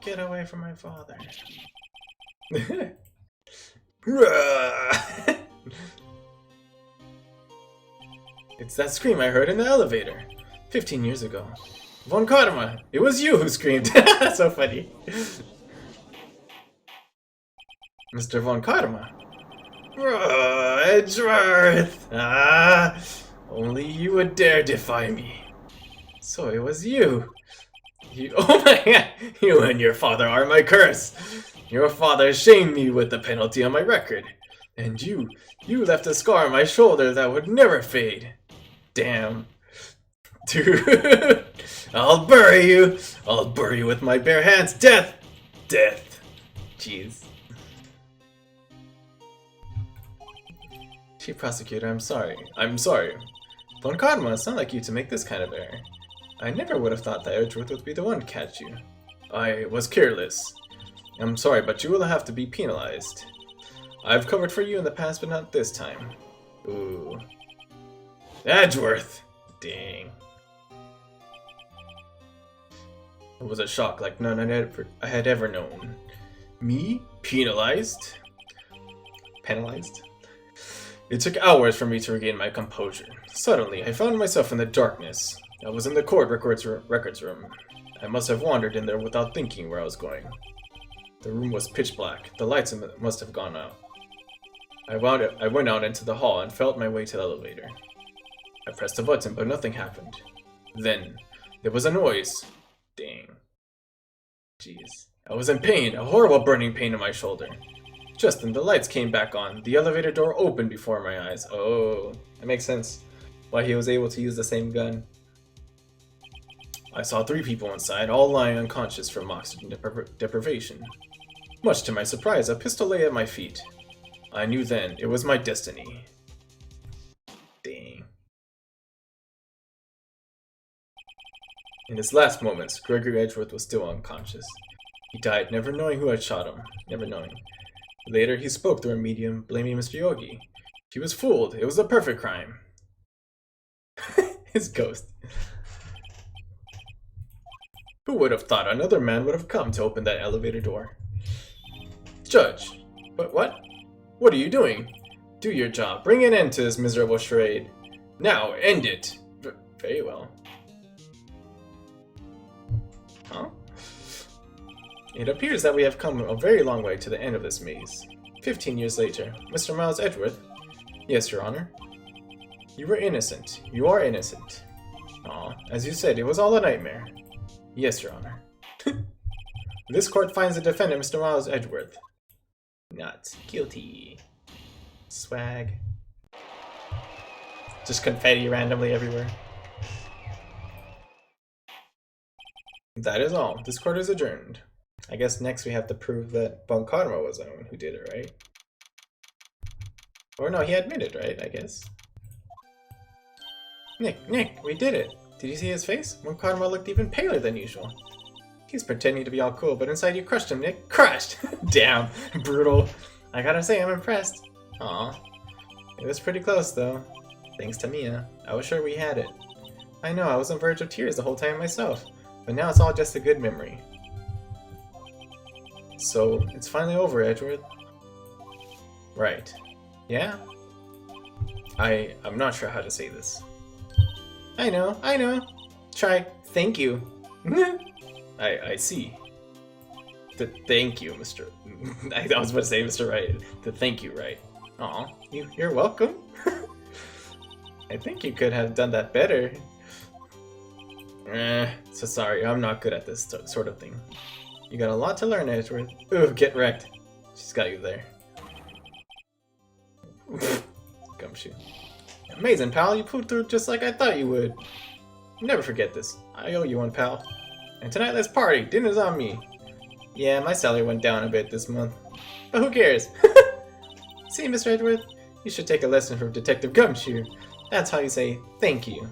Get away from my father. It's that scream I heard in the elevator 15 years ago. Von Karma, it was you who screamed. So funny. Mr. Von Karma. Edgeworth! Only you would dare defy me. So it was you. Oh my god! You and your father are my curse! Your father shamed me with the penalty on my record. And you left a scar on my shoulder that would never fade. Damn. Dude. I'll bury you! I'll bury you with my bare hands! Death! Death! Jeez. Chief Prosecutor, I'm sorry. Von Karma, it's not like you to make this kind of error. I never would have thought that Edgeworth would be the one to catch you. I was careless. I'm sorry, but you will have to be penalized. I've covered for you in the past, but not this time. Ooh. Edgeworth! Dang. It was a shock like none I had ever known. Me? Penalized? Penalized? It took hours for me to regain my composure. Suddenly, I found myself in the darkness. I was in the court records room. I must have wandered in there without thinking where I was going. The room was pitch black. The lights must have gone out. I went out into the hall and felt my way to the elevator. I pressed a button, but nothing happened. Then, there was a noise. Dang. Jeez. I was in pain, a horrible burning pain in my shoulder. Just then, the lights came back on. The elevator door opened before my eyes. Oh, that makes sense. Why he was able to use the same gun. I saw 3 people inside, all lying unconscious from oxygen deprivation. Much to my surprise, a pistol lay at my feet. I knew then it was my destiny. Dang. In his last moments, Gregory Edgeworth was still unconscious. He died never knowing who had shot him, never knowing. Later, he spoke through a medium, blaming Mr. Yogi. He was fooled. It was a perfect crime. His ghost. Who would have thought another man would have come to open that elevator door? Judge. But what? What are you doing? Do your job. Bring an end to this miserable charade. Now, end it. Very well. Huh? It appears that we have come a very long way to the end of this maze. 15 years later, Mr. Miles Edgeworth. Yes, Your Honor. You were innocent. You are innocent. Aw, as you said, it was all a nightmare. Yes, Your Honor. This court finds the defendant, Mr. Miles Edgeworth, not guilty. Swag. Just confetti randomly everywhere. That is all. This court is adjourned. I guess next we have to prove that Bon Karma was the one who did it, right? Or no, he admitted, right? I guess. Nick, we did it. Did you see his face? Bon Karma looked even paler than usual. He's pretending to be all cool, but inside you crushed him, Nick. Crushed! Damn, brutal. I gotta say, I'm impressed. Aw. It was pretty close, though. Thanks to Mia. I was sure we had it. I know, I was on the verge of tears the whole time myself. But now it's all just a good memory. So, it's finally over, Edgeworth. Right. Yeah? I'm not sure how to say this. I know. Try, thank you. I see. The thank you, Mr. I was about to say Mr. Right. The thank you, right. Aw, you're welcome. I think you could have done that better. So sorry, I'm not good at this sort of thing. You got a lot to learn, Edgeworth. Ooh, get wrecked. She's got you there. Gumshoe. Amazing, pal. You pulled through just like I thought you would. Never forget this. I owe you one, pal. And tonight, let's party. Dinner's on me. Yeah, my salary went down a bit this month. But who cares? See, Mr. Edgeworth? You should take a lesson from Detective Gumshoe. That's how you say thank you.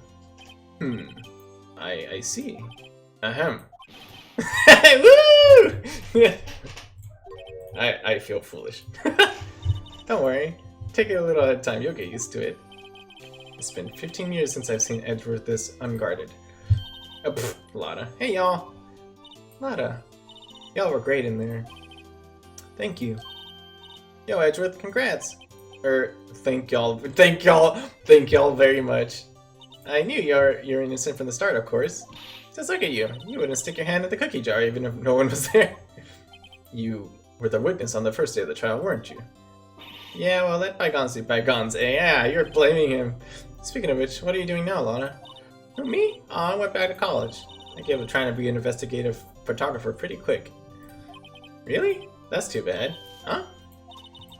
I see. Ahem. Woo! I feel foolish. Don't worry. Take it a little at a time. You'll get used to it. It's been 15 years since I've seen Edgeworth this unguarded. Oh, Lotta. Hey, y'all. Lotta. Y'all were great in there. Thank you. Yo, Edgeworth, congrats. Thank y'all very much. I knew you're innocent from the start, of course. Just look at you. You wouldn't stick your hand in the cookie jar even if no one was there. You were the witness on the first day of the trial, weren't you? Yeah, well, let bygones be bygones. Yeah, you're blaming him. Speaking of which, what are you doing now, Lana? Who, me? Oh, I went back to college. I gave up trying to be an investigative photographer pretty quick. Really? That's too bad. Huh?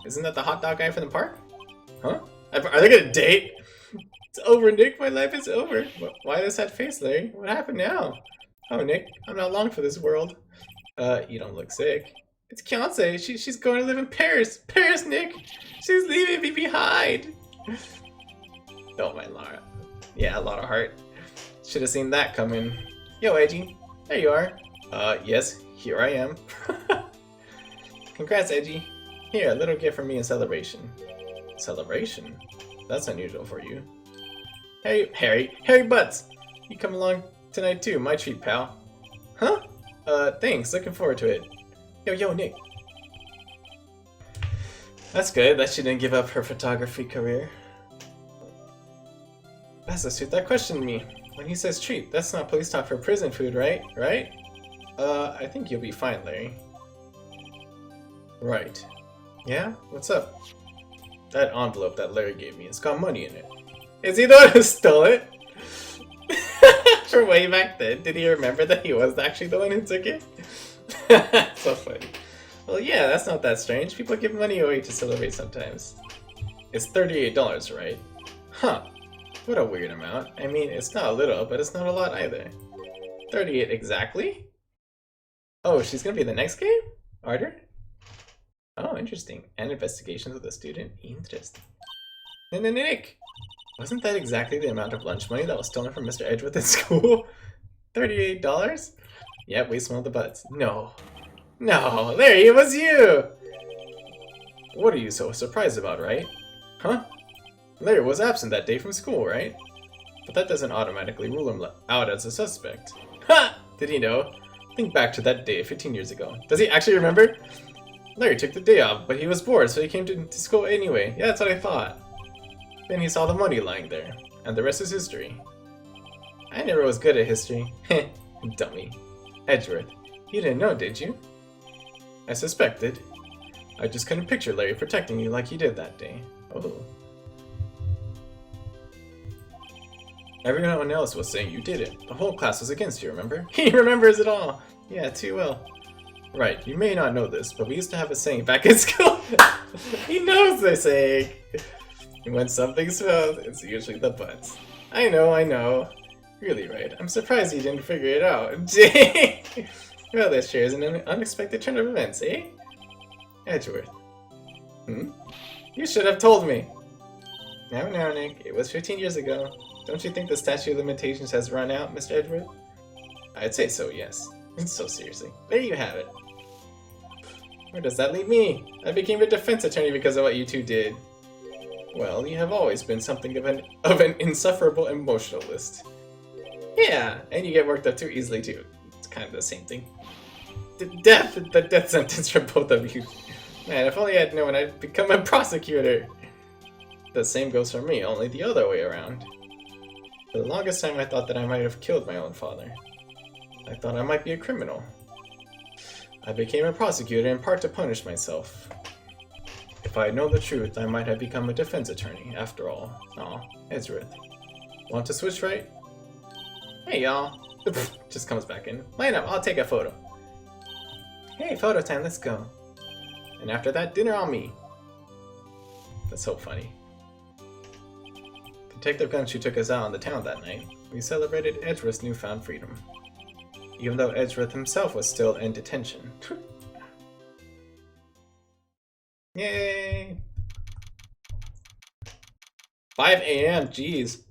Isn't that the hot dog guy from the park? Huh? Are they gonna date? It's over, Nick. My life is over. Why this sad face, Larry? What happened now? Oh, Nick, I'm not long for this world. You don't look sick. It's Beyonce. She's going to live in Paris. Paris, Nick. She's leaving me behind. Don't mind Lara. Yeah, a lot of heart. Should have seen that coming. Yo, Edgy. There you are. Yes, here I am. Congrats, Edgy. Here, a little gift from me in celebration. Celebration? That's unusual for you. Hey, Harry Butts! You come along tonight too, my treat, pal. Huh? Thanks, looking forward to it. Yo, Nick. That's good that she didn't give up her photography career. That's the suit that questioned me. When he says treat, that's not police talk for prison food, right? Right? I think you'll be fine, Larry. Right. Yeah? What's up? That envelope that Larry gave me, it's got money in it. Is he the one who stole it? For way back then, did he remember that he was actually the one who took it? So funny. Well, yeah, that's not that strange. People give money away to celebrate sometimes. It's $38, right? Huh. What a weird amount. I mean, it's not a little, but it's not a lot either. 38 exactly? Oh, she's gonna be the next game? Arter? Oh, interesting. And investigations with a student? Interesting. Nick! Wasn't that exactly the amount of lunch money that was stolen from Mr. Edgeworth at school? $38? Yep, we smelled the butts. No. No, Larry, it was you! What are you so surprised about, right? Huh? Larry was absent that day from school, right? But that doesn't automatically rule him out as a suspect. Ha! Did he know? Think back to that day 15 years ago. Does he actually remember? Larry took the day off, but he was bored, so he came to school anyway. Yeah, that's what I thought. Then he saw the money lying there, and the rest is history. I never was good at history. Heh, dummy. Edgeworth, you didn't know, did you? I suspected. I just couldn't picture Larry protecting you like he did that day. Oh. Everyone else was saying you did it. The whole class was against you, remember? He remembers it all! Yeah, too well. Right, you may not know this, but we used to have a saying back in school. He knows the saying. When something smells, it's usually the butts. I know. Really right. I'm surprised you didn't figure it out. Well, this sure is an unexpected turn of events, eh? Edgeworth. You should have told me. Now, Nick. It was 15 years ago. Don't you think the statute of limitations has run out, Mr. Edgeworth? I'd say so, yes. So seriously. There you have it. Where does that leave me? I became a defense attorney because of what you two did. Well, you have always been something of an insufferable emotionalist. Yeah, and you get worked up too easily too. It's kind of the same thing. The death sentence for both of you. Man, if only I'd known I'd become a prosecutor. The same goes for me, only the other way around. For the longest time I thought that I might have killed my own father. I thought I might be a criminal. I became a prosecutor in part to punish myself. If I had known the truth, I might have become a defense attorney, after all. Aw, Edgeworth. Want to switch right? Hey y'all. Just comes back in. Line up, I'll take a photo. Hey, photo time, let's go. And after that, dinner on me. That's so funny. Detective Gumshoe took us out on the town that night. We celebrated Edgeworth's newfound freedom. Even though Edgeworth himself was still in detention. Yay! 5 a.m. Jeez.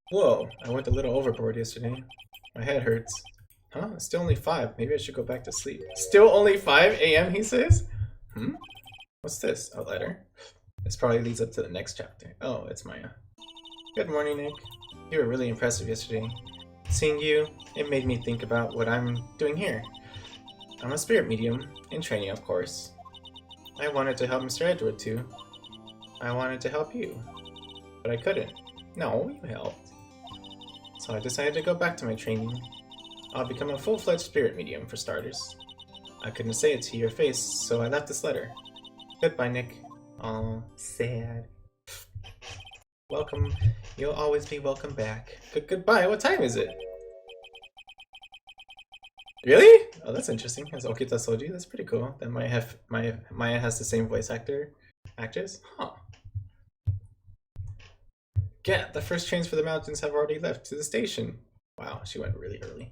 Whoa! I went a little overboard yesterday. My head hurts. Huh? It's still only 5. Maybe I should go back to sleep. Still only 5 a.m. he says? What's this? A letter? This probably leads up to the next chapter. Oh, it's Maya. Good morning, Nick. You were really impressive yesterday. Seeing you, it made me think about what I'm doing here. I'm a spirit medium, in training of course. I wanted to help Mr. Edgeworth too. I wanted to help you. But I couldn't. No, you helped. So I decided to go back to my training. I'll become a full-fledged spirit medium for starters. I couldn't say it to your face, so I left this letter. Goodbye, Nick. Aw, sad. Welcome. You'll always be welcome back. Goodbye. What time is it? Really? Oh, that's interesting. As Okita Soji, that's pretty cool. That Maya has the same voice actress. Huh. Get the first trains for the mountains have already left to the station. Wow, she went really early.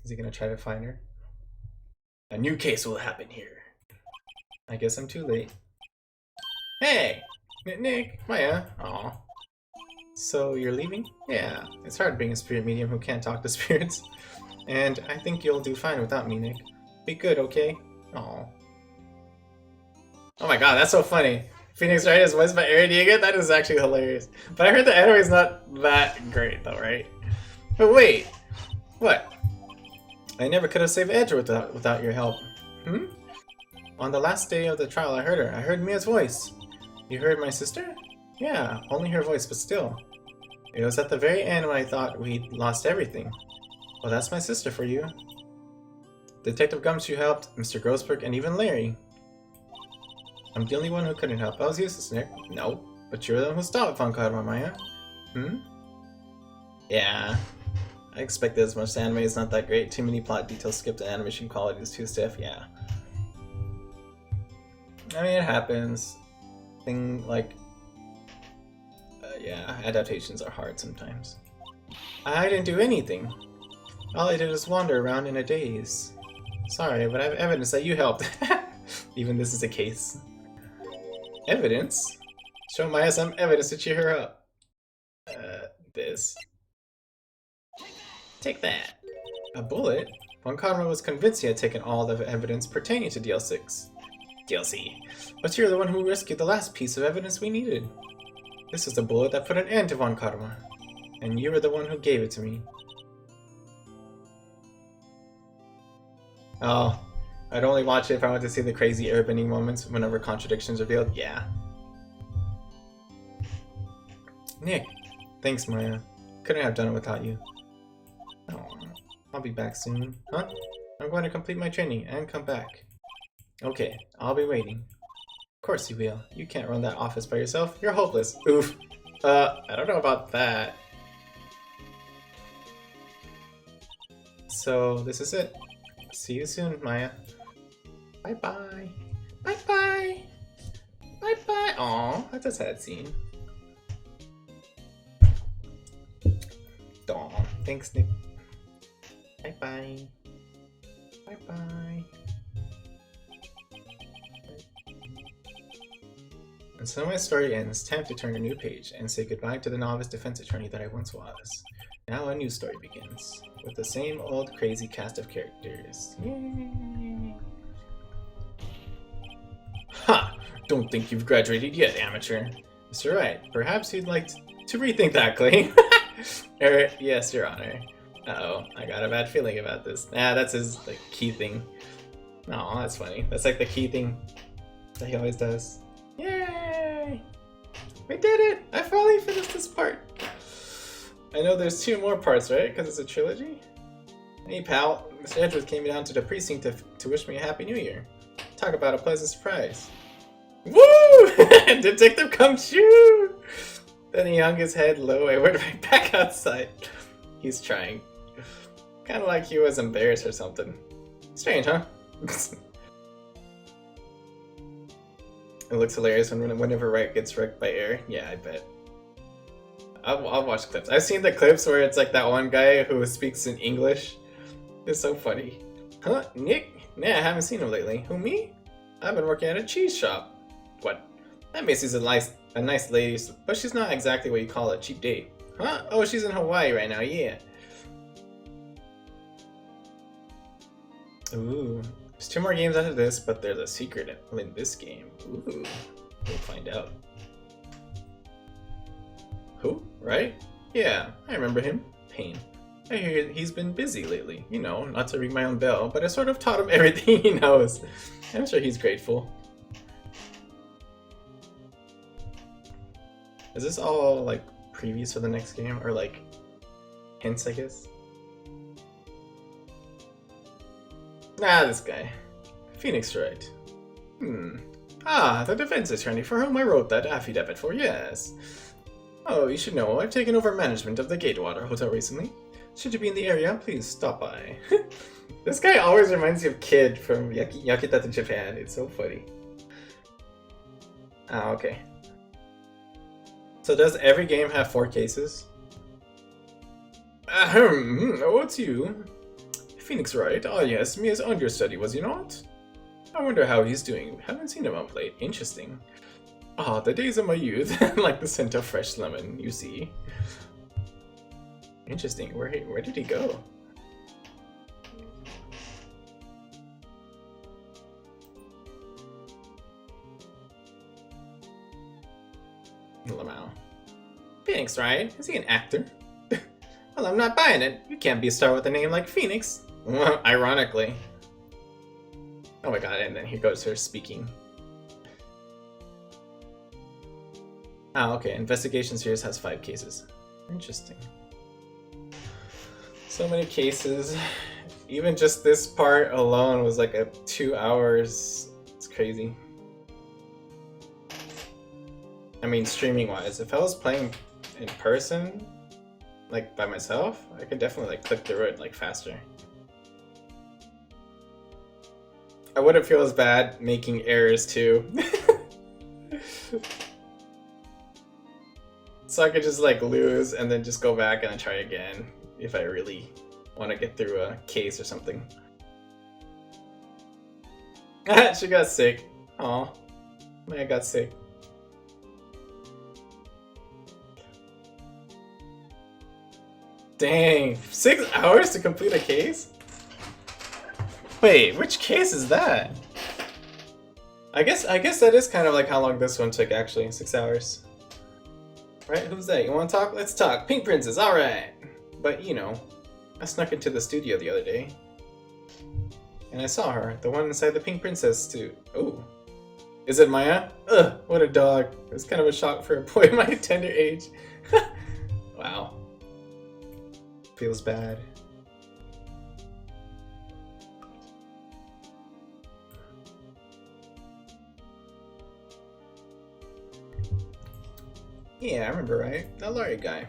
Is he gonna try to find her? A new case will happen here. I guess I'm too late. Hey! Nick, Maya. Aw. So you're leaving? Yeah, it's hard being a spirit medium who can't talk to spirits. And I think you'll do fine without me, Nick. Be good, okay? Aw. Oh my god, that's so funny. Phoenix Wright is voiced by Aaron Yeager? That is actually hilarious. But I heard the anime is not that great though, right? But wait. What? I never could have saved Edgeworth without your help. On the last day of the trial, I heard her. I heard Mia's voice. You heard my sister? Yeah, only her voice, but still. It was at the very end when I thought we'd lost everything. Well, that's my sister for you. Detective Gumshoe helped, Mr. Grossberg, and even Larry. I'm the only one who couldn't help. I was useless, Nick. No, but you're the one who stopped Funko, Maya. Yeah. I expected as much. The anime is not that great. Too many plot details skipped, and animation quality is too stiff. Yeah. I mean, it happens. Yeah, adaptations are hard sometimes. I didn't do anything. All I did was wander around in a daze. Sorry, but I have evidence that you helped. Even this is a case. Evidence? Show Maya some evidence to cheer her up. This. Take that. A bullet? Von Karma was convinced he had taken all the evidence pertaining to DL6. DLC. But you're the one who rescued the last piece of evidence we needed. This is the bullet that put an end to Von Karma. And you were the one who gave it to me. Oh, I'd only watch it if I wanted to see the crazy airbending moments whenever contradictions revealed. Yeah. Nick. Thanks, Maya. Couldn't have done it without you. Oh, I'll be back soon. Huh? I'm going to complete my training and come back. Okay, I'll be waiting. Of course you will. You can't run that office by yourself. You're hopeless. Oof. I don't know about that. So, this is it. See you soon, Maya. Bye-bye. Bye-bye. Bye-bye. Aw, that's a sad scene. Aw, thanks, Nick. Bye-bye. Bye-bye. And so my story ends. Time to turn a new page and say goodbye to the novice defense attorney that I once was. Now a new story begins, with the same old crazy cast of characters. Yay! Ha! Don't think you've graduated yet, amateur. Mr. Wright, perhaps you'd like to rethink that claim. Yes, Your Honor. Uh-oh, I got a bad feeling about this. Nah, that's his like key thing. Aw, that's funny. That's like the key thing that he always does. Yay! We did it! I finally finished this part. I know there's 2 more parts, right? Because it's a trilogy? Hey, pal. Mr. Edgeworth came down to the precinct to wish me a happy new year. Talk about a pleasant surprise. Woo! Detective come true! Then he hung his head low and went right back outside. He's trying. Kind of like he was embarrassed or something. Strange, huh? It looks hilarious whenever Wright gets wrecked by air. Yeah, I bet. I'll watch clips. I've seen the clips where it's like that one guy who speaks in English. It's so funny. Huh? Nick? Nah, I haven't seen him lately. Who, me? I've been working at a cheese shop. What? That Missy's a nice lady, but she's not exactly what you call a cheap date. Huh? Oh, she's in Hawaii right now, yeah. Ooh. There's 2 more games after this, but there's a secret in this game. Ooh. We'll find out. Who? Right? Yeah, I remember him. Payne. I hear he's been busy lately. You know, not to ring my own bell, but I sort of taught him everything he knows. I'm sure he's grateful. Is this all, like, previews for the next game? Or, like, hints, I guess? Nah, this guy. Phoenix Wright. Ah, the defense attorney for whom I wrote that affidavit for, yes. Oh, you should know, I've taken over management of the Gatewater Hotel recently. Should you be in the area, please stop by. This guy always reminds me of Kid from Yakitata Japan. It's so funny. Ah, okay. So does every game have 4 cases? Ahem, oh, it's you. Phoenix Wright? Ah yes, Mia's understudy, was he not? I wonder how he's doing. Haven't seen him on plate. Interesting. Ah, the days of my youth. Like the scent of fresh lemon, you see. Interesting. Where did he go? Lamau. Phoenix, right? Is he an actor? Well, I'm not buying it. You can't be a star with a name like Phoenix. Well, ironically. Oh my god, and then here goes her speaking. Ah, okay. Investigation series has 5 cases. Interesting. So many cases. Even just this part alone was like 2 hours. It's crazy. I mean, streaming-wise, if I was playing in person, like by myself, I could definitely like click through it like faster. I wouldn't feel as bad making errors too. So I could just like lose and then just go back and try again if I really want to get through a case or something. She got sick. Aw. Man got sick. Dang, 6 hours to complete a case? Wait, which case is that? I guess that is kind of like how long this one took actually, 6 hours. Right, who's that? You wanna talk? Let's talk. Pink Princess, alright. But you know, I snuck into the studio the other day. And I saw her, the one inside the Pink Princess too. Oh. Is it Maya? Ugh, what a dog. It was kind of a shock for a boy my tender age. Wow. Feels bad. Yeah, I remember, right? That Laurie guy.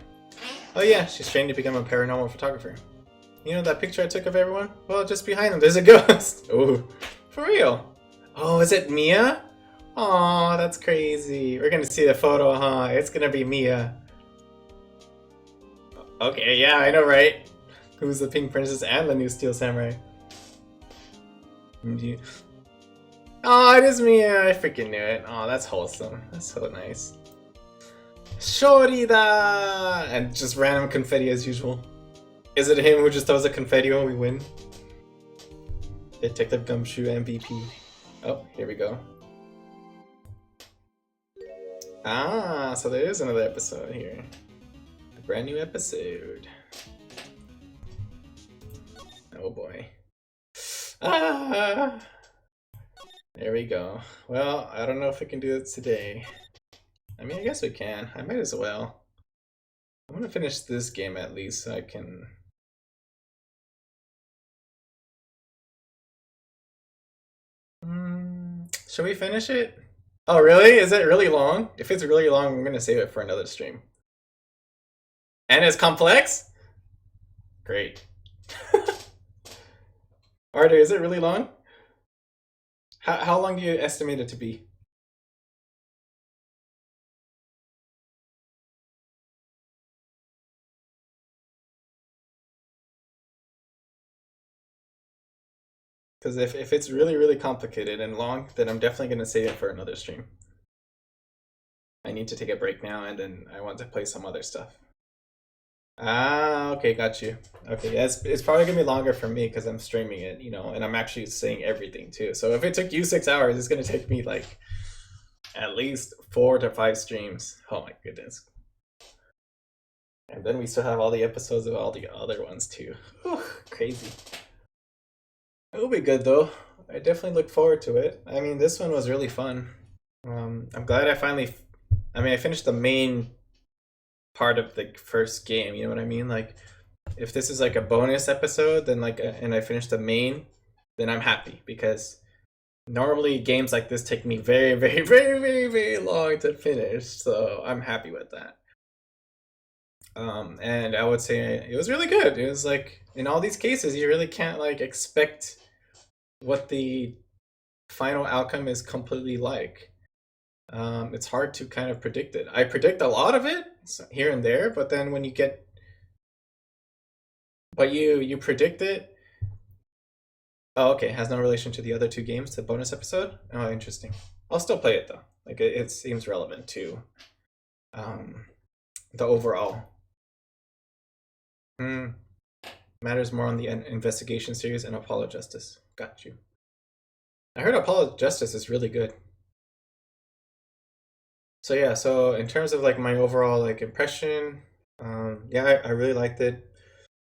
Oh yeah, she's trained to become a paranormal photographer. You know that picture I took of everyone? Well, just behind them, there's a ghost. Oh, for real? Oh, is it Mia? Aw, that's crazy. We're gonna see the photo, huh? It's gonna be Mia. Okay, yeah, I know, right? Who's the Pink Princess and the new Steel Samurai? Oh, it is Mia. I freaking knew it. Oh, that's wholesome. That's so nice. Shorida! And just random confetti as usual. Is it him who just throws a confetti when we win? Detective Gumshoe MVP. Oh, here we go. Ah, so there is another episode here. A brand new episode. Oh boy. Ah! There we go. Well, I don't know if we can do it today. I mean, I guess we can. I might as well. I'm gonna finish this game at least so I can... Should we finish it? Oh, really? Is it really long? If it's really long, I'm gonna save it for another stream. And it's complex? Great. Arthur, is it really long? How long do you estimate it to be? Because if it's really, really complicated and long, then I'm definitely going to save it for another stream. I need to take a break now, and then I want to play some other stuff. Ah, okay, got you. Okay, yeah, it's probably going to be longer for me because I'm streaming it, you know, and I'm actually saying everything too. So if it took you 6 hours, it's going to take me like at least 4 to 5 streams. Oh my goodness. And then we still have all the episodes of all the other ones too. Whew, crazy. It'll be good though. I definitely look forward to it. I mean, this one was really fun. I'm glad I finally... I mean, I finished the main part of the first game, you know what I mean? Like, if this is like a bonus episode, then like, and I finished the main, then I'm happy because normally games like this take me very, very, very, very, very long to finish. So I'm happy with that. And I would say it was really good. It was like, in all these cases, you really can't like expect what the final outcome is completely like. It's hard to kind of predict it. I predict a lot of it here and there, but then when you get, but you predict it. Oh, okay. Has no relation to the other two games, the bonus episode. Oh, interesting. I'll still play it though. Like it seems relevant to the overall. Matters more on the investigation series and Apollo Justice. Got you. I heard Apollo Justice is really good. So yeah, so in terms of like my overall like impression, yeah, I really liked it.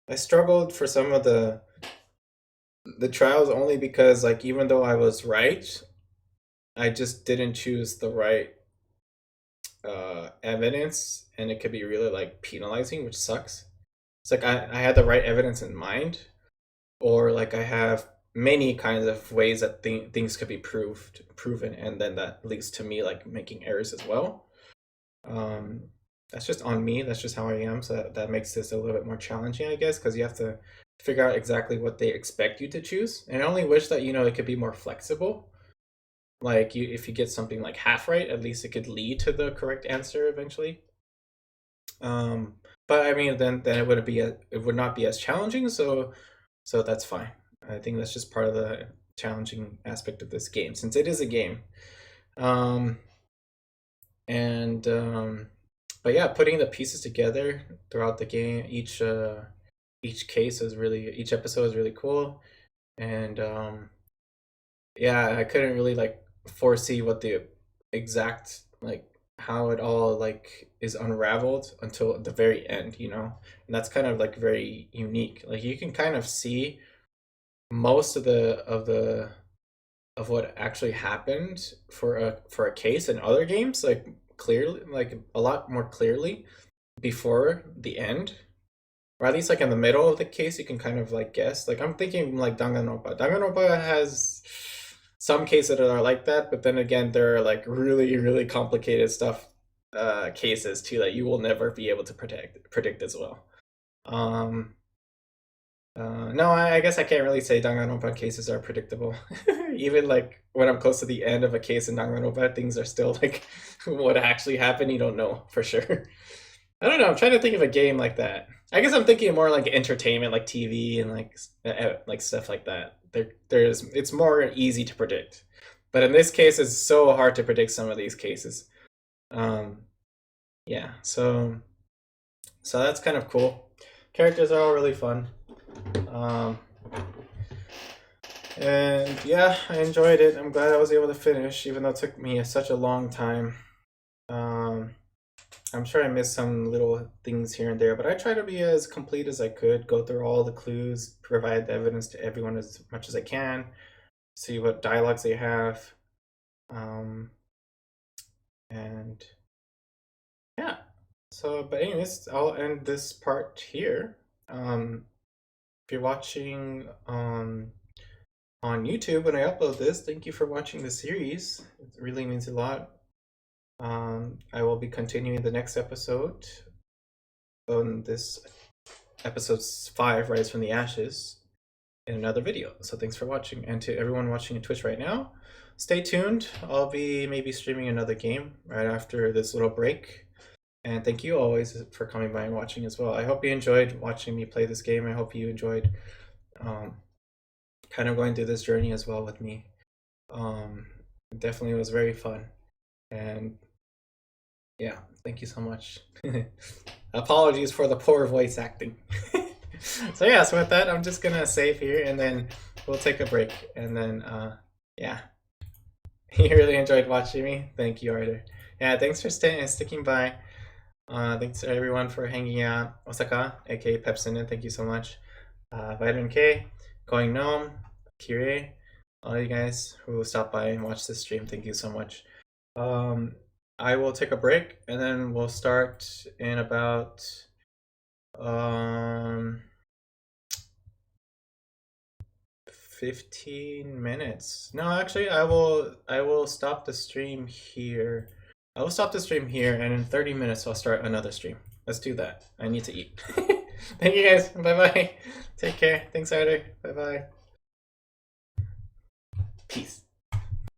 I struggled for some of the trials only because like even though I was right, I just didn't choose the right evidence, and it could be really like penalizing, which sucks. It's like I had the right evidence in mind, or like I have many kinds of ways that things could be proven, and then that leads to me like making errors as well. That's just on me. That's just how I am. So that makes this a little bit more challenging, I guess, because you have to figure out exactly what they expect you to choose. And I only wish that it could be more flexible. Like if you get something like half right, at least it could lead to the correct answer eventually. But I mean, then it wouldn't be it would not be as challenging. So that's fine. I think that's just part of the challenging aspect of this game, since it is a game. Um, and but yeah, putting the pieces together throughout the game, each case is really each episode is really cool, and yeah, I couldn't really like foresee what the exact like how it all like is unraveled until the very end, you know? And that's kind of like very unique. Like you can kind of see most of the of what actually happened for a case in other games, like clearly, like a lot more clearly before the end, or at least like in the middle of the case, you can kind of like guess. Like I'm thinking like Danganronpa. Danganronpa has some cases that are like that, but then again, there are like really complicated stuff, cases too that you will never be able to predict as well. Um, no, I guess I can't really say Danganronpa cases are predictable. Even like when I'm close to the end of a case in Danganronpa, things are still like what actually happened. You don't know for sure. I don't know. I'm trying to think of a game like that. I guess I'm thinking more like entertainment, like TV and like stuff like that. There's it's more easy to predict, but in this case, it's so hard to predict some of these cases. Um, yeah, so that's kind of cool. Characters are all really fun. Um, and yeah, I enjoyed it. I'm glad I was able to finish, even though it took me such a long time. Um, I'm sure I missed some little things here and there, but I try to be as complete as I could, go through all the clues, provide the evidence to everyone as much as I can, see what dialogues they have. Um, and yeah, so, but anyways, I'll end this part here. If you're watching on YouTube when I upload this, thank you for watching the series. It really means a lot. I will be continuing the next episode on this episode 5, Rise from the Ashes, in another video. So thanks for watching. And to everyone watching on Twitch right now, stay tuned. I'll be maybe streaming another game right after this little break. And thank you always for coming by and watching as well. I hope you enjoyed watching me play this game. I hope you enjoyed kind of going through this journey as well with me. Definitely was very fun. And yeah, thank you so much. Apologies for the poor voice acting. So yeah, so with that, I'm just gonna save here and then we'll take a break. And then yeah, you really enjoyed watching me. Thank you, Arthur. Yeah, thanks for sticking by. Thanks to everyone for hanging out. Osaka, aka Pepsin, thank you so much. Vitamin K, Going Gnome, Kire, all you guys who stopped by and watched this stream, thank you so much. I will take a break and then we'll start in about 15 minutes. No, actually I will stop the stream here. I will stop the stream here and in 30 minutes I'll start another stream. Let's do that. I need to eat. Thank you guys. Bye bye. Take care. Thanks, Arthur. Bye bye. Peace.